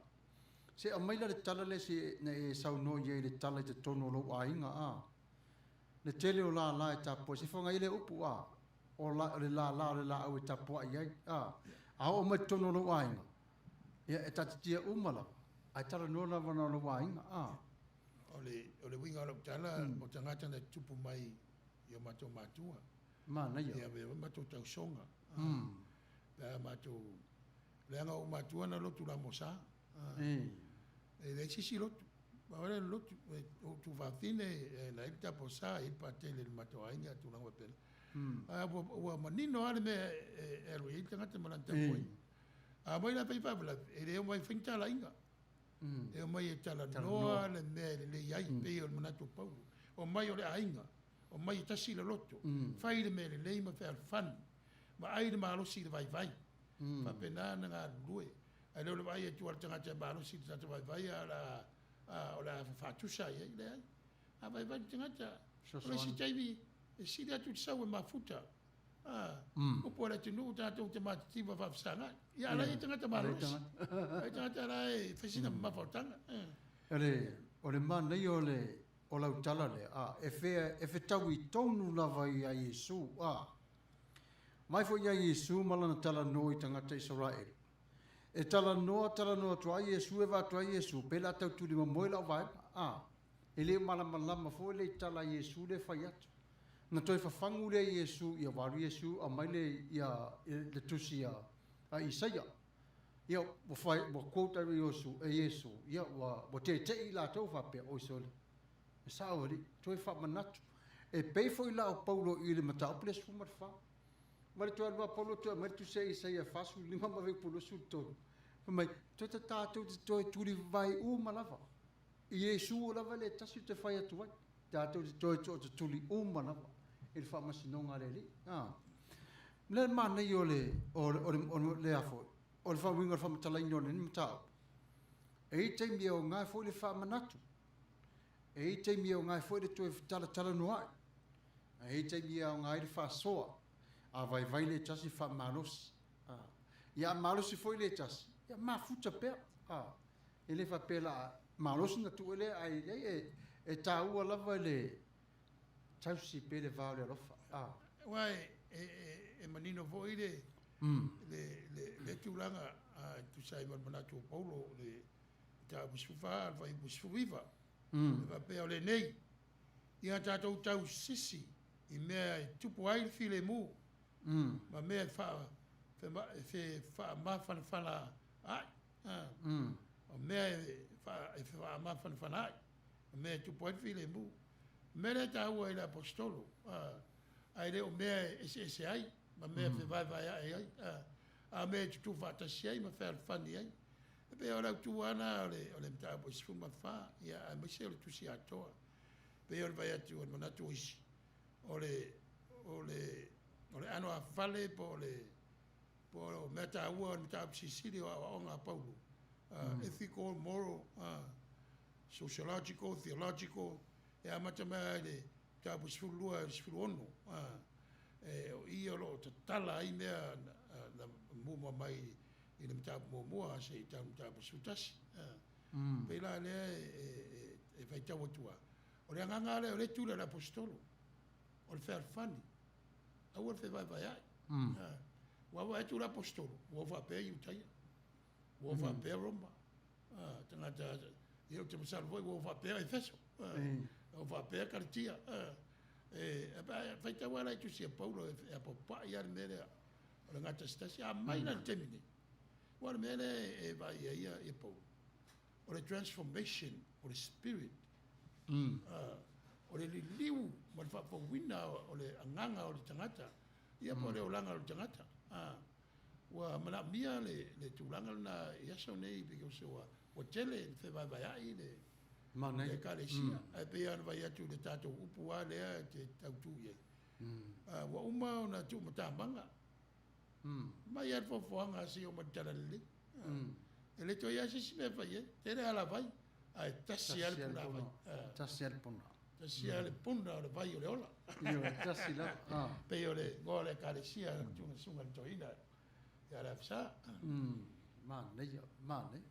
Se a maila le tala le se ne sau no ia i le tala i te tono lo ainga Le tele o la e tapo. Se fonga i le upu O le la au e tapo ai ai. A o mai tono lo ainga. Ia e tatitia umala. Ai tala no la vana lo ainga. O le winga lo tala o tangata na tupu mai i o matou matua. Manuia. Ia ve matou tau songa. La matou le anga o matua na lotu la mosa e le sisi lotu ma ora lotu o tu va fine na ita posa il patele il matou ainga tu la ngopel o manino ale me e ro ita ngata malanta foi a mai la pe pabla e le mai finta la inga e mai e tala no le me le yai pe o manato pau o mai o le ainga o mai tasi le lotu fai le me le ma fer fan ma ai le malo si vai fa pena nga lue ai le vai e tu tanga te malo si ta vai ala o la fa tu sai le a vai tanga o si taivi e si da tu sa ma futa o pora tu no ta tu te mativa fa sanga ya la tanga te malo ai tanga la e fesina ma fortanga o le man nei o la utala le e fe tau i tonu lava i a Yesu Mai fo ia Yesu malana tala no i tangata Israel. E tala no tua Yesu e va tua Yesu pe la tau tuli mamoi la vai. E le malama fo le tala Yesu le fai atu. Na toi fafangu le Yesu ia waru Yesu a mai le ia le tusi a Isaia. Ia wa fai wa quote Yesu ia wa te i la tau fa pe o sole. Sa ori, toi fa manatu. E pei foi la o Paulo i le matau ples fu mar fa. Mari tu alwa Paulo tu mari tu sei ia fasu lima ma ve pulo su to. Mai tu ta tu tu vai malava. Yesu lava le tasi te fai atu ai. Tātou te tuli malava. Il fa masinonga le ah. Le mana i le afo. O le fa winga fa matala ino le matau. E te mi o ngai fo le fa manatu. E te mi o ngai fo le tu tala no ai. E te mi o ngai le fa soa. A vai le tasi fa malos. Ah. Ya malos fo le tasi. Ya ma futa pe. Ah. Ele fa pela malos na tu ele ai e tau lava le tau si pe le va le rofa. Ah. Wai e manino foi le tulanga tu sai mana tu Paulo le ta busufa vai busuviva. Va pe ole nei. Ia tatou tau sisi i mea tupu ai file mu. Ma mea fa ma fana ai. O mea fa ma fana ai. Mea tupu ai file mu. Mea tau ai l'apostolo. Ai le o mea ese ai. Ma mea vai ai. A mea tu fa tasi ai ma fa fani ai. E pe ora tu ana ole mta bo sfuma fa ia a mese ole tu si atoa. Pe ora vai atu ona na tu isi. Ole ano a fale po meta ua mta Sicily o nga Paulo. Ethical, moral, sociological, theological, e a mata mai le ta bo sfulua sfuluono. Ia lo tala ai mea na muma mai i le mta mua se ta sutasi. Pe la le e fai tau atua. O le anganga le o le tula l'apostolo. O le fer fani. A ua le vai ai. Wa tu l'apostolo. Wa va pe iutaia. Wa va pe Roma. Tangata io te salvo wa va pe Efeso. Wa va pe Cartia. Fai tau ala tu sia Paulo e a popa ia le mele. O le ngata stasi a mai na temine. Wa le mele e vai ia e Paulo. O le transformation o le spirit. O le liu ma le whapawina o le anganga o le tangata. Ia po le olanga o le tangata. Wa mana mia le tūlanga na iaso nei peke se wa tele te vai ai le kalesia. E pe ana vai atu le tatou upu a lea te tautu ie. Wa uma ona tu matamanga. Mai ar fofoanga si o matala le. E le toi asi si me fai te le ala vai. Ai tasi al puna vai. Tasi al puna. Tasi al puna o le vai o le ola. Io tasi la. Pe o le gole kalesia tu sunga toina. Ya la fsa. Mane.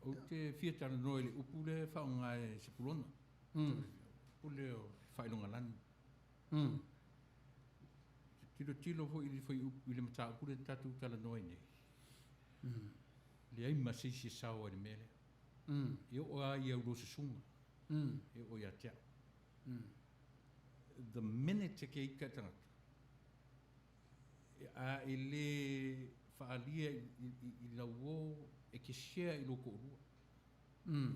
O te fiatana noi le upu le whaonga e Sepulona. Pule o whailonga lani. Tilo fo ili foi upu ile mata upu le tatu tala noi nei. Le ai masisi sawa ni mele. Io o a ia urosa sunga. Io o ia tia. The minute te ke ika tangata. A ele whaalia i lauo e ke shea i loko orua.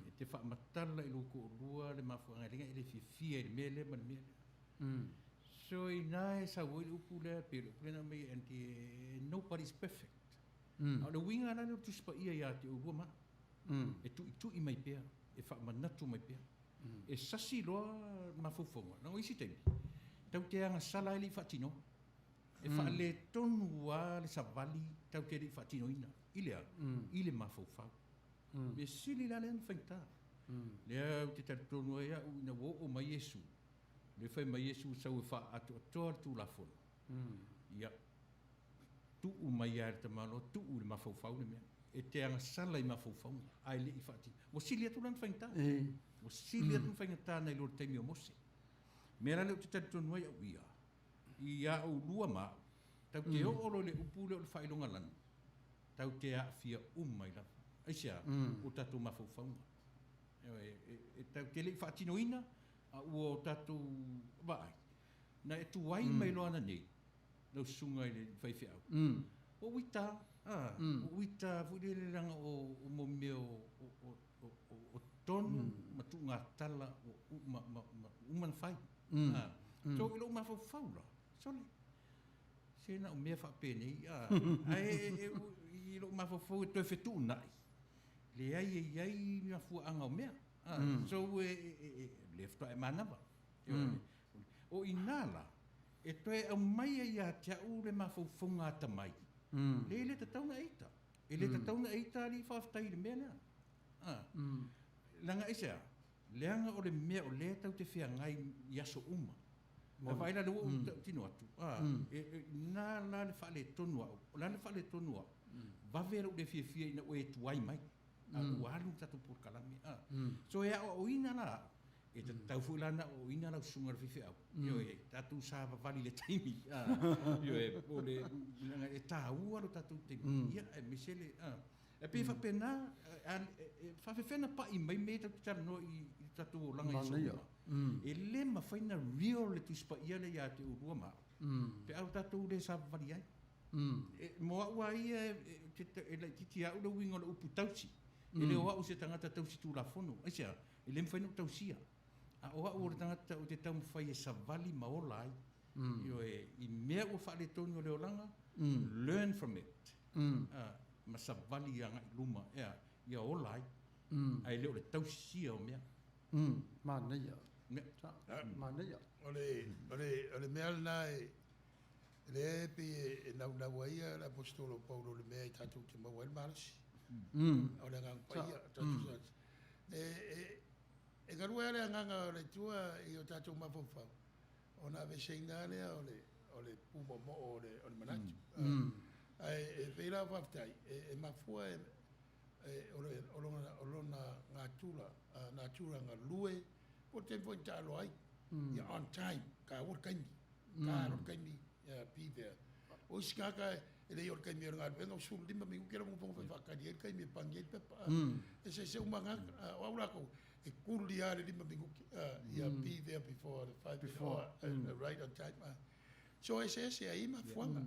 E te whaamatala i loko orua le mafuangaringa i le fifia i le mele man mele. So i nai sa woi upu lea pero plena me and nobody's perfect. A le winga nana tu spa ia ia te urua ma. E tu i mai pea. E whaamanatu mai pea. E sasi loa mafufonga. Nau isi teimi. Tau te anga sala ili whatino. E whaale tonu wa le savali tau te li whatino ina. Ile mafufau. Me sili la len whaita. Lea te tonu ea ina wo o mai Yesu. Le whai mai Yesu sau e wha atoa tu la fono. Ia. Tu u mai ar te malo, tu u le mafufau le mea. E te anga sala i mafufau. Ai le i whati. Mo sili atu lan whaita. Mo sili atu whaita nei lor teimi o mose. Mera leo te tonu ea uia. Ia o lua ma. Tau te oro le upule o le whailonga lana. Tau te a fia umai la. Aisia, o tatu mafaufaunga. E tau te le whaatino ina, a ua o tatu vai. Na e tu wai mai loana nei. Lau sunga i le whaiwhiau. O wita, fuile le ranga o momeo o tonu ma tu ngā tala o uman whai. So ilo ma faula. Sole. Sena o mea whapene. Ilo ma fau e toi whetu nai. Le ai na fua anga o mea. So lefto e manawa. O inala. E toe au mai ia te au le ma fau ngā tamai. Le te tauna eita. E le te tauna eita li whaftai le mea nea. Langa isea. Leanga o le mea o le tau te whia ngai yaso uma. Ma vaila le o tino atu. Nā la le whale tonua. La le whale tonua. Vavera o le fia ina o e tuai mai. Ua alu tatu por kalami. So ea o ina la. E te tau fuilana o ina la sunga fifi au. Yo e tatu sa vali le taimi. Yo e o le e ta ua lo tatu taimi. Ia e misele. E pe fa pena fa fena pa I mai me tatu tano I tatu o langa I sunga. E le ma faina real le tuspa ia le ia te urua ma. Pe au tatu le sa vali ai. Moa ua ia e la titi au le winga le upu tausi. E le oa o se tangata tausi tu la fono. Aisea, e le mwhainu tausia. A oa o le tangata o te tau mwhai e sa vali maola ai. Io e I mea ua whaale tonu o le olanga. Learn from it. Ma sa vali anga I luma. Ia ola ai. Ai leo le tausia o mea. Manuia. Manuia. Ole mea lana le pe e nau ia la apostolo Paulo le mea I tatou te maua el marasi. Ole ngang paia tatou sa. E garua le nganga o le tua I o tatou mafofau. Ona veseina lea ole puma mo o le manatu. Ai e veila waftai e mafua olona ngā tula ngā lue po tempo I talo ai. Ia on time ka ur kaimi. Ka ur kaimi be there. O iskaka ele yor kaimi ngā benga sul lima mi ukera mo pongo fa ka dia kaimi pangi pepa. E se umanga o ko e kuli ale lima mi ia be there before the 5 before right on time. So ese ai ma fuanga.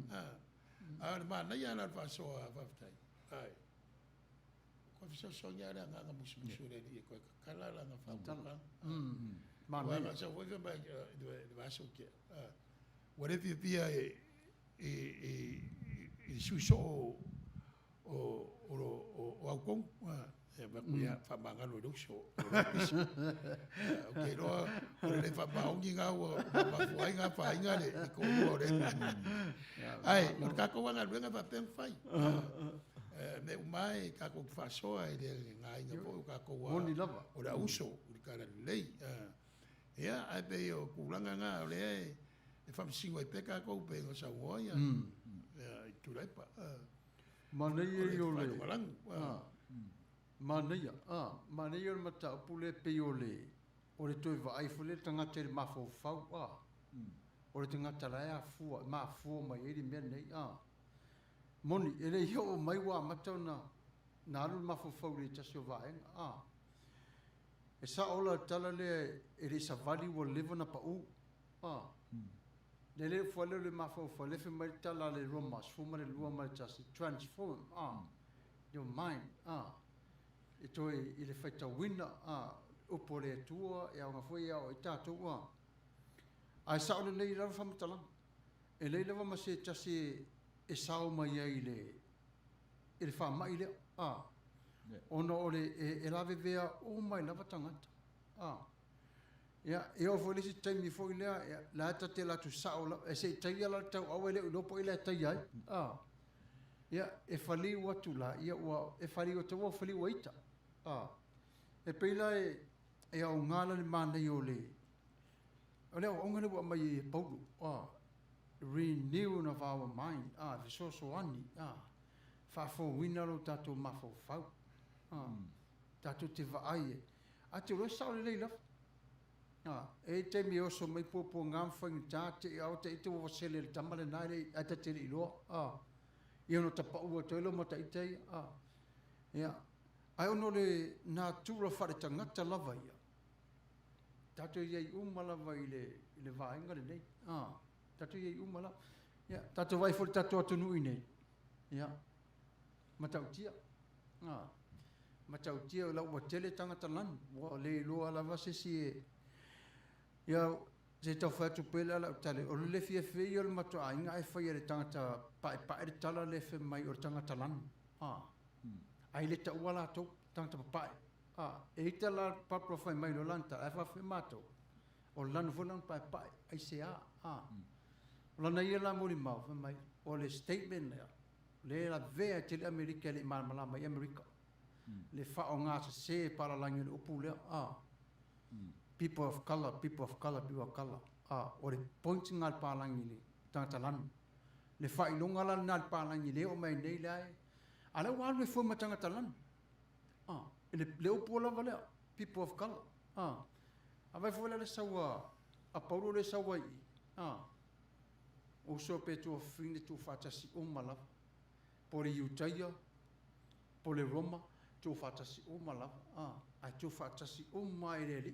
Ma na ia na fa so aftai. Ai. Ko fiso sonya na nga musu le di ko kala la na fa. Ma na so we go back the vaso ke. Whatever you be suso o au kong e ba kuia fa manga lo so. Okay no le fa ba ongi nga o ba fuai nga fa inga le ko mo le. Ai mo ka ko nga lu nga fa pen fai. Me umai ka ko fa so ai le nga inga po ka ko wa. O la uso o ka la lei. Ia ai pe o kulanga nga le e fa singo e peka ko pe o sa woia. Tu lepa. Manuia yo le. Manuia. Manuia mata pule pe yo le. O le toi vai fule tanga te mafo fau. O le tanga tala fu ma fu mai e me nei. Moni ele yo mai wa mata na lu mafo fau le tasio vai. E sa ola tala le e sa vali wo live na pa u. Le fuale le mafo fuale fe mai tala le romas fu mai lua mai just transform your mind e toi ile faita wina o pole tua e nga foi o tato ai sa ole nei ra fa mtala e le leva ma se tasi e sao mai ile fa mai ile ono ole e lave vea o mai lava tangata e o foi lesi taimi foi lea la tate la tu sao e se taia la tau au ele no po ile taia e fali wa tu la e fali o te wa fali wa ita e peila e au ngala le mana i ole o ngana wa mai paulo renewing of our mind the so ani fa fo winalo tato mafo fau tato te va ai atu lo sao le la e te mi oso mai popo ngam fang tate au te ito wa sele tamale nai ata te lo io no tapa u te lo mata ite ai ono le natura fare tangata lava ia tato ye umala vai le vainga le nei tato ye umala tato vai for tato atu nui nei mata utia ma tau tia la wa tele tangata lan wa le lo ala va se si ia se tau fa tu pela la tale o le fie fe yo ma to ainga ai fa ia tangata pa pa e tala le fe mai o tangata lan ai le ta wala to tangata pa e tala pa profai mai lo lanta ai fa fe mato o lan volan pa pa ai se lana ia la moli mau fa mai o le statement le la vea te le Amerika le malama mai Amerika le fa o nga se para langi o pule people of color people of color o le pointing al pa langi le tangata lan le fa i longa lan al pa langi le o mai nei lai ala wa le fo ma tangata lan le o pola vale people of color avai fo le sawa a paulo le sawa o so pe tu fine tu fatasi o mala por Utaia por Roma tu fatasi o mala a tu fatasi o mai le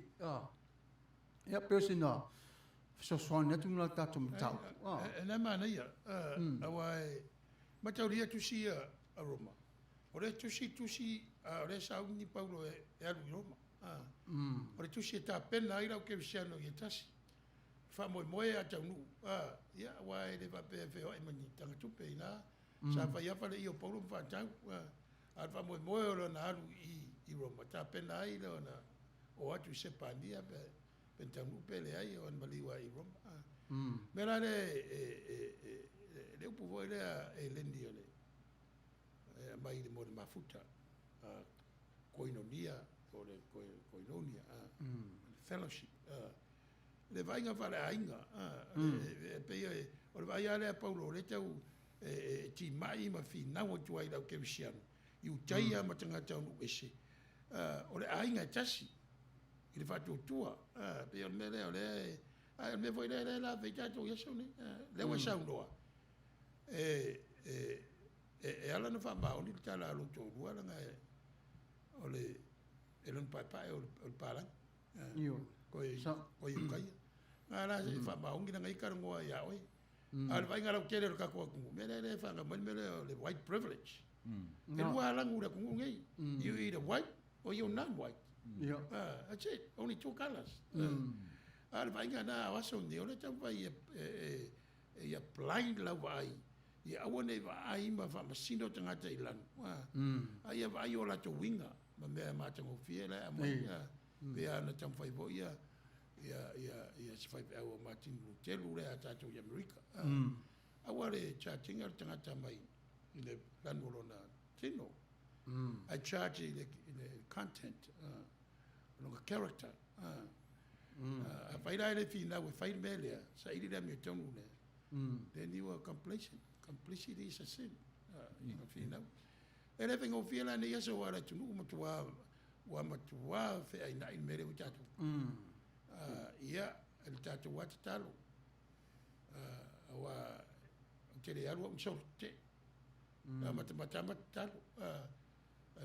ia persona so sonia tu na tato mtau na mana ia awai matauria tu si a Roma ore tu si ore sa ni paulo e alu Roma ore tu si ta pena ira o ke visiano i tasi fa moe a tau nu ia wai le va pe fe o mani tanga tupe ina sa fa ia fa le io paulo fa tau a fa moe o na alu i Roma ta pena ai le na o atu se pania pe tau nu pe le ai o maliwa i Roma mera le upu voi le e lendi ole mai le mo de mafuta koinonia o le koinonia fellowship le vai nga fale ainga pe o le vai ale paulo le tau ti mai ma fi na o tu ai la ke visiano i utaia ma tanga tau no ese o le ainga tasi i le fatu tua pe o mele o le ai me foi le la veita to yeso ni le wa sa no ala no fa ba o ni tala lo to ruala nga o le elon papa o le pala io ko kai ala se fa ba ungi ngai kar ngo ya oi al vai ngala kere ka ko ku mele fa nga mele le white privilege e wala ngura ku ngai you either white or you're not white that's it only two colors al vai ngana waso ni ole ta vai e blind la vai e awone vai ma fa masino tanga te ilan ai vai ola to winga ma me ma tango fiela a mai pe ana tam fai bo ia se fai au Martin Luther le ata to America awale chatting al tanga tamai ile lanolo na tino I charge the content no character a fai le fina we fai melia sa ile da mi tonu le then you are complicity is a sin fina everything o fiela ne yeso wala tunu matua wa matua fe ai na mere o tatu ia el tatu wat talo wa kele alu o sorte matama talo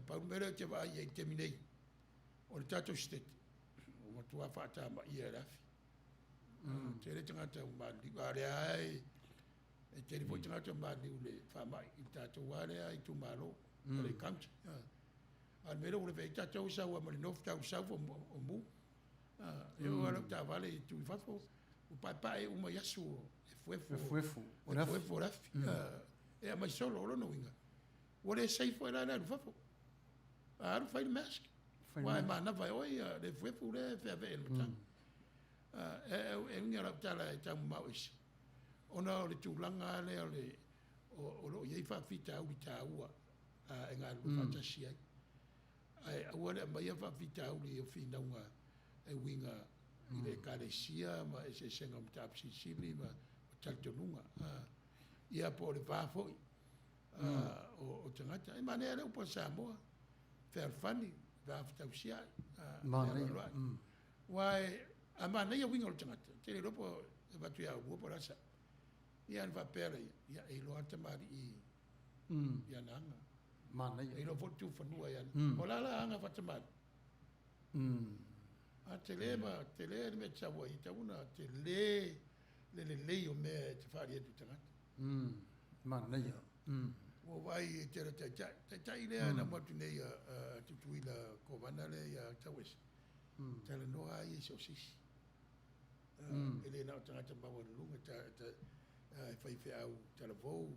pa mere te va ia terminei o tatu state o matua fa ta ma ia rafi tere tanga ta ma di bare ai e tere po tanga ta ma di le fa mai tatu wale ai tu malo le kamch al mero le veita tau sa wa mari nof tau sa o mu e o ala ta vale tu fa fo o pai e uma yasu e fuefu rafi e a mai solo lo no winga o le sei foi lá no fa fo a fai mask wa ma na vai oi le fuefu le fe ave no tan e unga la tala e tau mauis ona le tu langa le o lo ye fa fita u ta ua e nga lu fantasia ai awale mai fa fita u le fina unga e winga le kalesia ma se senga mtapsi sili ma taltonunga ia po le va foi o tangata e manera o pasamo fer fani va ftausia wai amana ia winga o tangata te ropo va tu ia o por asa ia va pere ia e lo antamari ia nanga mana ia e lo fotu fanua ia ola la anga fatamari a tele me tsawa i tauna tele le o me te fari tu tangata mana ia o vai e tera tai lea na matu nei tutuila kovana le ia tawes tala no ai so sisi ele na tangata bawa lunga fai fe au tala vou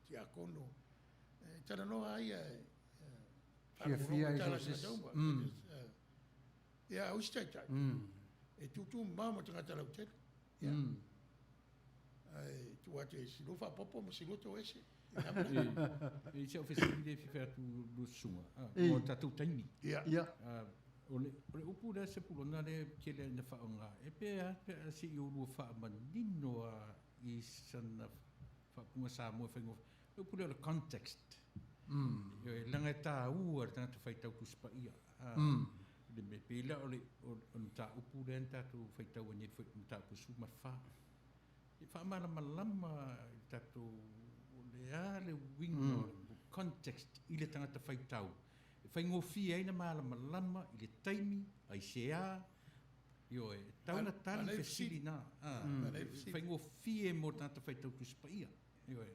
ti akono tala no ai fia so sisi ia au stai e tutu mama tangata lau tele ai tu ate si lo fa popo mo si lo to ese e se ofisi de fifa tu do suma o tatu taimi ole upu da Sepulona le kele na fa nga e pe si yo lu fa manino i sana fa kuma Samuelu fa ngo upu le context yo langa ta u ta tu fa tau tu spa ia de me pela ole on ta upu le ta tu fa tau ni fa ta pu su ma fa e fa malama ta tu le wingo context ile tangata fai tau e fai ngofi ai na malama i le taimi ai sea yo e tau na tali fesili na fai ngofi e mo tangata fai tau kuspaia yo e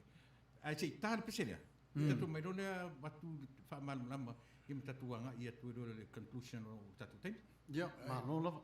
ai sei tali peselia tatu mai rone batu fa malama i mtatuanga i atu le conclusion o tatu taimi ma no lava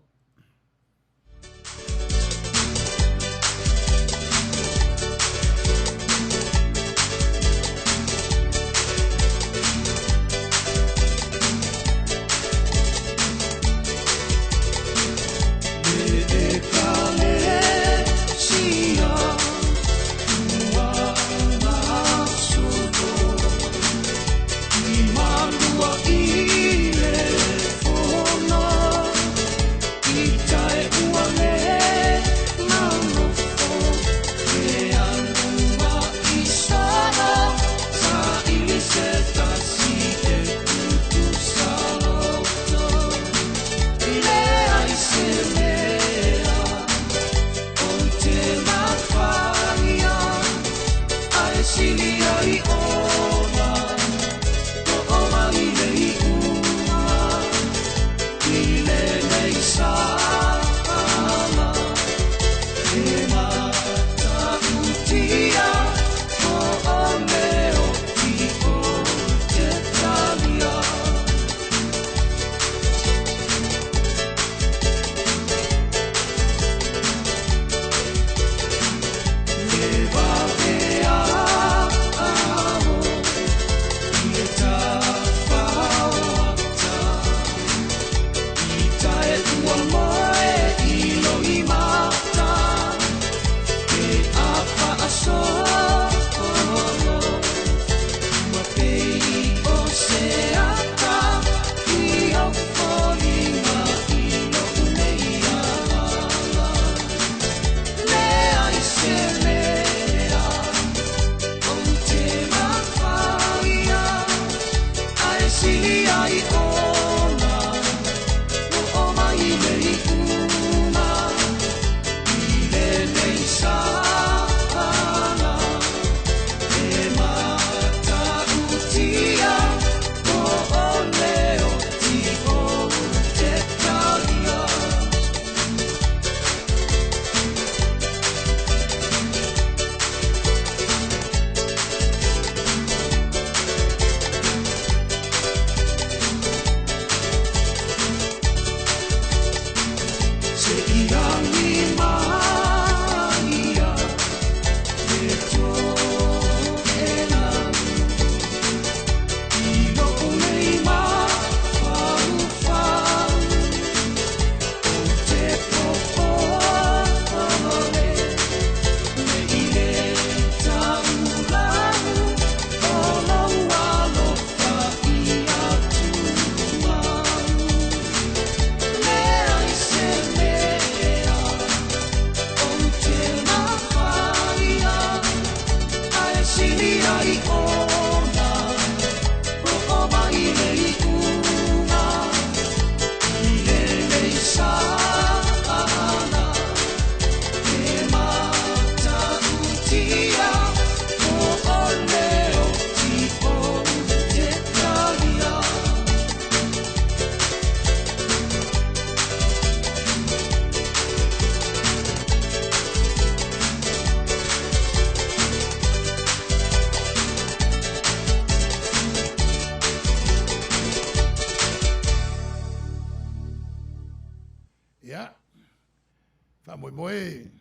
moe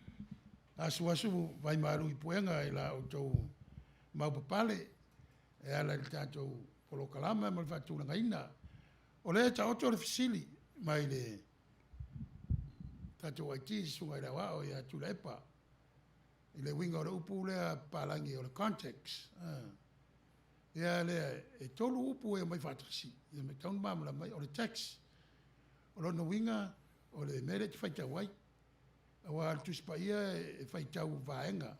asu vai maru I puenga I la o tau mau papale e ala I tātou polo kalama ma le whātūranga ina. O le ta oto le fisili mai le tātou aiti sunga I rawa o ia tula epa. I le winga o le upu lea pālangi o le context. Ia le e tolu upu e mai whātasi. Ia me taunu mamala mai o le text. O lona winga o le mere te whaita wai. Awa tuspa ia e whaitau vaenga.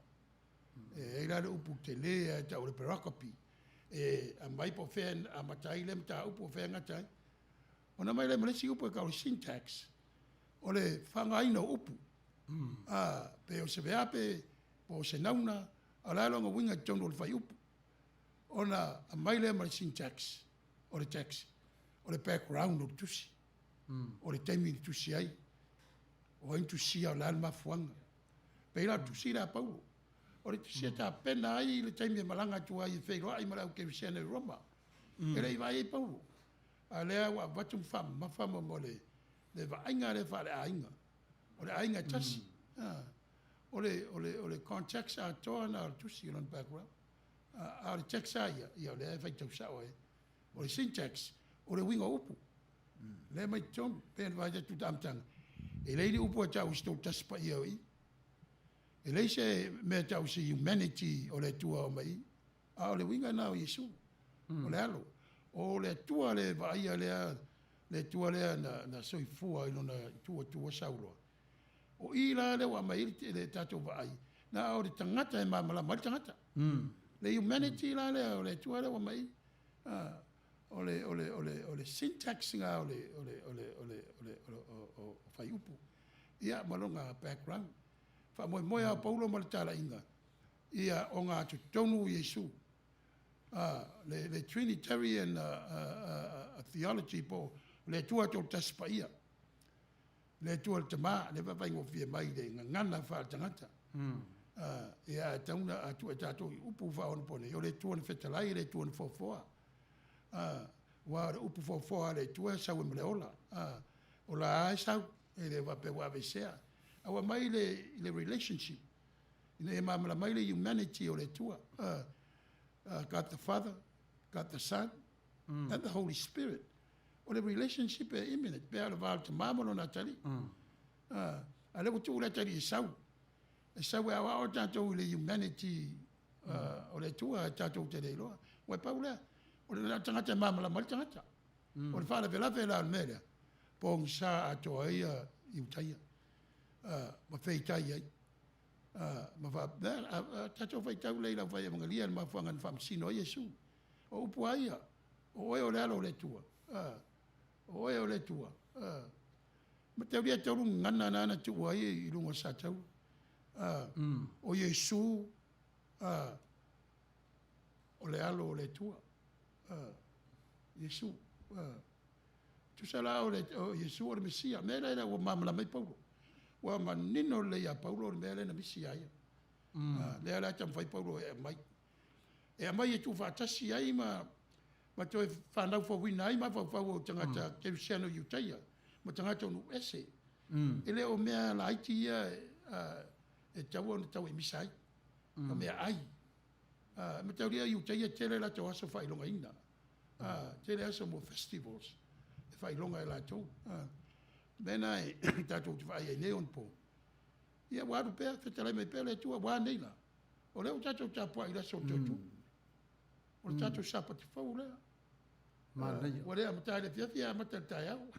E rare upu te lea ta o le perakapi. E a mai po when a matai le mta upu o whenga tai. Ona mai le malesi upu e kao syntax. O le whangaina upu. Pe o se veape, po se nauna, a la longa winga tono le whai upu. Ona a mai le malesi syntax. O le text. O le background o le tusi. O le taimi le tusi ai. O in tusi au la mafuanga. Pe la tusi la paulo. O le tusi ta pena ai le taimi malanga tua I whairoa ai marau ke visiane Roma. E rei vai paulo. A lea wa vatum fam, mafama mo le vainga le whare ainga. O le ainga tasi. O le context a toa na o tusi on background. A le text a ia le e whaitau sao e. O le syntax, o le winga upu. Le mai tonu, pēn vai te tutamtanga. E leili upu a tau sto taspa ia oi. E lei se mea tau se humanity o le tua o mai. A o le winga na o Yesu. O le alo. O le tua le vaia le tua le na soifua ino na tua sauloa. O I la le wa mai le tatou vai. Na o le tangata e mamala mai tangata. Le humanity la le o le tua le wa mai. O le syntax nga o fai upu. Ia malonga background. Fa moi a Paulo ma le tala inga. Ia o ngā tonu Yesu. Le Trinitarian theology po le tua tō taspa ia. Le tua te mā, le wapaingo fia mai le ngana wha tangata. Ia tauna a tua tātou upu wha ono pone. O le tua na whetalai, le tua na whawhoa. Wa upu whawhoa le tua sau e mle ola. O la ai sau, e le wape wawe sea. Awa mai le relationship. Ina e mamala mai le humanity o le tua. God the Father, God the Son, and the Holy Spirit. O le relationship e imminent. Pea le wāo te mamalo na tari. A le wutu le tari e sau. E sau e awa o tātou le humanity o le tua tātou te reiloa. Wai paulea. O le tangata mamala mai tangata. O le whāle velawe la almere. Pong sa atoa ia I utaia. Ma wheitai ai. Ma tātou whaitau leila whai e mangalia ma whangan whamsino Yesu. O upu aia. O e o le alo le tua. O e o le tua. Ma tau lia tauru ngana nana tu ai I rungo sa tau. O Yesu. O le alo o le tua. Yesu. Tu sala o Yesu o le Mesia. Mera era o mamala mai Paulo. Wa manino le ia Paulo le mele na Mesia ia. Le ala tam fai Paulo e mai. E mai e tu fatasi ai ma toi whanau whawina ai ma whawhau tangata Kerusiano Utaia. Ma tangata onu ese. E le o mea la aiti ia e tau ona tau e misai. O mea ai. Ma tau ria Utaia tere la tau aso whailonga ina. Tere aso mo festivals. E whailonga e la tau. Mena e tātou te whaia e neon po. Ia waru pēr, whetalai mai pēr le tua wā neila. O leo tātou tāpua I raso tōtu. O le tātou sapa te whau lea. O lea matai le whiawhia mata tai au.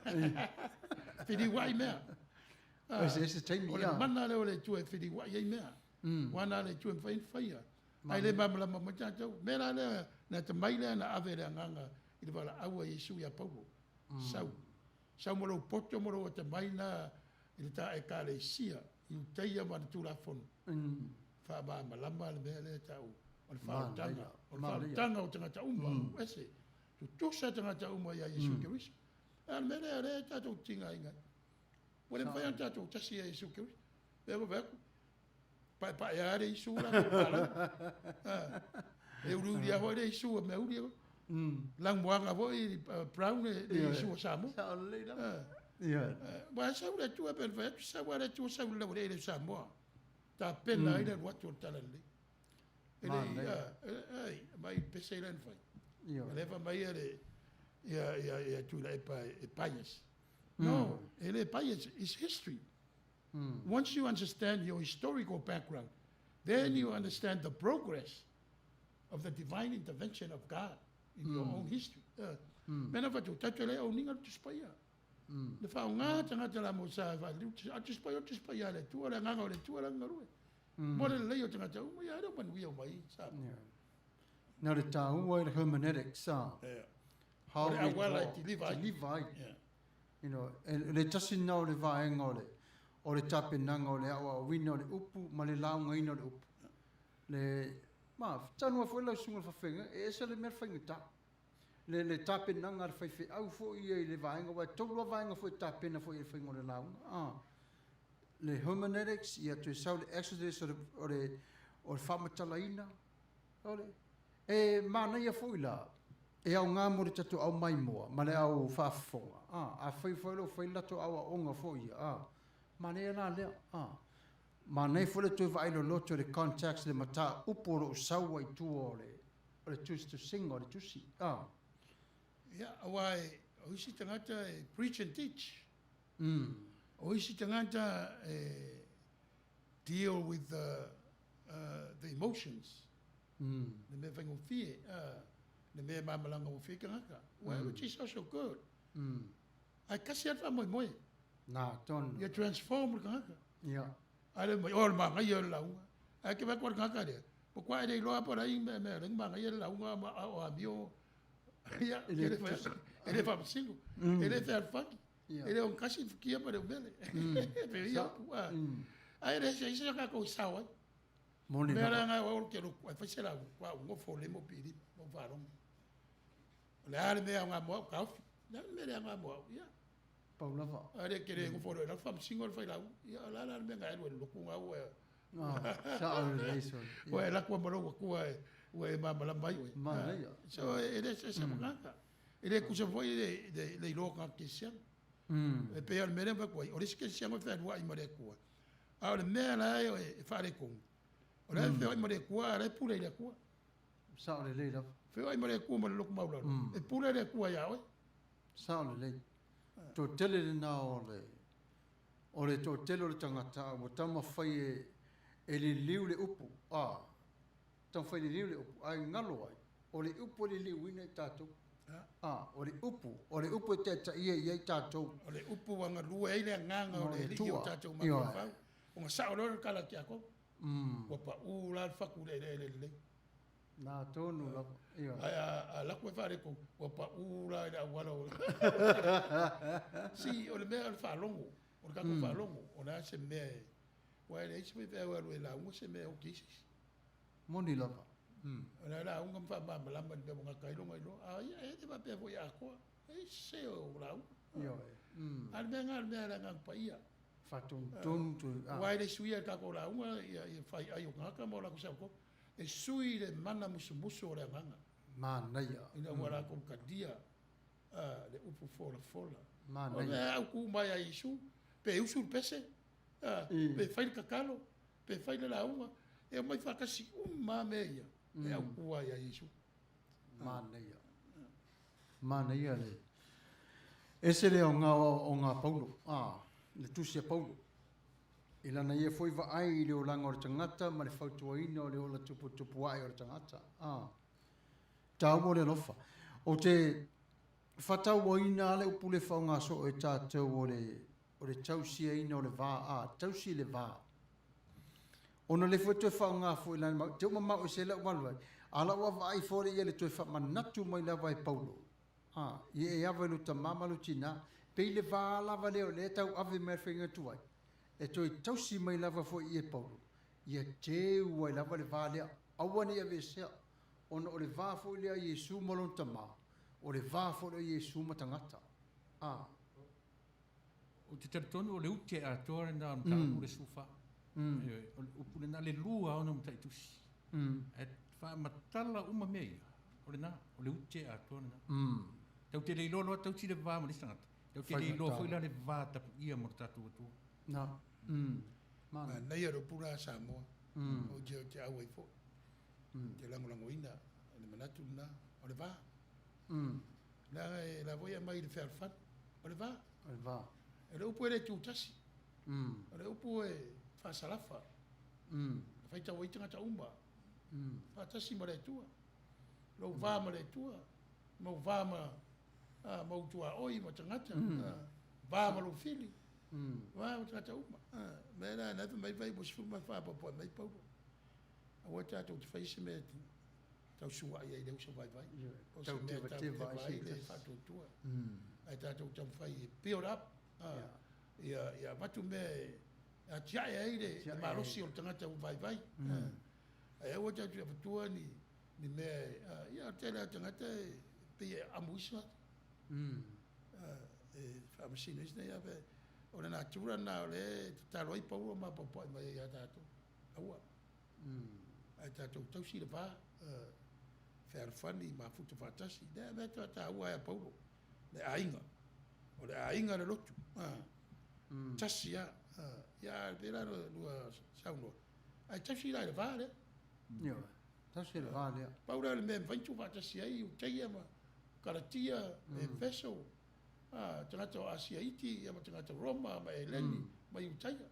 Whiri wai mea. O le mana leo le tua e whiri wai ei mea. Wana le tua e whaia. Ai le mamala mama tātou. Mera lea na te mai lea na ave lea nganga I le wala aua Yesu ia Paulo. Sau. Sau moro poto moro o te mai na I le ta e ka le sia. I utaia ma le tūra fono. Wha ma malama le mea le tau. O le whautanga. O le whautanga o tangata uma. Ese. Tu tusa tangata uma ia Yesu Kiriso. A le mea le tātou tinga inga. Wale mwhai tātou tasi ia Yesu Kiriso. Ewa veku. Pa e are Yesu la. E uri aho le Yesu a me uri aho. Lang moanga voi brown le Yesu o Samu. Ia. Wa sa ule tua pe fa sa wa tua sa ule ule sa mo. Ta pena ina wa tu tala le. Ai mai pese len fa. Ia. Leva mai ya tu la e paias. No, ele paias is history. Once you understand your historical background, then you understand the progress of the divine intervention of God in your own history. Mena fa tu tatele o ninga tu spaya. Le fa nga tanga tala mo sa fa tu spaya le tu ala nga le tu ala ngaru. Mo le yo tanga ta mo ya ro ban wi o mai sa. Now the tau the hermeneutics how we Levite. You know, le tasi na le vaenga o le tapinanga o le awa wina o le upu ma le launga ina o le upu. Le ma tanua foi la sunga fa fenga e se le mer fenga ta. Le tapinanga ar fai au fo i le vaenga wa tolu vaenga foi tapina foi e fenga o le launga. Le hermeneutics ia tu sau le Exodus o le famatalaina. E mana ia foi la. E au ngā mori tatu au mai moa, ma le au whaafonga. A whai lo whai lato au a onga fōia. Ma ne ana lea. Ma nei whale tui wailo loto le contacts le mata uporo o saua I tua o le tusi tu singa o le tusi. Ia, awai, o isi tangata preach and teach. O isi tangata deal with the emotions. Le me whaingo fie. Le me mamalanga o fika ngaka. Well, which is also good. Ai kasi ata moi. Na ton. You transform ngaka. Ia. Ale mai ol ma ngai la unga. Ai ke ba kwa ngaka de. Po kwa de lo apa dai me ring ma ngai la unga ma o abio. Ia, ele fa singo. Ele fa faki. Ele on kasi fikia pa de mele. Pe ia. Ai re se ka ko sawa. Moni. Mera ngai o ke ro fa se la kwa ngo fo le mo pidi mo varong. Le ale me nga mo ka na me le nga mo ya Paula va ale ke le ngofo la fam single fa la ya la me nga lo lo ku nga o sa le so o la ku mo lo ku o ma la mai o ma ya so ele se nga ele ku se foi de lo ka ke sia e pe al mere va ku o le ke sia mo fa wa I mo le ku a le me la e fa le ku o le fe mo le ku a le pule le ku sa le la fe ai mare ku mo lo ku maula e pule le ku ya o sa le to tele na o le to tele le tangata o tama fai e le liu le upu tam fai le liu le upu ai ngalo ai o le upu le liu ina tato o le upu te ta ia tato o le upu wanga lua ile nganga o le liu tato ma fa o sa o lo kala ki ako o pa u la fa ku le na tonu la ia ai la ku fa re ko o pa u la ida wala si o le me al fa longo o ka ko fa longo o na se me wa le se me fa wa la u se me o kisi moni la ona la un fa ba la ma de nga kai longo lo ai e te va pe vo ya ko e se o la u ia al me la nga pa ia fa ton tu wa le suia ka ko la u ia fa ai o nga ka mo la ko sa ko e sui le mana musu o le nganga. Mana ia. Ina wara ko kadia le upu fola. Mana ia. O au ku mai ai su pe usul pese. Pe fai kakalo, pe fai la uma. E mai fa kasi uma meia. E au ku ai su. Mana ia. Mana ia le. Ese le o nga Paulo. Le tusia Paulo. Ila na ia foi va ai le o langa o tangata ma le fautuaina o le ola tupu ai o tangata. Tau mo le lofa. O te whatauaina le upule whaunga so e tātou o le tausia ina o le vā. Tausia le vā. Ona le foi toi whaunga fo ila ma. Te uma mau se la walwai. Ala wa vai fore ia le toi whamanatu mai la vai Paulo. Ia e awa luta mamalu tina. Pei le vā lava leo le tau ave mea whenga tuai. E toi tausi mai lava fo I e Paulo. Ia te ua lava le vā lea. Awa ni ave sea. Ona o le vā fo lea Iesu malon tama. O le vā fo lea Iesu matangata. O te taritonu o le uke a tōre nā mta o le sufa. O le upule nā le lua o na mta I tusi. E wha matala uma mea. O le nā, o le uke a tōre nā. Tau te leilolo tau si le vā ma le sangata. Tau te li lo foi la le va tapu ia mo tatu tu. Na. Mana. Nei aro pura Samoa. O te au ai fo. Te lango ina. Le manatu na. O le va. La voia mai le ferfat. O le va. O le va. E le upu e le tūtasi. O le upu e whasalafa. Whaita o itanga ta umba. Whatasi ma le tua. Lo vā ma le tua. Mau vā ma mau tua oi ma tangata. Vā ma lo fili. Vā ma tangata umba. Mera na mai vai mo sifu mai wha papo mai pau. A wa tātou te whaise me tau sua ia i leu sa vai vai. Tau te wate vai si le whatou tua. Ai tātou tam whai build up. Ia watu me a tiae aire i marosi o tangata u vai vai. Ai awa tātou whatua ni me ia tēnā tangata pe amuisa. Whamasino isna ia pe o nā tura nā o le tāloi paua ma papoi mai ia tātou. Aua. Ai tātou tausi le wā whērwhani ma futa whātasi. Nea me tā ua ea paulo. Le ainga. O le ainga le lotu. Tasi ia. Ia pera lua saunoa. Ai tausi lai le wā le. Ia. Tausi le wā le. Paura le mea mwhaitu whātasi ai u teia ma karatia e veso. Tangata o Asia Iti, ia ma tangata Roma, ma Eleni, ma Iutaia.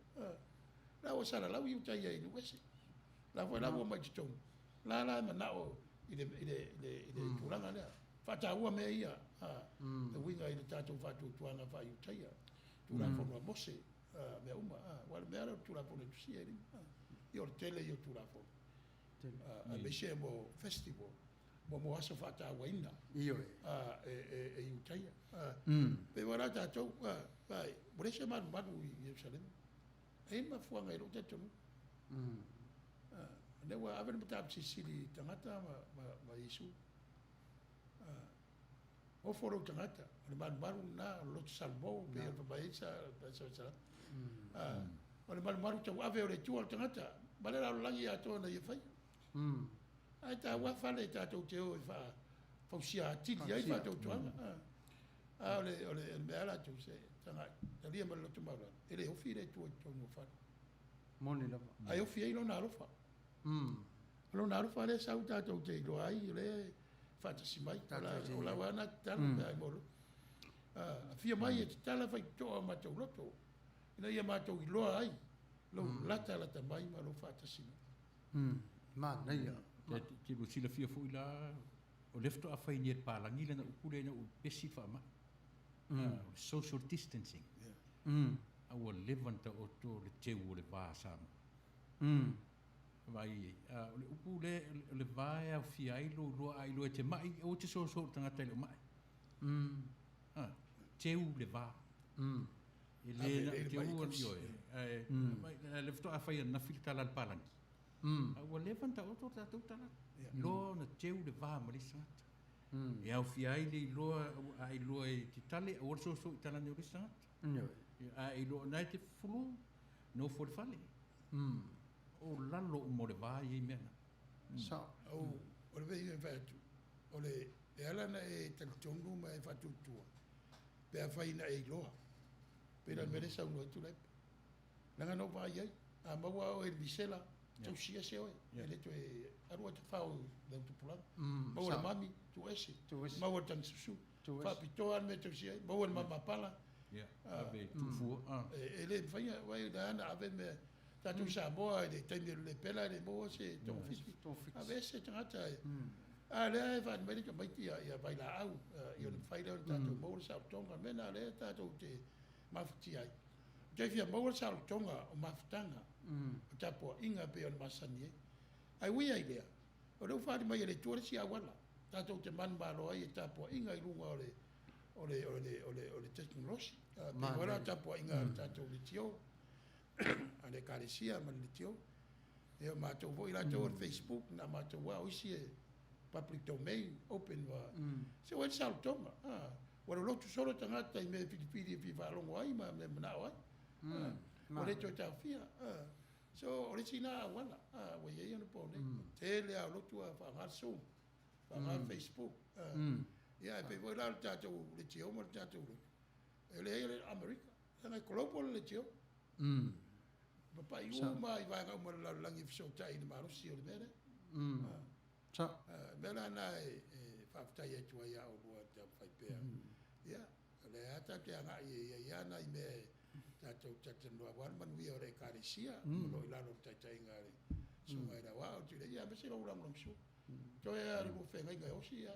La o sara lau Iutaia i nuwese. La foi la mai tonu. La ma nao i le turanga lea. Fata ua me ia. E winga i le tātou whātou tuanga wha Iutaia. Tura whanua mose, mea uma. Wale mea rau tura whanua tusia eri. I ora tele i o tura whanua. A me mo festival. Mo asa fata ua ina. Iyo E Iutaia. Pe wara tātou, vai, mure se manu i Jerusalem. E ma fuanga i rote tonu. Newa avere mata sisiri tangata ma Yesu. O foro tangata, o maru na lo salmo pe o baisa sa. O maru tau ave o le tua tangata, bale la langi a to na ye fai. Ai ta wa fale ta to te o fa fausia titi ai fa to tuanga. Ole mera tu se tanga. Ta lia ma lo tu mara. Ele o fi le tu to no fa. Moni la. Ai o fi ai lo na lo fa. Lo na lo fa le sa uta to te lo ai le fatasi mai o la wana tala ai mo. Fi mai e tala fa to ma to loto. Ina ia ma to lo ai. Lo lata mai ma lo fatasi. Ma nei. Te busila fia fu ila o lefto a fai ni palangi le na ukule na pesi fa ma. Social distancing. A o levanta o to le teu le va sama. Vai le upu le vai a fia lo ai lo te mai o te so tanga te lo mai. Teu le va. Ele na te o io e lefto a fai na filta la palangi. O levanta o to tatu tala. Lo na teu le va ma lisa. E au fia le lo ai lo e titale o so tala ne lisa. Ai lo na te fulu no for fale. O lalo o more vai e mena. Sa o le vei vatu. O le ala na e tantongu ma e fatu tua. Pe a fai na e loa. Pe la mere sa uno tu le. Nanga no vai ai. A maua o e bisela. Tau sia se oi. Ele tu e arua te fau le tu pulang. Maua mami tu ese. Maua tang susu. Fa pitoa me tu sia. Maua mama pala. Ave tu fu. Ele fai vai da ana ave me tatu sa boa de tende le pela de boa se ton fix. A veces tangata. Le va me que mai tia ia vai la au. Io le fai le tatu boa sa tonga mena le tatu te mafti ai. Jefia boa sa tonga o maftanga. Tapo inga pe o masani. Ai wi ai lea. O le fa mai le tuore si awala. Tatu te man ba lo ai tapo inga i lunga ole teknologi. Ma ora tapo inga tatu le tio. Ale karesia man le tio. E ma to voi la to Facebook na ma to wa isi public domain open wa. Se wa sa tonga. Wa lo tu solo tangata i me Filipini viva longo ai ma me na wa. O le to ta fia. So ore sina wala wa ye no po le tele a lo tu fa marso fa Facebook ya pe voi la ta to le tio mo ta to ele Amerika na kolopo le tio pa i uma i vai ga mo la langi fso tai ni marusi o le mere Sa. mela na fa fta ye tua ya o lo ta fai pe ya le ata ke ana ya na i me ta to no wan man wi o re karisia no ila no ta tai ngari so mai da wa o tire ya me se lo ram ram so to ya ri mo fe ngai ga o si ya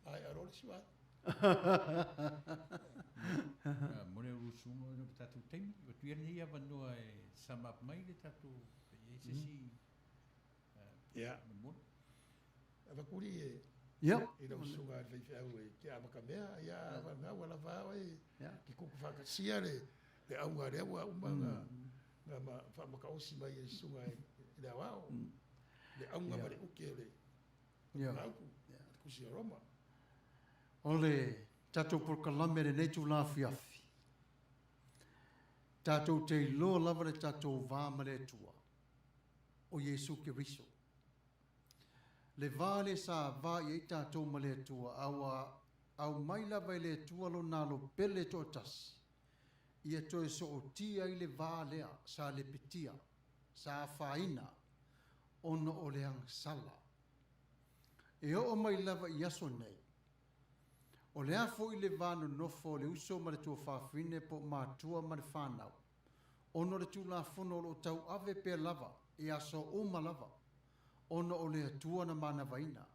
ai a ro si wa Mone rusumo no tatu tem, o tuia ni ia vanoa e samap mai le tatu e se si. Ya. Mon. Ava kuri e. Ya. E no sunga fe fe au e ke ama kamea ya va nga wala va e. Ki ku fa ka sia le au nga le wa uma nga ma fa ma ka osi mai e sunga e le wa. Le au nga mare uke le. Ya. Ku si Roma. Ole tatou porkalame le nei tū la fiafi. Tatou te loa lava le tatou vā ma le tua. O Yesu Kiriso. Le vā le sa vā i tatou ma le tua. Au mai lava i le tua lo nalo pele to tasi. Ia toe so o tia i le vā lea sa le pitia. Sa whaina. Ono o le ang sala. E o mai lava i aso nei. O le afo i le vānu nofo le uso ma le tua whawhine po mātua ma le whānau. Ono le tūla whono lo tau ave pe lava, e aso o ma lava. Ono o le atua na mana vaina.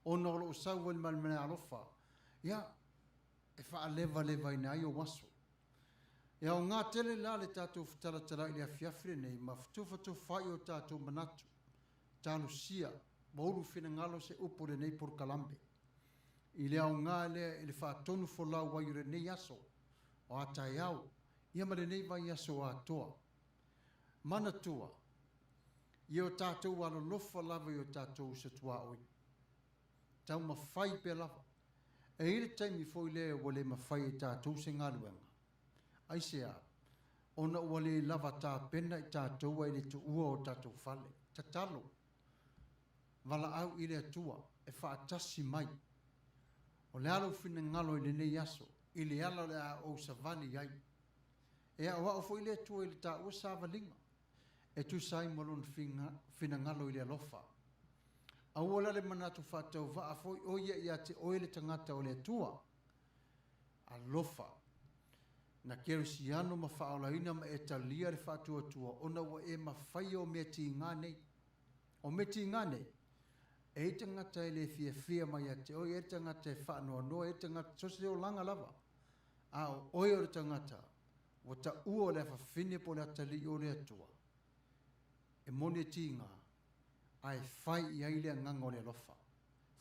Ono o lo sau el malmene alofa. Ia, e wha leva le vaina i o waso. Ia o ngā tele la le tātou whtala tala i le afiafire nei, ma whatu whai o tātou manatu. Tālu sia, mauru whina ngalo se upo le nei por kalambe. I le au ngā lea i le whaatonu wholau wai ure nei aso, o atai au, ia ma le nei vai aso a toa. Mana tua, i o tātou alo lofa lava i o tātou se tua oi. Tau ma whai pe lava. E i le taimi fo i lea wale ma whai i tātou se ngā luenga. Aise a, ona wale lava tā pena i tātou ai le tu ua o tātou whale. Tatalo, wala au i le atua, e whaatasi mai. O le alo fina ngalo i le nei aso, i le ala le a o savali ai. E a wao fo i le atua i le tā ua savalinga. E tu sai malon fina ngalo i le alofa. A ua le manatu whatau wa a fo i oia i ate oile tangata o le atua. Alofa. Na kero si ano ma whaola ina ma e talia le whatua tua, ona wa e ma whai o mea ti ngā nei. O mea ti ngā nei. E te ngata e le fia mai ate, oi e te ngata e whaanoa noa, e te ngata, so se o langa lava. Ao, oi o te ngata, o ta ua le whawhine po le atali o le atua. E mone tinga, ai whai i aile a ngango le lofa.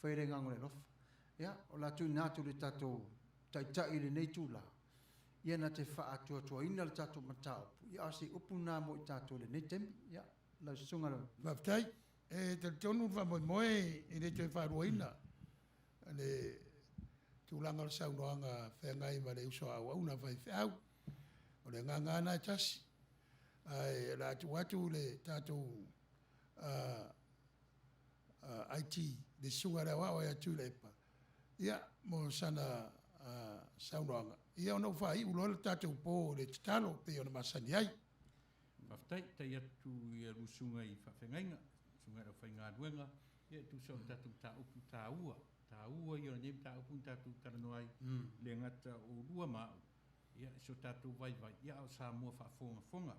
Whai re ngango le lofa. Ia, o la tu nātu le tatou, tai le nei tūla. Ia na te wha atua ina le tatou matao. Ia ase upu nā mo i tatou le nei temi. Ia, la sunga lo. Maftai. E te tonu wha moe i le te wharuaina. Le tūlanga le saunoanga whengai ma le uso au na whai whiau. O le ngangana tasi. Ai la atu le tātou IT, le sunga reo au e atu le pa. Ia, mo sana saunoanga. Ia ono whai ulo le tātou pō le titalo pe ona masani ai. Maftai, tai atu i a rusunga i whawhengainga. Sunga rau whai ngā ruenga, ia tu sau tatu tā upu tā ua. Tā ua i o nem tā upu tatu taranoai, le ngata o rua māu. Ia so tatu vai, ia au sā mua whaafonga.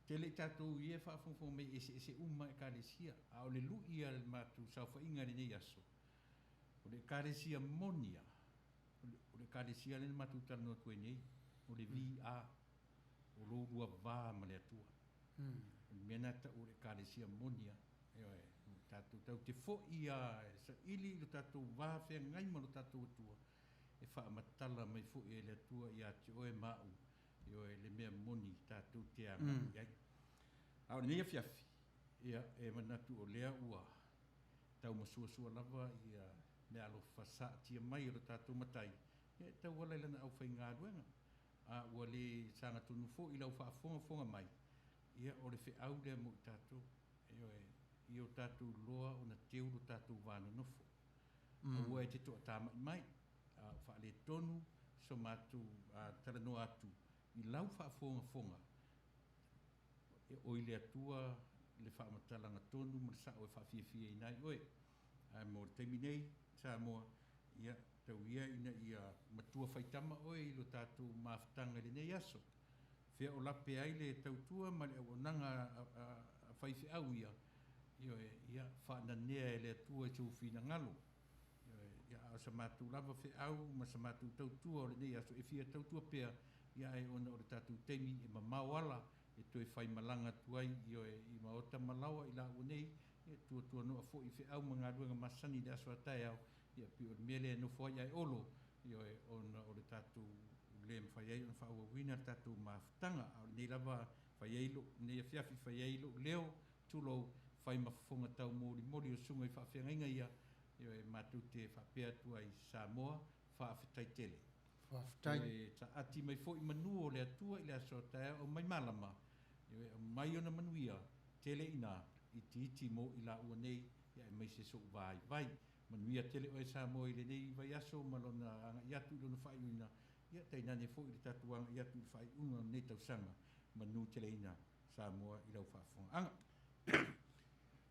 Te le tatu ia whaafonga me ese uma e kāresia. Ao le lu ia le mātu sau whainga re nei aso. O le kāresia monia. O le kāresia le mātu taranoa koe nei. O le VA. O lo rua vā ma le atua. Mena ta o le kāresia monia. Tātou tau te fo ia, sa ili lo tātou wāwhea ngai ma lo tātou atua. E wha amatala mai fo i le atua i ate oe mau. I oe le mea moni tātou te anga iai. Ao le mea fiafi. Ia e manatu o lea ua. Tau masua lava i mea alo whasa tia mai lo tātou matai. Ia tau wala ilana au whai ngā ruenga. Ua le sanga tunu fo i lau whaafonga mai. Ia o le whiau lea mo i tātou. I o tātou loa o na teu lo tātou wāna nofo. Ua e te toa tāma i mai. Wha le tonu so mātu taranoa atu I lau whaafonga. E oi le atua le whaamatalanga tonu ma sa o whaafia I nai oe. Mo teimi nei sa moa ia tau ia ina ia matua whaitama oe I lo tātou mawhatanga le nei aso. Whea o lape ai le tautua ma le awonanga a whaifi au ia. Ia whaananea le atua tau whina ngalo. Ia a sa mātou lava whe au ma sa mātou tautua o le nei aso. E whia tautua pea ia e ona o le tātou teimi e mamawala e toi whai malanga tuai I maota malawa I la o nei. Ia tua no a fo I whe au mga ruanga masani le aso atai au. Ia pi o le mele no fo ai olo. Ia e ona o le tātou le mwhai ai ona whaua wina tātou mawhtanga. Nei lava whai ai lo, nei a whiawhi whai ai lo leo tulo whai mawhafonga tau mori o sunga I whawhiangainga ia. Ia e mātou te whapea tuai Samoa, whaafetai tele. Whaafetai. Ta ati mai fo I manu o le atua I le aso tae o mai malama. Ia e mai ona Manuia, tele ina, iti mo I la ua nei, ia e mai se so vai. Manuia tele o e Samoa I le nei vai aso malona anga iatu lona whai uina. Ia tainane fo I le tatuanga iatu I whai unga nei tausanga. Manu tele ina, Samoa I lau whaafonga. Anga.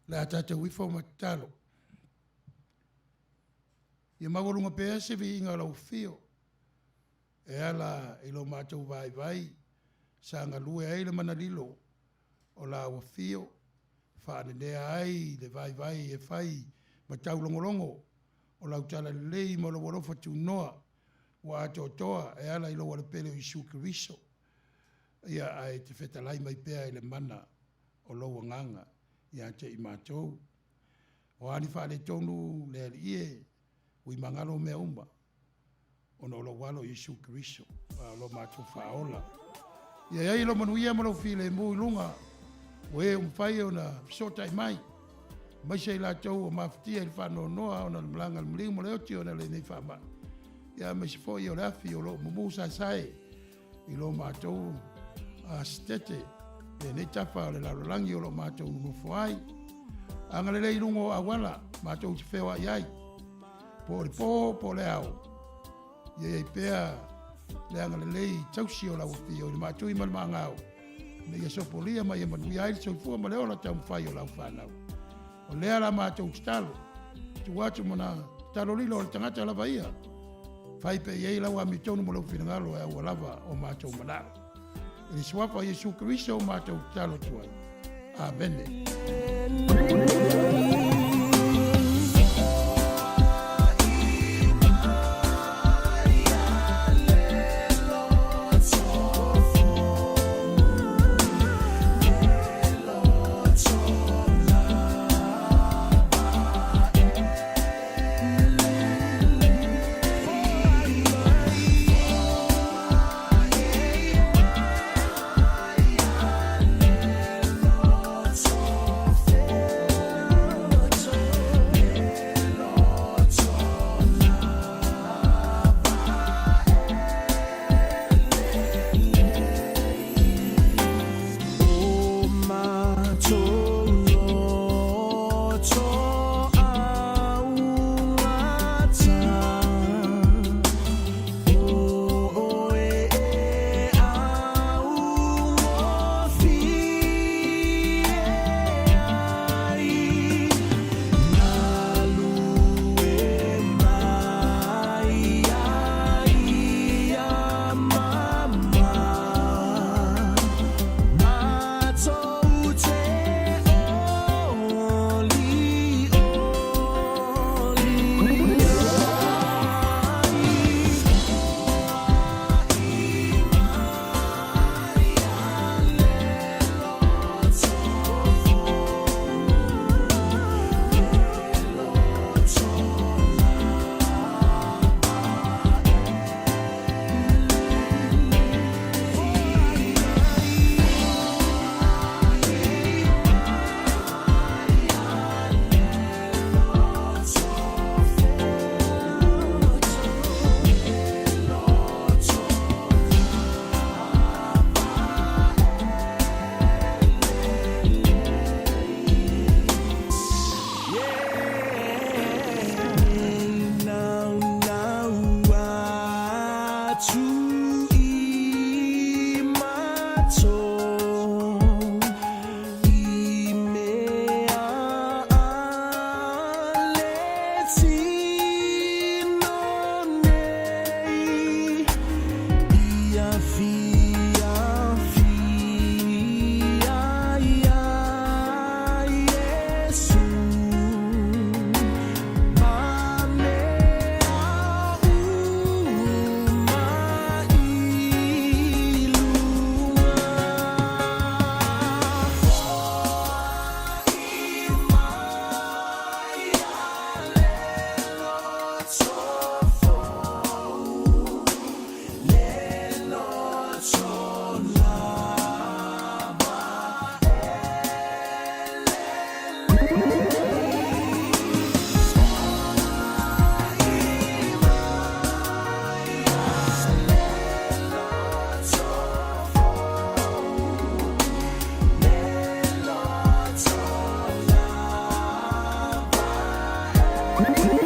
La tata wifo matalo. Ia magorunga pea se vi inga lau fio. E ala ilo mātou vai. Sanga lue ai le manalilo. O la ua fio. Whaanenea ai le vai e whai. Ma taulogologo. O lau tala lei ma lo warofa tu noa. Wa atotoa e ala ilo wale pele o Isu Kiriso. Ia ai te whetalai mai pea le mana. O lo nganga. Ia te I mātou. O ani whaale tonu le ie. Ui mangalo mea umba. Ono lo walo Isu Kiriso. Lo mātou whaola. Ia ilo Manuia malo file mui lunga. Oe umwhai o na sotai mai. Mai sei la tau o mawhtia I whanau noa o na mlanga mliu mo leo ti o na le nei whama. Ia mai se fwoi o rafi o lo mumu sai. I lo mātou stete. E nei tafa o le larolangi o lo mātou nufo ai. Anga le lei lungo awala. Mātou te whewa iai. Po le au. Ia i pea le anga le lei tausi o la wafi o le mātou I malmangau. Me ia sopolia mai e Manuia ai so fua ma leo la tau mwhai o lau whanau. O lea la mātou talo. Tu watu mona talo lilo o le tangata lava ia. Whai pe iei lau a mitonu mo lau whingalo e au lava o mātou manao. E le swapa Isu Kiriso o mātou talo tuai. Amen. Thank you.